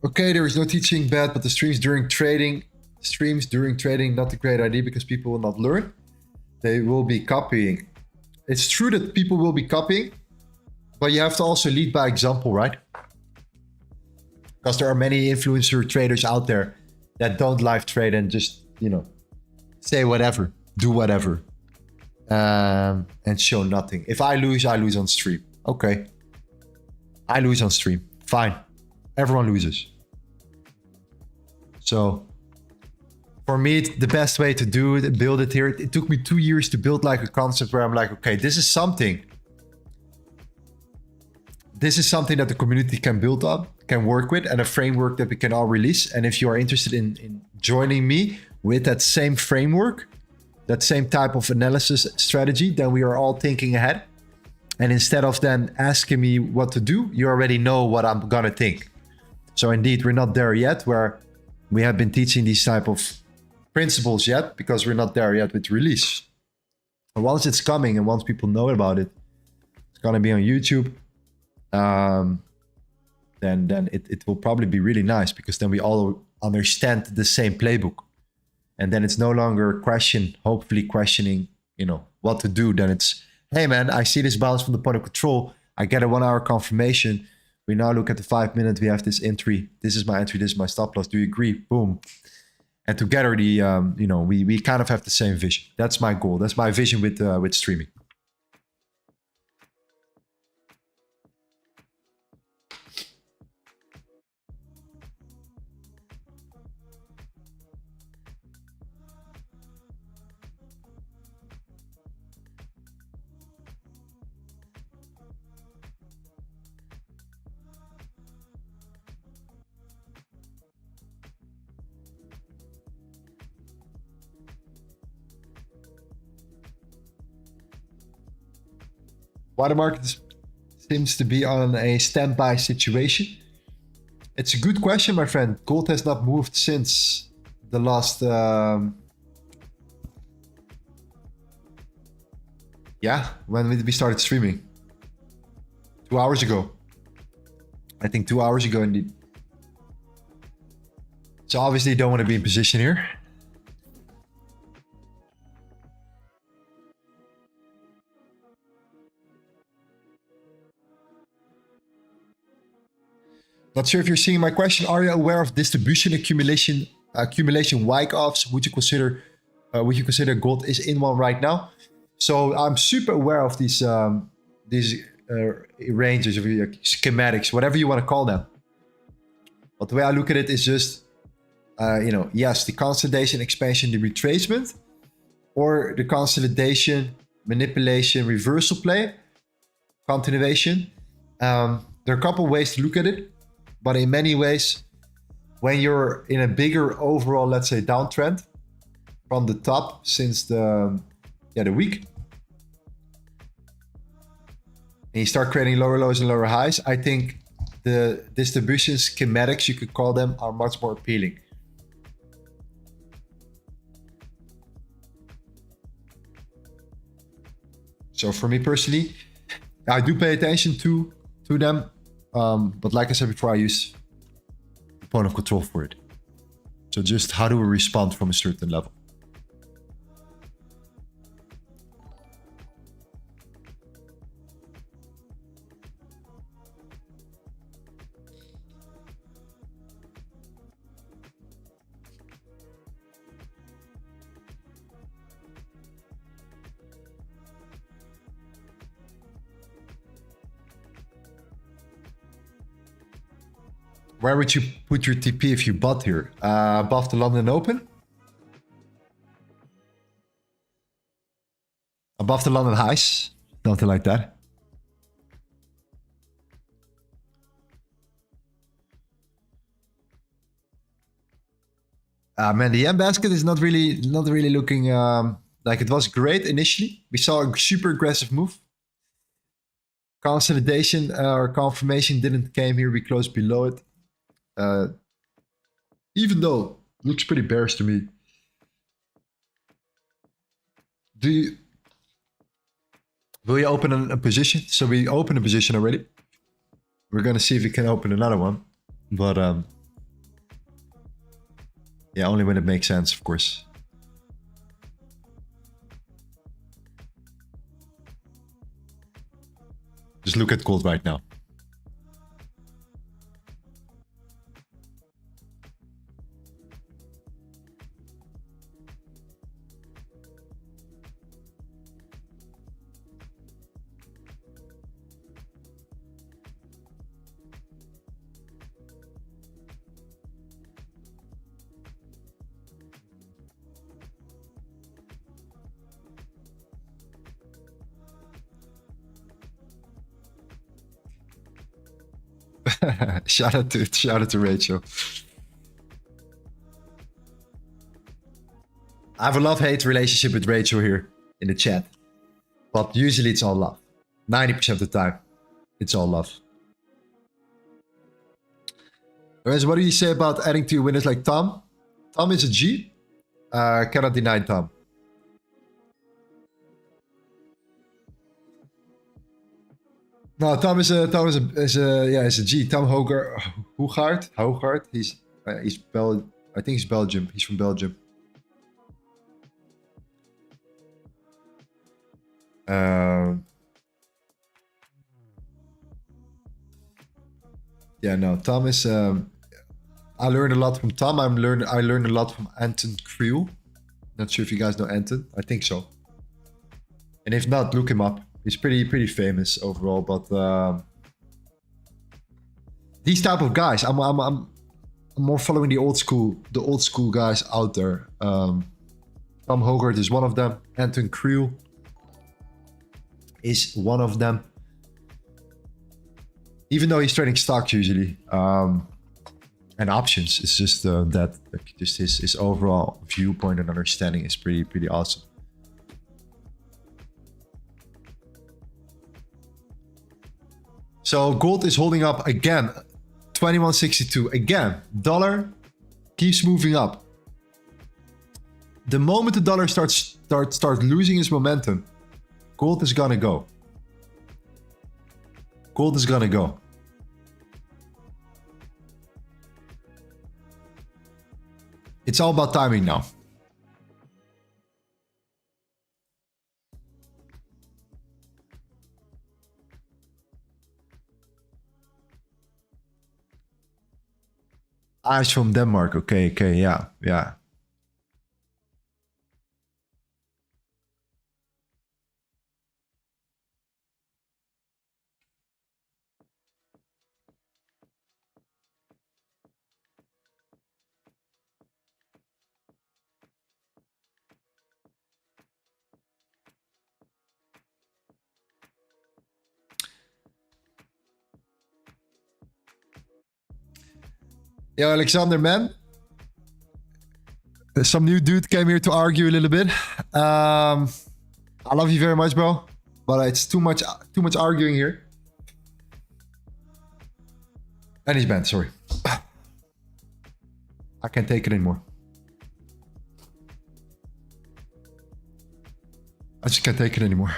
Okay, there is no teaching bad, but the streams during trading, not a great idea because people will not learn. They will be copying. It's true that people will be copying, but you have to also lead by example, right? Because there are many influencer traders out there that don't live trade and just, you know, say whatever, do whatever, and show nothing. If I lose on stream. Okay. I lose on stream. Fine. Everyone loses. So for me, the best way to do it, build it here, it took me 2 years to build like a concept where I'm like, okay, this is something that the community can build up, can work with, and a framework that we can all release. And if you are interested in joining me with that same framework, that same type of analysis strategy, then we are all thinking ahead. And instead of then asking me what to do, you already know what I'm gonna think. So indeed, we're not there yet where we have been teaching these type of principles yet, because we're not there yet with release. And once it's coming and once people know about it, it's gonna be on YouTube. Then it will probably be really nice, because then we all understand the same playbook. And then it's no longer hopefully questioning, you know, what to do. Then it's, hey man, I see this bounce from the point of control. I get a 1 hour confirmation. We now look at the 5 minute. We have this entry. This is my entry. This is my stop loss. Do you agree? Boom. And together, you know, we kind of have the same vision. That's my goal. That's my vision with streaming. Why the market seems to be on a standby situation? It's a good question, my friend. Gold has not moved since the last... when we started streaming. 2 hours ago. I think 2 hours ago indeed. So obviously you don't want to be in position here. Not sure if you're seeing my question. Are you aware of distribution accumulation write-offs? Would you consider gold is in one right now? So I'm super aware of these ranges, of your schematics, whatever you want to call them. But the way I look at it is just, you know, yes, the consolidation, expansion, the retracement, or the consolidation, manipulation, reversal play, continuation. There are a couple ways to look at it, but in many ways, when you're in a bigger overall, let's say, downtrend from the top since the week, and you start creating lower lows and lower highs, I think the distribution schematics, you could call them, are much more appealing. So for me personally, I do pay attention to them. But like I said before, I use the point of control for it. So just how do we respond from a certain level? Where would you put your TP if you bought here? Above the London Open? Above the London highs? Something like that. Man, the yen basket is not really looking like it was great initially. We saw a super aggressive move. Consolidation or confirmation didn't came here. We closed below it. Even though it looks pretty bearish to me. Will you open a position? So we opened a position already. We're gonna see if we can open another one, but yeah, only when it makes sense, of course. Just look at gold right now. shout out to Rachel. I have a love-hate relationship with Rachel here in the chat, but usually it's all love. 90% of the time, it's all love. Lorenzo, what do you say about adding to your winners like Tom? Tom is a G. Cannot deny Tom. No, Tom is a G. Tom Hogard. He's I think he's Belgium. He's from Belgium. Yeah, no, Tom is. I learned a lot from Tom. I learned a lot from Anton Creel. Not sure if you guys know Anton. I think so. And if not, look him up. He's pretty famous overall. But these type of guys, I'm more following the old school guys out there. Tom Hogard is one of them. Anton Creel is one of them. Even though he's trading stocks usually, and options, it's just that like, just his overall viewpoint and understanding is pretty awesome. So gold is holding up again, 2162 again. Dollar keeps moving up. The moment the dollar starts losing its momentum, gold is gonna go. Gold is gonna go. It's all about timing now. Eyes from Denmark. Okay, yeah. Yo, Alexander, man. Some new dude came here to argue a little bit. I love you very much, bro. But it's too much arguing here. And he's banned, sorry. I can't take it anymore. I just can't take it anymore.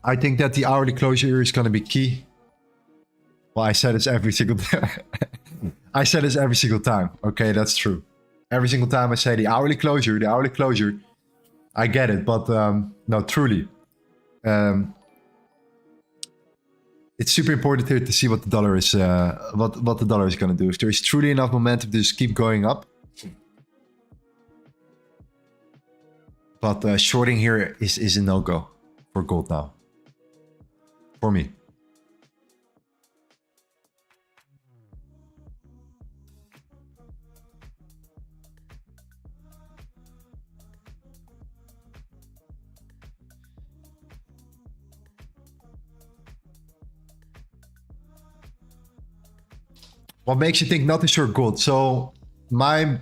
I think that the hourly closure is going to be key. Well, I said this every single time. I said this every single time. Okay, that's true. Every single time I say the hourly closure. I get it, but no, truly. It's super important here to see what the dollar is, what the dollar is going to do. If there is truly enough momentum to just keep going up. But shorting here is a no-go for gold now. For me. What makes you think not to short gold? So my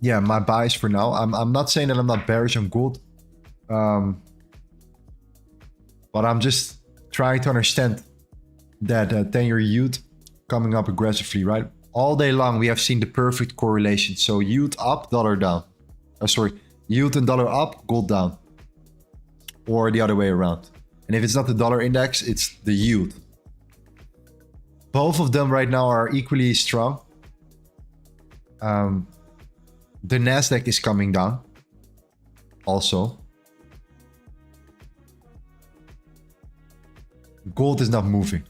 bias for now. I'm not saying that I'm not bearish on gold. But I'm just trying to understand that 10-year yield coming up aggressively, right? All day long, we have seen the perfect correlation. So yield up, dollar down. Yield and dollar up, gold down. Or the other way around. And if it's not the dollar index, it's the yield. Both of them right now are equally strong. The NASDAQ is coming down. Also. Gold is not moving.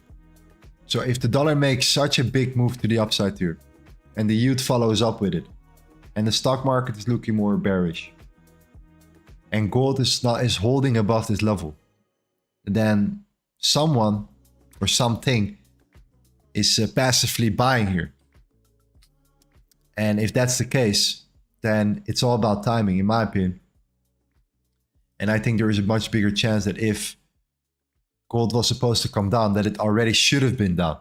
So if the dollar makes such a big move to the upside here, and the yield follows up with it, and the stock market is looking more bearish, and gold is holding above this level, then someone or something is passively buying here. And if that's the case, then it's all about timing, in my opinion. And I think there is a much bigger chance that if gold was supposed to come down, that it already should have been down.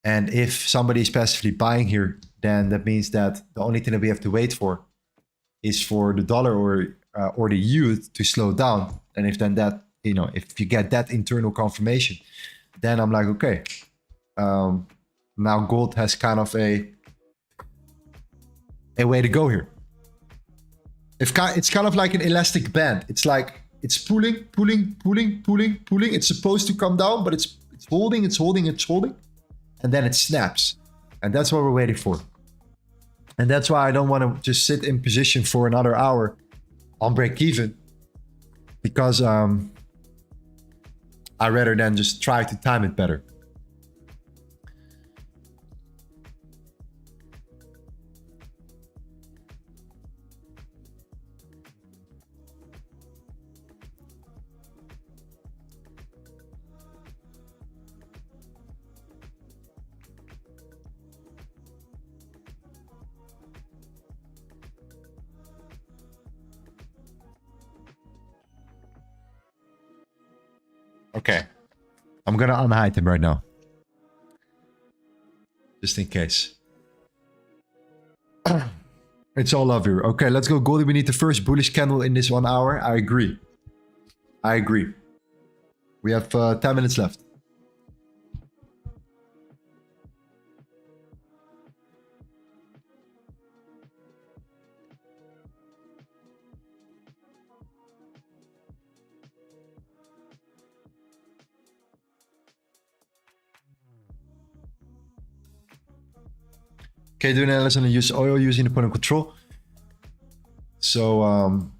And if somebody is passively buying here, then that means that the only thing that we have to wait for is for the dollar or the yield to slow down. And if then that, if you get that internal confirmation, then I'm like, okay, now gold has kind of a way to go here. It's kind of like an elastic band. It's like, it's pulling. It's supposed to come down, but it's holding. And then it snaps. And that's what we're waiting for. And that's why I don't want to just sit in position for another hour on break even. Because I rather than just try to time it better. Okay, I'm gonna unhide him right now. Just in case. It's all love here. Okay, let's go Goldie. We need the first bullish candle in this 1 hour. I agree. We have 10 minutes left. Okay, doing analysis on the use oil using the point of control. So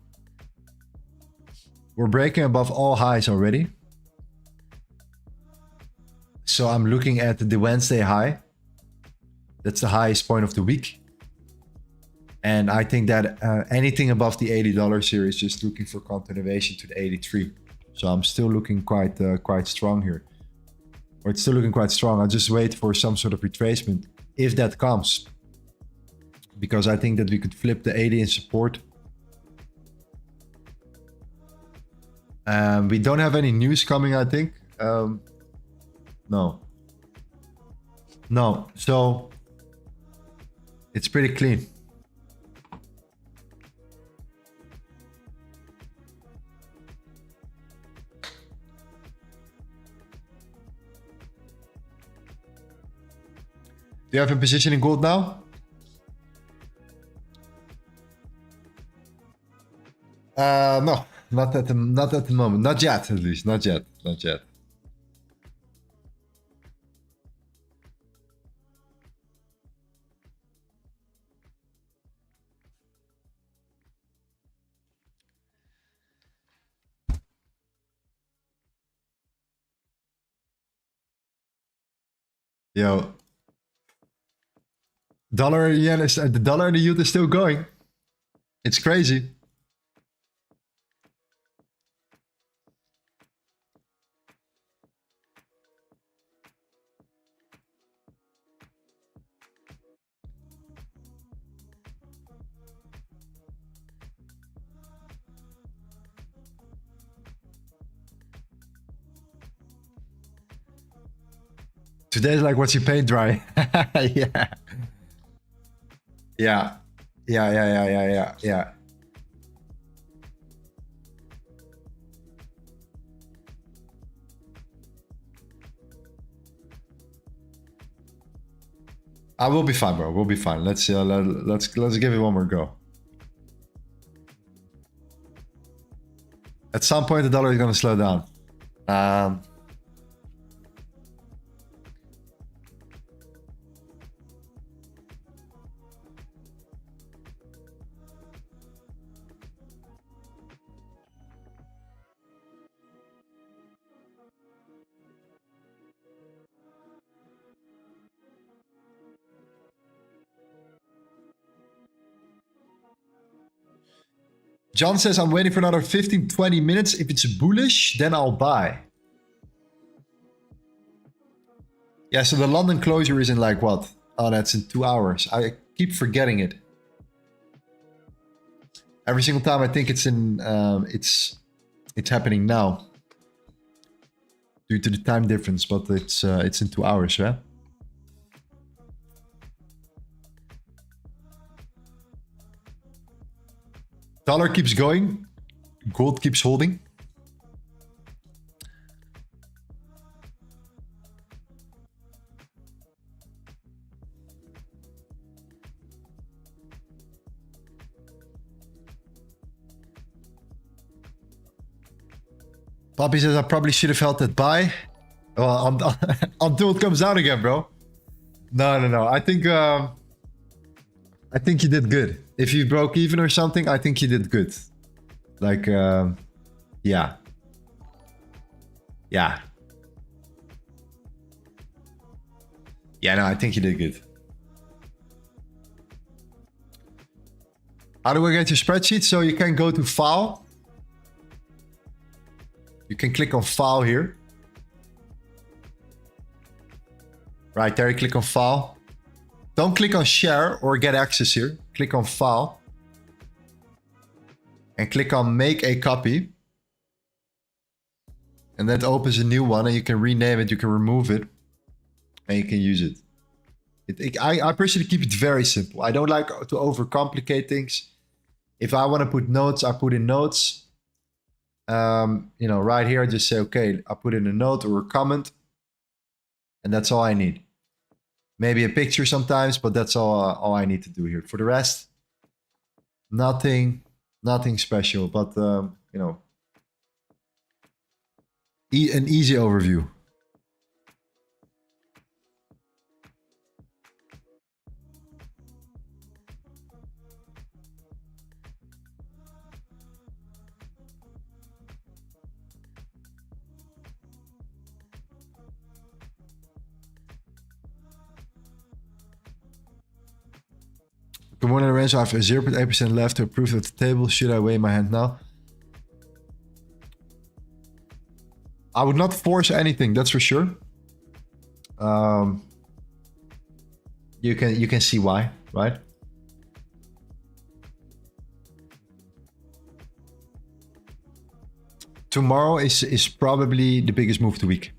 we're breaking above all highs already. So I'm looking at the Wednesday high. That's the highest point of the week. And I think that anything above the $80 here is just looking for continuation to the 83. So I'm still looking quite strong here. Or it's still looking quite strong. I'll just wait for some sort of retracement if that comes. Because I think that we could flip the 80 in support. We don't have any news coming, I think. No. No. So it's pretty clean. Do you have a position in gold now? No, not at the moment. Not yet, at least. Not yet. Not yet. Yo. Dollar yen is the dollar and the yield is still going. It's crazy. Today's like what's your paint dry? Yeah. Yeah. Yeah. I will be fine, bro. We'll be fine. Let's give it one more go. At some point, the dollar is gonna slow down. John says, I'm waiting for another 15-20 minutes. If it's bullish, then I'll buy. Yeah, so the London closure is in like what? Oh, that's in 2 hours. I keep forgetting it. Every single time I think it's in, it's happening now. Due to the time difference, but it's in 2 hours, yeah? Dollar keeps going. Gold keeps holding. Poppy says, I probably should have held that buy. Well, until it comes out again, bro. No. I think you did good. If you broke even or something, I think you did good. Like, yeah. Yeah, no, I think you did good. How do I get your spreadsheet? So you can go to File. You can click on File here. Right there, you click on File. Don't click on Share or Get Access here. Click on File. And click on Make a Copy. And that opens a new one and you can rename it, you can remove it. And you can use it. I personally keep it very simple. I don't like to overcomplicate things. If I want to put notes, I put in notes. You know, right here, I just say, okay, I put in a note or a comment. And that's all I need. Maybe a picture sometimes, but that's all I need to do here. For the rest, nothing special, but you know, an easy overview. Good morning, Lorenzo. I have 0.8% left to approve at the table. Should I weigh my hand now? I would not force anything, that's for sure. You can see why, right? Tomorrow is probably the biggest move of the week.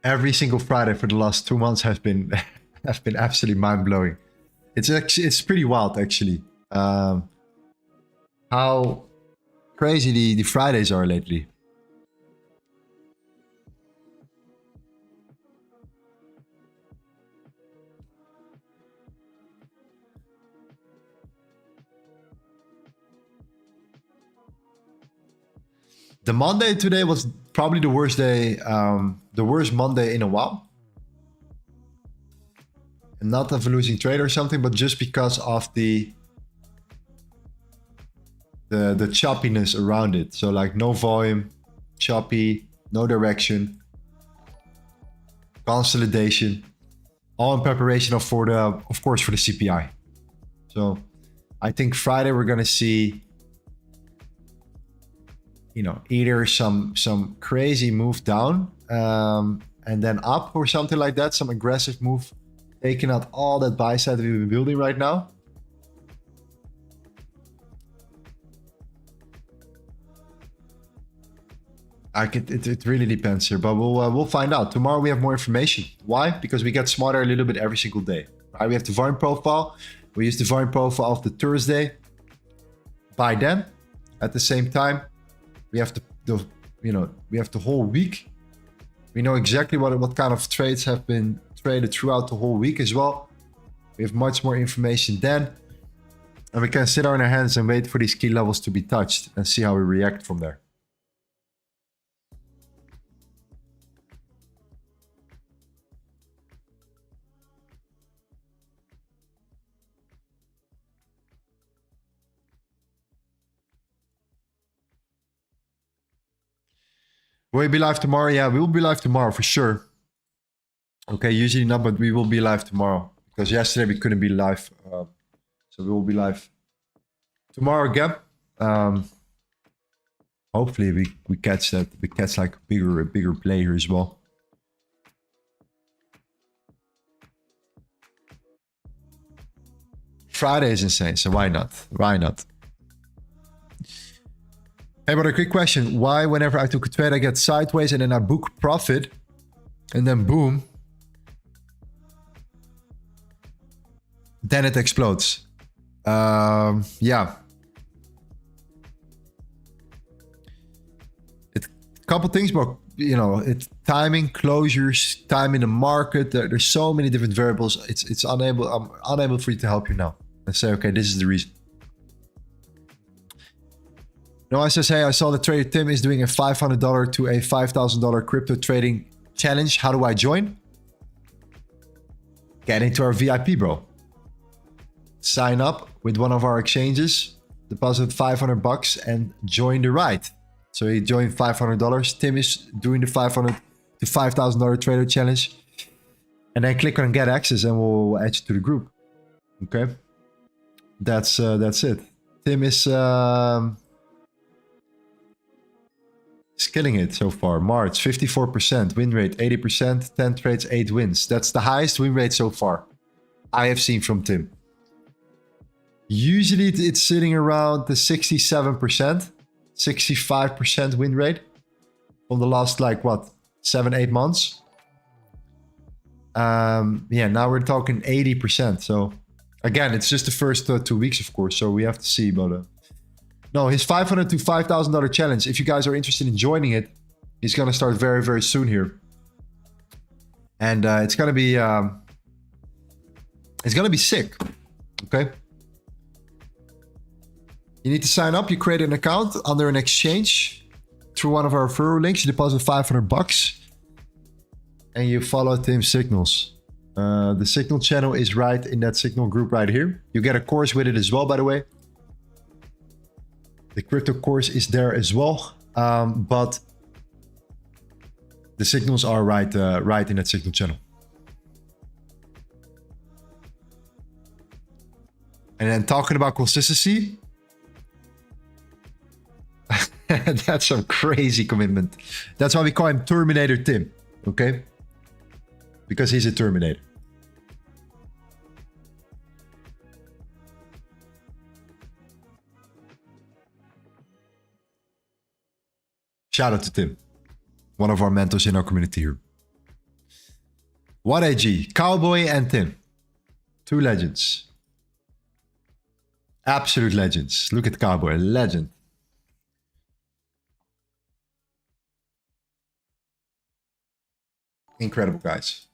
Every single Friday for the last 2 months has been absolutely mind-blowing. It's pretty wild actually. How crazy the Fridays are lately. The Monday today was probably the worst day, the worst Monday in a while. And not of a losing trade or something, but just because of the choppiness around it. So like no volume, choppy, no direction, consolidation, all in preparation of course for the CPI. So I think Friday we're gonna see, you know, either some crazy move down and then up or something like that, some aggressive move, taking out all that buy side that we've been building right now. It really depends here, but we'll find out. Tomorrow we have more information. Why? Because we get smarter a little bit every single day. Right? We have the volume profile. We use the volume profile of the Thursday. By then, at the same time, we have we have the whole week. We know exactly what kind of trades have been traded throughout the whole week as well. We have much more information then, and we can sit on our hands and wait for these key levels to be touched and see how we react from there. Will we be live tomorrow? Yeah, we will be live tomorrow for sure. Okay, usually not, but we will be live tomorrow. Because yesterday we couldn't be live. So we will be live tomorrow again. Hopefully we catch that. We catch like a bigger play here as well. Friday is insane, so why not? Why not? Hey, but a quick question. Why whenever I took a trade, I get sideways and then I book profit and then boom, then it explodes? Yeah. Couple things, but you know, it's timing, closures, time in the market. There's so many different variables. I'm unable for you to help you now and say, okay, this is the reason. Noah says, hey, I saw the trader Tim is doing a $500 to a $5,000 crypto trading challenge. How do I join? Get into our VIP, bro. Sign up with one of our exchanges, deposit $500 and join the ride. So you join $500. Tim is doing the $500 to $5,000 trader challenge. And then click on get access and we'll add you to the group. Okay. That's it. Tim is killing it so far. March, 54%. Win rate, 80%. 10 trades, 8 wins. That's the highest win rate so far I have seen from Tim. Usually it's sitting around the 67%, 65% win rate from the last, like, what, 7-8 months. Yeah, now we're talking 80%. So again, it's just the first 2 weeks, of course. So we have to see, but no, his $500 to $5,000 challenge. If you guys are interested in joining it, he's gonna start very, very soon here, and it's gonna be sick. Okay. You need to sign up. You create an account under an exchange through one of our referral links. You deposit $500 and you follow Tim's signals. The signal channel is right in that signal group right here. You get a course with it as well, by the way. The crypto course is there as well, but the signals are right in that signal channel. And then talking about consistency, that's some crazy commitment. That's why we call him Terminator Tim, okay? Because he's a Terminator. Shout out to Tim, one of our mentors in our community here. What AG, Cowboy and Tim, two legends. Absolute legends. Look at Cowboy, legend. Incredible guys.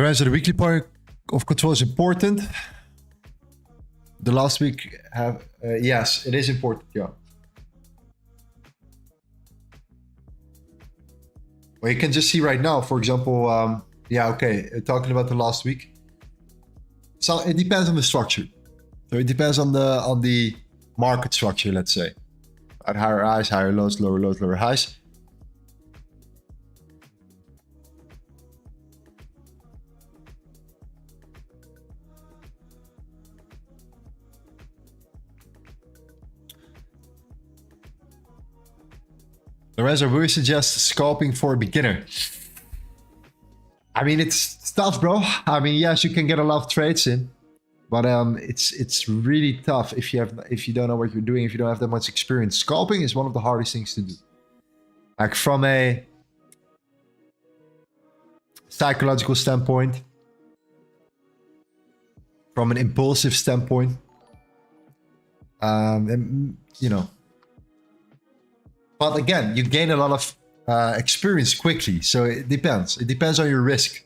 Lorenzo, the weekly point of control is important. The last week have yes, it is important, yeah. Well, you can just see right now, for example, yeah, okay, talking about the last week. So it depends on the structure. So it depends on the market structure, let's say. At higher highs, higher lows, lower highs. Lorenzo, we suggest scalping for a beginner. I mean, it's tough, bro. I mean, yes, you can get a lot of trades in, but it's really tough if you don't know what you're doing, if you don't have that much experience. Scalping is one of the hardest things to do. Like from a psychological standpoint, from an impulsive standpoint, and, you know. But again, you gain a lot of experience quickly, so it depends. It depends on your risk.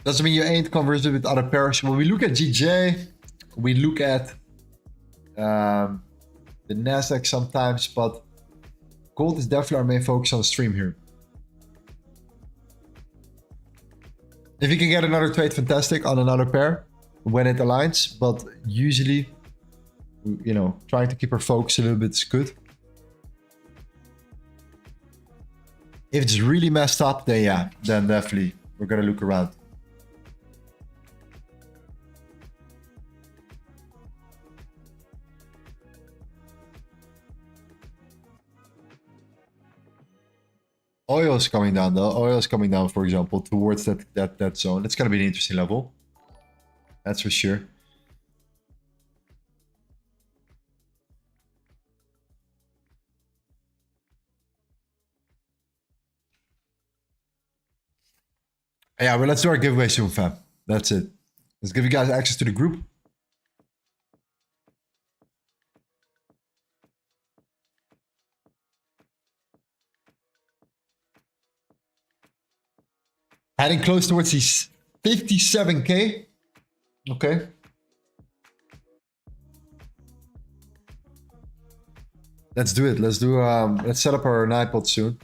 Doesn't mean you ain't conversant with other pairs. When we look at GJ, we look at the NASDAQ sometimes, but gold is definitely our main focus on the stream here. If you can get another trade, fantastic, on another pair when it aligns, but usually, you know, trying to keep our focus a little bit is good. If it's really messed up, then yeah, then definitely we're gonna look around. Oil is coming down though. Oil is coming down, for example, towards that zone. It's gonna be an interesting level. That's for sure. Yeah, but let's do our giveaway soon, fam. That's it. Let's give you guys access to the group. Heading close towards these 57K. Okay. Let's do it. Let's do. Let's set up our iPod soon.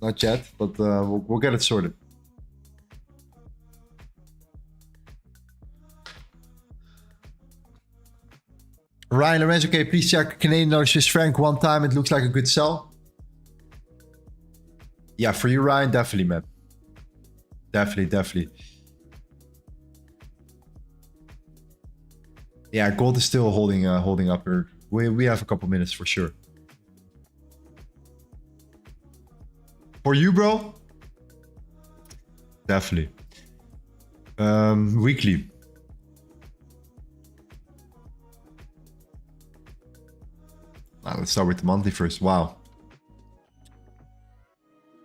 Not yet, but we'll get it sorted. Ryan Lorenzo, okay, please check Canadian dollar Swiss franc one time. It looks like a good sell. Yeah, for you, Ryan, definitely, man. Definitely. Yeah, gold is still holding up here. We have a couple minutes for sure. For you, bro? Definitely. Weekly. Let's start with the monthly first. Wow.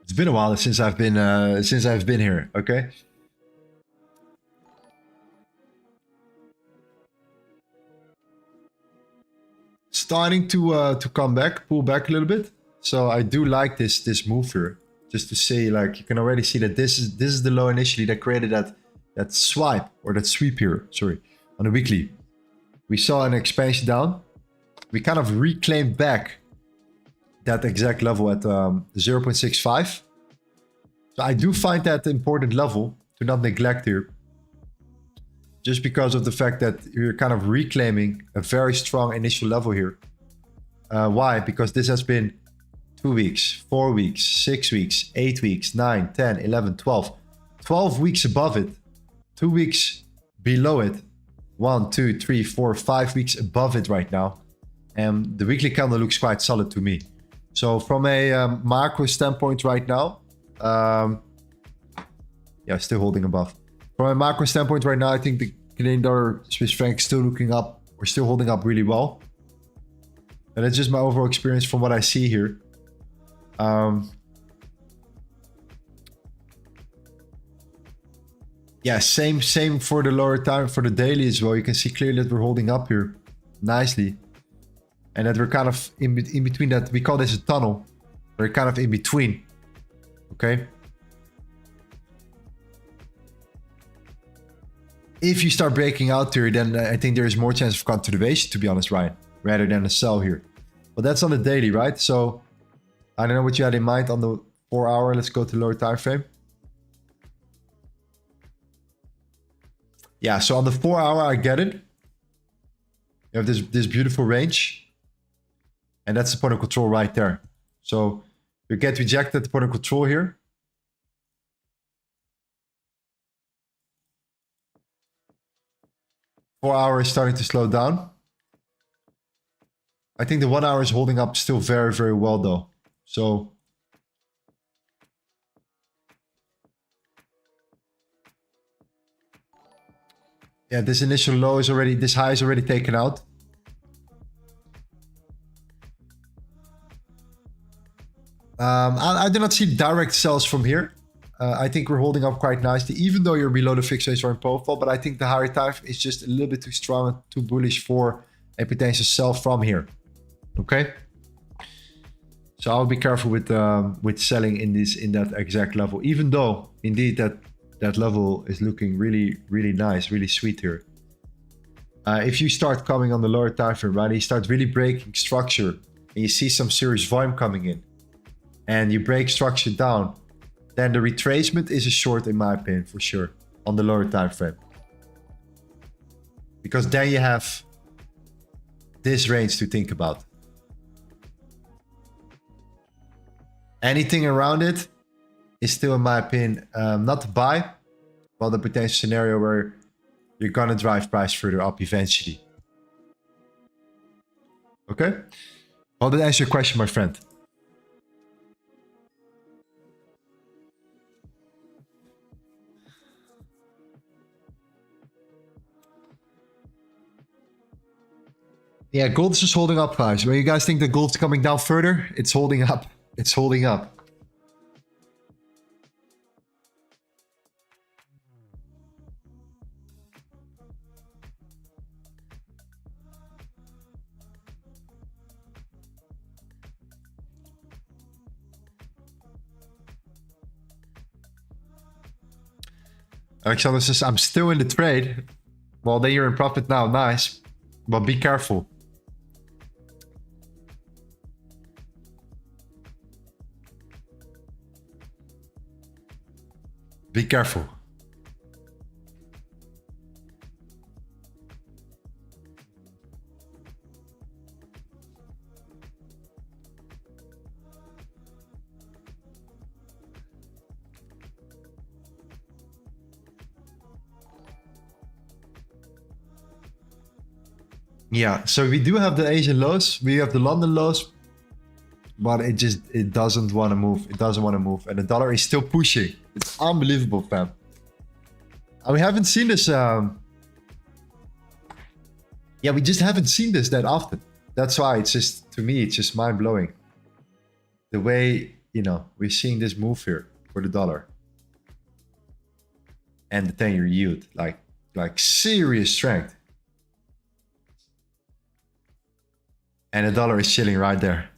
It's been a while since I've been here, okay? Starting to come back, pull back a little bit. So I do like this move here. Just to say, like, you can already see that this is the low initially that created that swipe or that sweep here. Sorry, on the weekly. We saw an expansion down. We kind of reclaimed back that exact level at 0.65. So I do find that important level to not neglect here. Just because of the fact that you're kind of reclaiming a very strong initial level here. Why? Because this has been 2 weeks, 4 weeks, 6 weeks, 8 weeks, 9, 10, 11, 12. 12 weeks above it. 2 weeks below it. 1, 2, 3, 4, 5 weeks above it right now. And the weekly candle looks quite solid to me. So from a macro standpoint right now, yeah, still holding above. From a macro standpoint right now, I think the Canadian dollar, Swiss franc still looking up. We're still holding up really well. And that's just my overall experience from what I see here. Yeah, same for the lower time, for the daily as well. You can see clearly that we're holding up here nicely. And that we're kind of in between that. We call this a tunnel. We're kind of in between. Okay. If you start breaking out here, then I think there is more chance of continuation, to be honest, Ryan, rather than a sell here. But that's on the daily, right? So I don't know what you had in mind on the 4 hour. Let's go to lower time frame. Yeah, so on the 4 hour, I get it. You have this beautiful range. And that's the point of control right there. So you get rejected at the point of control here. Four hour is starting to slow down. I think the 1 hour is holding up still very, very well though. So yeah, this initial low is already, this high is already taken out. I do not see direct sells from here. I think we're holding up quite nicely, even though you're below the fixed range profile. But I think the higher time is just a little bit too strong and too bullish for a potential sell from here. Okay. So I'll be careful with selling in that exact level, even though indeed that level is looking really, really nice, really sweet here. If you start coming on the lower time frame, right, you start really breaking structure and you see some serious volume coming in and you break structure down, then the retracement is a short in my opinion, for sure, on the lower time frame. Because then you have this range to think about. Anything around it is still, in my opinion, not to buy, but the potential scenario where you're gonna drive price further up eventually. Okay? Well, that answers your question, my friend. Yeah, gold is just holding up, guys. When you guys think that gold's coming down further, it's holding up. It's holding up. Alexander says, I'm still in the trade. Well, then you're in profit now. Nice. But be careful. Be careful. Yeah, so we do have the Asian lows, we have the London lows, but it doesn't want to move. It doesn't want to move, and the dollar is still pushing. It's unbelievable, fam. And we haven't seen this. Yeah, we just haven't seen this that often. That's why it's just, to me, it's just mind blowing. The way, you know, we're seeing this move here for the dollar and the 10-year yield, like serious strength. And the dollar is chilling right there.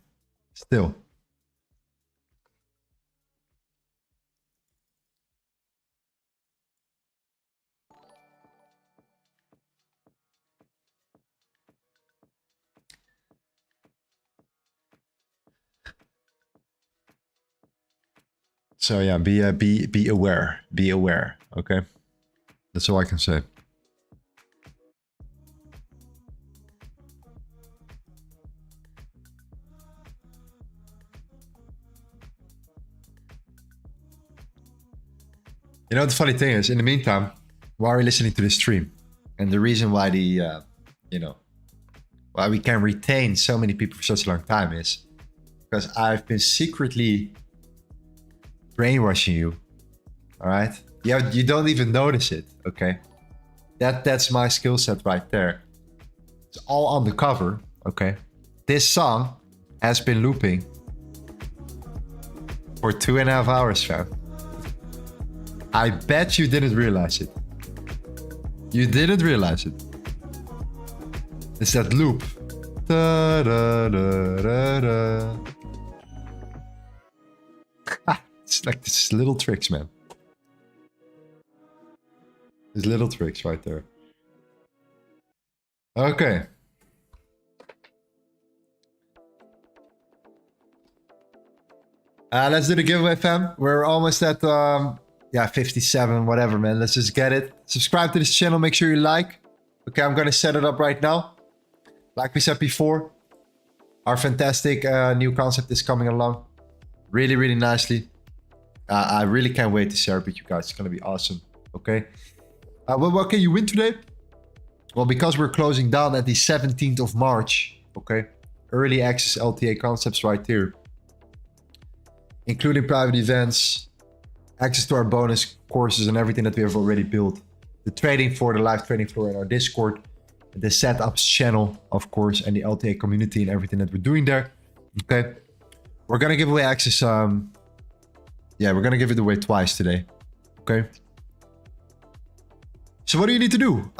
Still. So yeah, be aware. Be aware. Okay. That's all I can say. You know, the funny thing is, in the meantime, while we're listening to this stream, and the reason why why we can retain so many people for such a long time is because I've been secretly brainwashing you. All right, you don't even notice it. Okay, that's my skill set right there. It's all undercover. Okay, this song has been looping for 2.5 hours, fam. I bet you didn't realize it. You didn't realize it. It's that loop. Da, da, da, da, da. It's like these little tricks, man. These little tricks right there. Okay. Let's do the giveaway, fam. We're almost at 57, whatever, man. Let's just get it. Subscribe to this channel. Make sure you like. Okay, I'm gonna set it up right now. Like we said before, our fantastic new concept is coming along really, really nicely. I really can't wait to share it with you guys. It's gonna be awesome. Okay. Well, what can you win today? Well, because we're closing down at the 17th of March. Okay. Early access LTA concepts right here, including private events, access to our bonus courses and everything that we have already built. The trading floor, the live trading floor in our Discord, the setups channel, of course, and the LTA community and everything that we're doing there. Okay. We're going to give away access. Yeah, we're going to give it away twice today. Okay. So what do you need to do?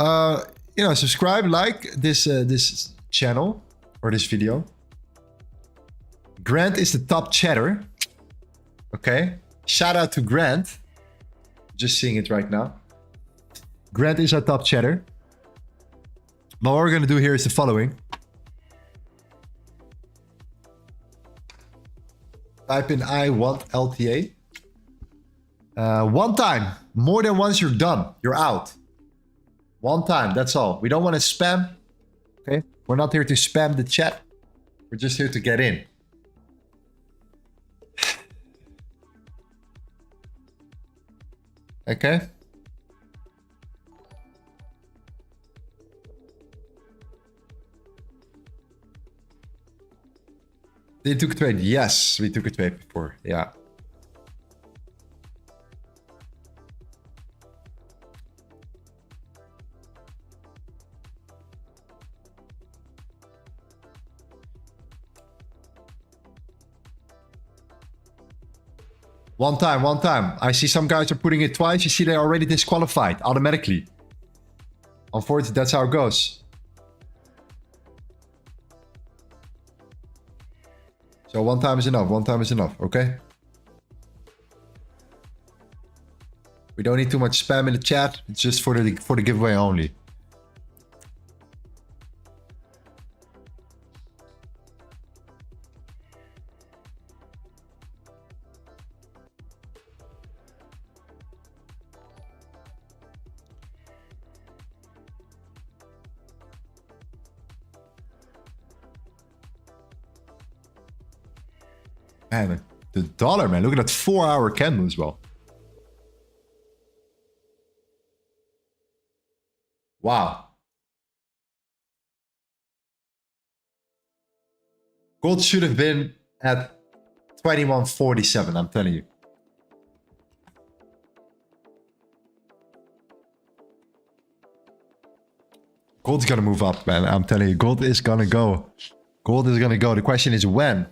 You know, subscribe, like this channel or this video. Grant is the top chatter. Okay. Shout out to Grant. Just seeing it right now. Grant is our top chatter. But what we're going to do here is the following. Type in I want LTA. One time. More than once, you're done. You're out. One time. That's all. We don't want to spam. Okay. We're not here to spam the chat. We're just here to get in. Okay. They took a trade. Yes, we took a trade before. Yeah. One time, one time. I see some guys are putting it twice. You see they're already disqualified automatically. Unfortunately, that's how it goes. So one time is enough. One time is enough. Okay. We don't need too much spam in the chat. It's just for the giveaway only. Man, the dollar, man. Look at that 4-hour candle as well. Wow. Gold should have been at 2147, I'm telling you. Gold's gonna move up, man. I'm telling you, gold is gonna go. Gold is gonna go. The question is when?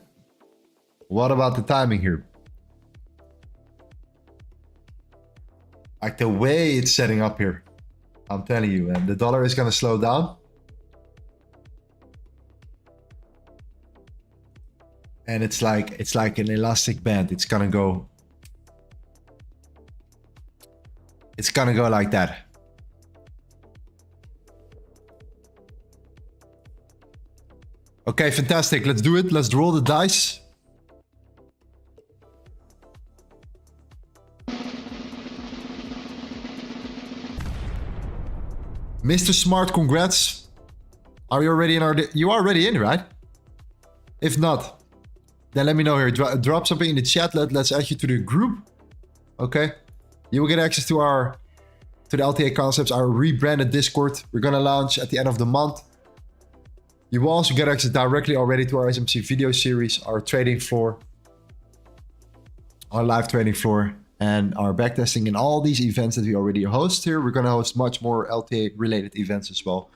What about the timing here? Like the way it's setting up here. I'm telling you, man. The dollar is gonna slow down. And it's like an elastic band. It's gonna go. It's gonna go like that. Okay, fantastic. Let's do it. Let's roll the dice. Mr. Smart, congrats. Are you already in our... You are already in, right? If not, then let me know here. Drop something in the chat. Let's add you to the group. Okay. You will get access to the LTA Concepts, our rebranded Discord. We're going to launch at the end of the month. You will also get access directly already to our SMC video series, our trading floor, our live trading floor, and our backtesting and all these events that we already host here. We're going to host much more LTA related events as well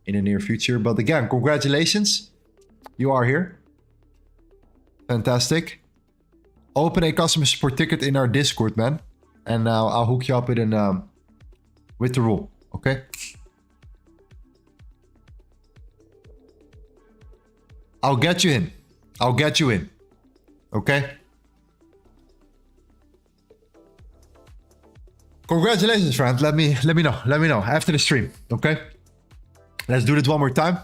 in the near future. But again, congratulations. You are here. Fantastic. Open a customer support ticket in our Discord, man. And I'll hook you up with the rule. Okay. I'll get you in. I'll get you in. Okay? Congratulations, friend. Let me know. Let me know after the stream. Okay? Let's do this one more time.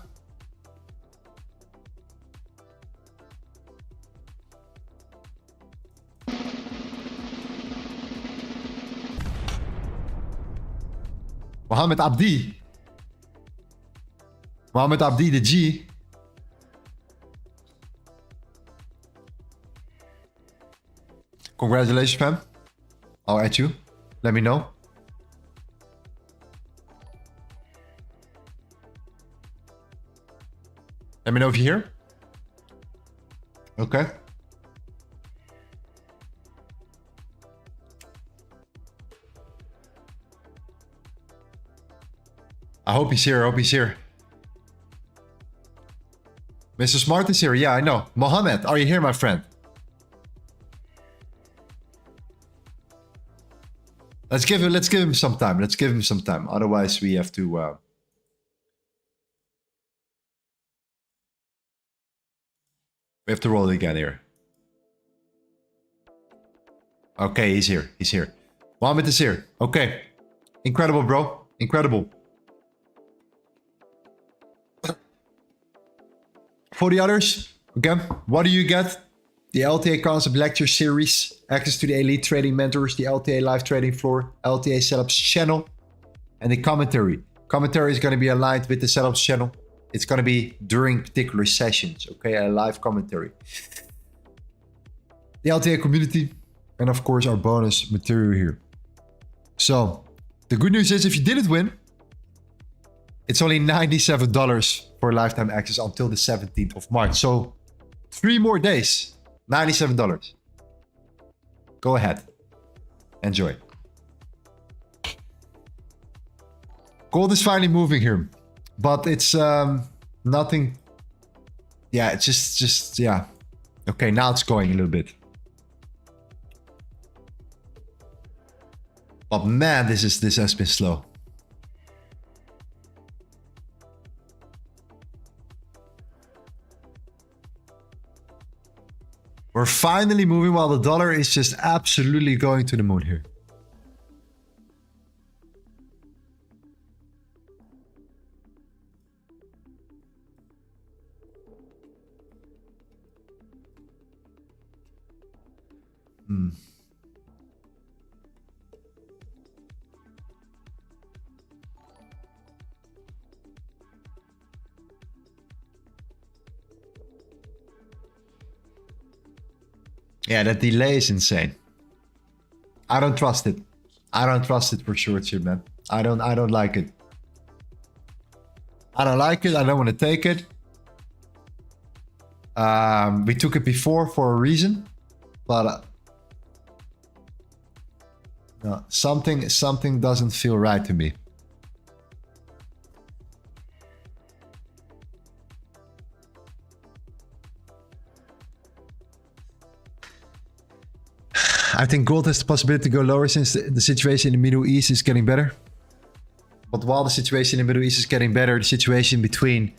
Mohammed Abdi. Mohammed Abdi, the G. Congratulations, fam. I'll add you. Let me know. Let me know if you're here. Okay. I hope he's here. I hope he's here. Mr. Smart is here. Yeah, I know. Mohammed, are you here, my friend? Let's give him some time. Let's give him some time. Otherwise, we have to. We have to roll it again here. Okay, he's here. He's here. Mohammed is here. Okay, incredible, bro. Incredible. For the others, again, what do you get? The LTA Concept Lecture Series, access to the Elite Trading Mentors, the LTA Live Trading Floor, LTA Setups channel, and the commentary. Commentary is going to be aligned with the Setups channel. It's going to be during particular sessions, okay? A live commentary. The LTA community, and of course our bonus material here. So, the good news is if you didn't win, it's only $97 for lifetime access until the 17th of March. So, 3 more days. $97. Go ahead. Enjoy. Gold is finally moving here. But it's nothing. Yeah, it's just yeah. Okay, now it's going a little bit. But man, this has been slow. We're finally moving while the dollar is just absolutely going to the moon here. Yeah, that delay is insane. I don't trust it. I don't trust it for sure, too, man. I don't like it. I don't like it. I don't want to take it. We took it before for a reason, but no, something doesn't feel right to me. I think gold has the possibility to go lower since the situation in the Middle East is getting better. But while the situation in the Middle East is getting better, the situation between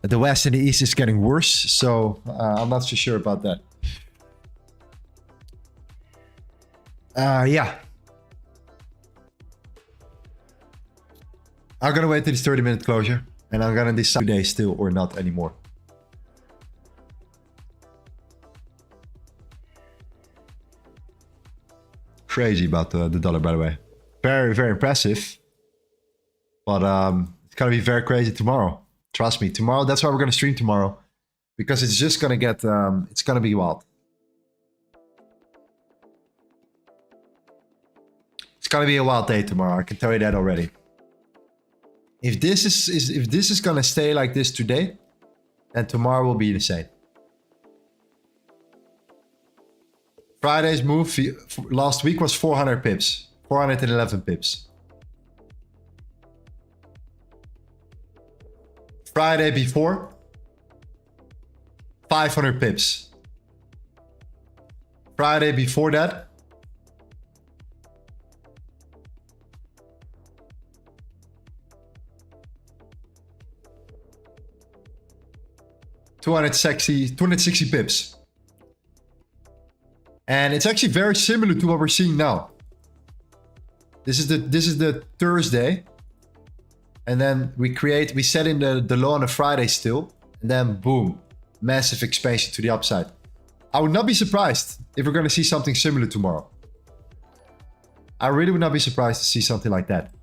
the West and the East is getting worse. So I'm not so sure about that. Yeah. I'm gonna wait till this 30-minute closure. And I'm gonna decide today still or not anymore. Crazy about the dollar, by the way. Very, very impressive. But it's gonna be very crazy tomorrow. Trust me, tomorrow, that's why we're gonna stream tomorrow. Because it's just gonna get, it's gonna be wild. It's gonna be a wild day tomorrow, I can tell you that already. If this is gonna stay like this today, then tomorrow will be insane. Friday's move last week was 400 pips. 411 pips. Friday before, 500 pips. Friday before that, $260 pips. And it's actually very similar to what we're seeing now. This is the Thursday. And then we set in the low on a Friday still. And then boom, massive expansion to the upside. I would not be surprised if we're going to see something similar tomorrow. I really would not be surprised to see something like that.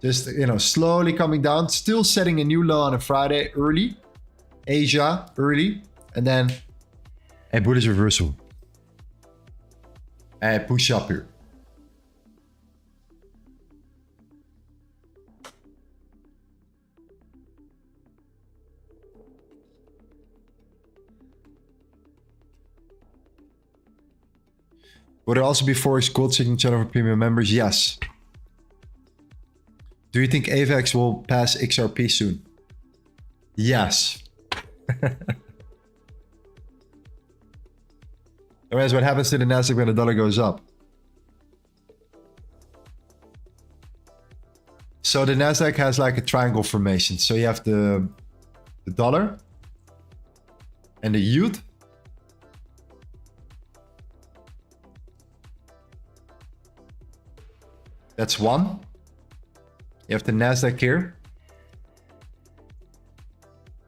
Just, you know, slowly coming down, still setting a new low on a Friday early. Asia early. And then a bullish reversal. Push up here. Will there also be Forex Gold Signature channel for premium members? Yes. Do you think AVAX will pass XRP soon? Yes. Whereas what happens to the NASDAQ when the dollar goes up? So the NASDAQ has like a triangle formation. So you have the dollar and the yield. That's one. You have the NASDAQ here.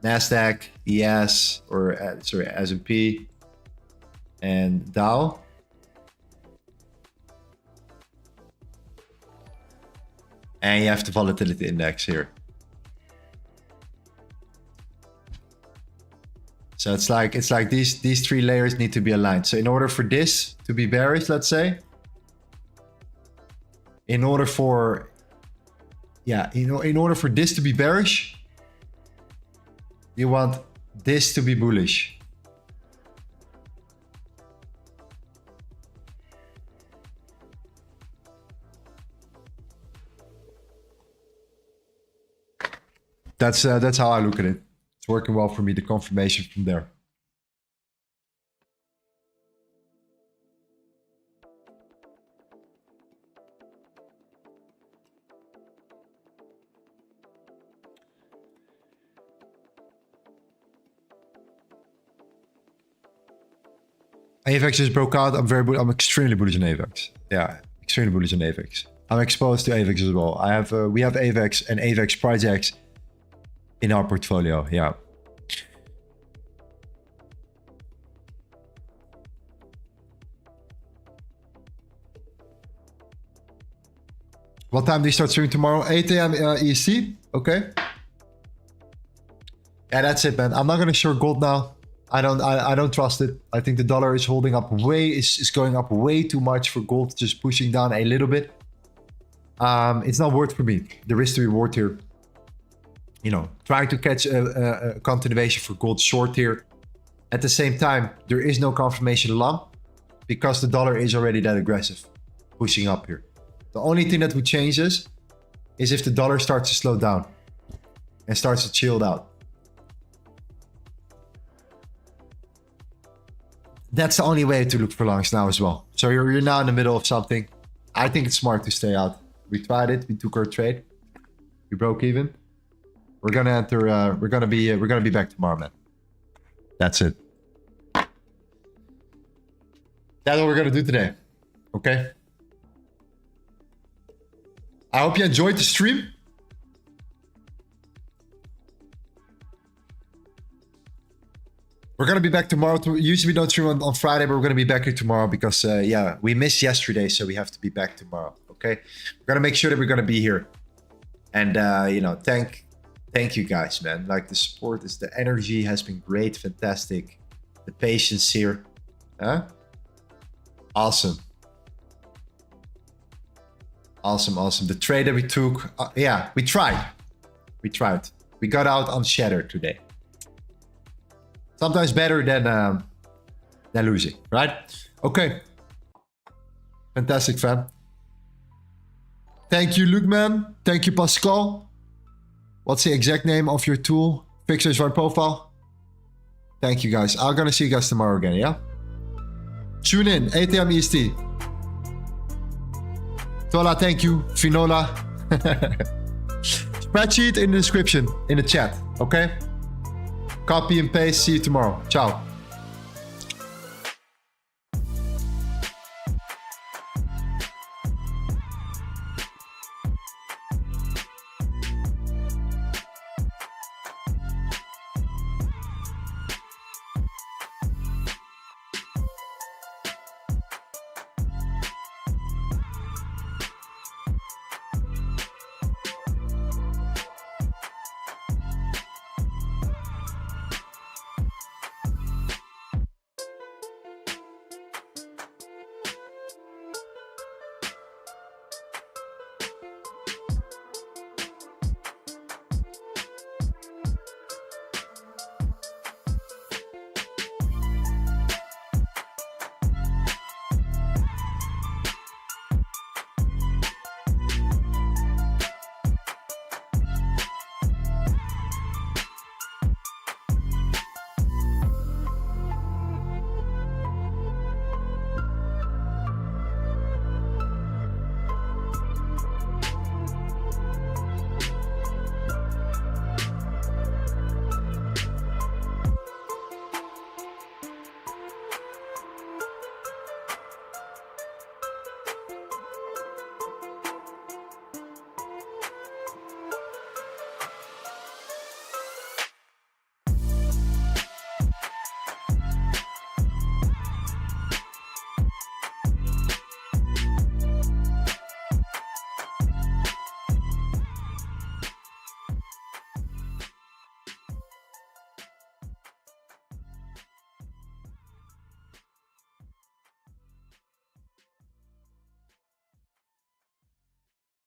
NASDAQ, ES, or sorry, S&P. And Dow. And you have the volatility index here. So it's like these three layers need to be aligned. So in order for this to be bearish, let's say, in order for this to be bearish, you want this to be bullish. That's how I look at it. It's working well for me, the confirmation from there. AVAX just broke out. I'm extremely bullish on AVAX. Yeah, extremely bullish on AVAX. I'm exposed to AVAX as well. We have AVAX and AVAX projects in our portfolio. Yeah. What time do you start streaming tomorrow? 8 a.m. EST. Okay. Yeah, that's it, man. I'm not gonna short gold now. I don't trust it. I think the dollar is holding up is going up way too much for gold, just pushing down a little bit. It's not worth for me. The risk to reward here you know, trying to catch a continuation for gold short here. At the same time, there is no confirmation long because the dollar is already that aggressive, pushing up here. The only thing that would change this is if the dollar starts to slow down and starts to chill out. That's the only way to look for longs now as well. So you're now in the middle of something. I think it's smart to stay out. We tried it. We took our trade. We broke even. We're gonna enter. We're gonna be back tomorrow, man. That's it. That's what we're gonna do today. Okay. I hope you enjoyed the stream. We're going to be back tomorrow. Usually we don't stream on Friday, but we're going to be back here tomorrow because, yeah, we missed yesterday, so we have to be back tomorrow, okay? We're going to make sure that we're going to be here. And, you know, thank you guys, man. Like, the support, the energy has been great, fantastic. The patience here. Huh? Awesome. Awesome, awesome. The trade that we took, yeah, we tried. We tried. We got out unshattered today. Sometimes better than losing, right? Okay. Fantastic, fam. Thank you, Luke, man. Thank you, Pascal. What's the exact name of your tool? Fixers one profile. Thank you, guys. I'm gonna see you guys tomorrow again, yeah? Tune in, 8 a.m. EST. Tola, thank you. Finola. Spreadsheet in the description, in the chat, okay? Copy and paste. See you tomorrow. Ciao.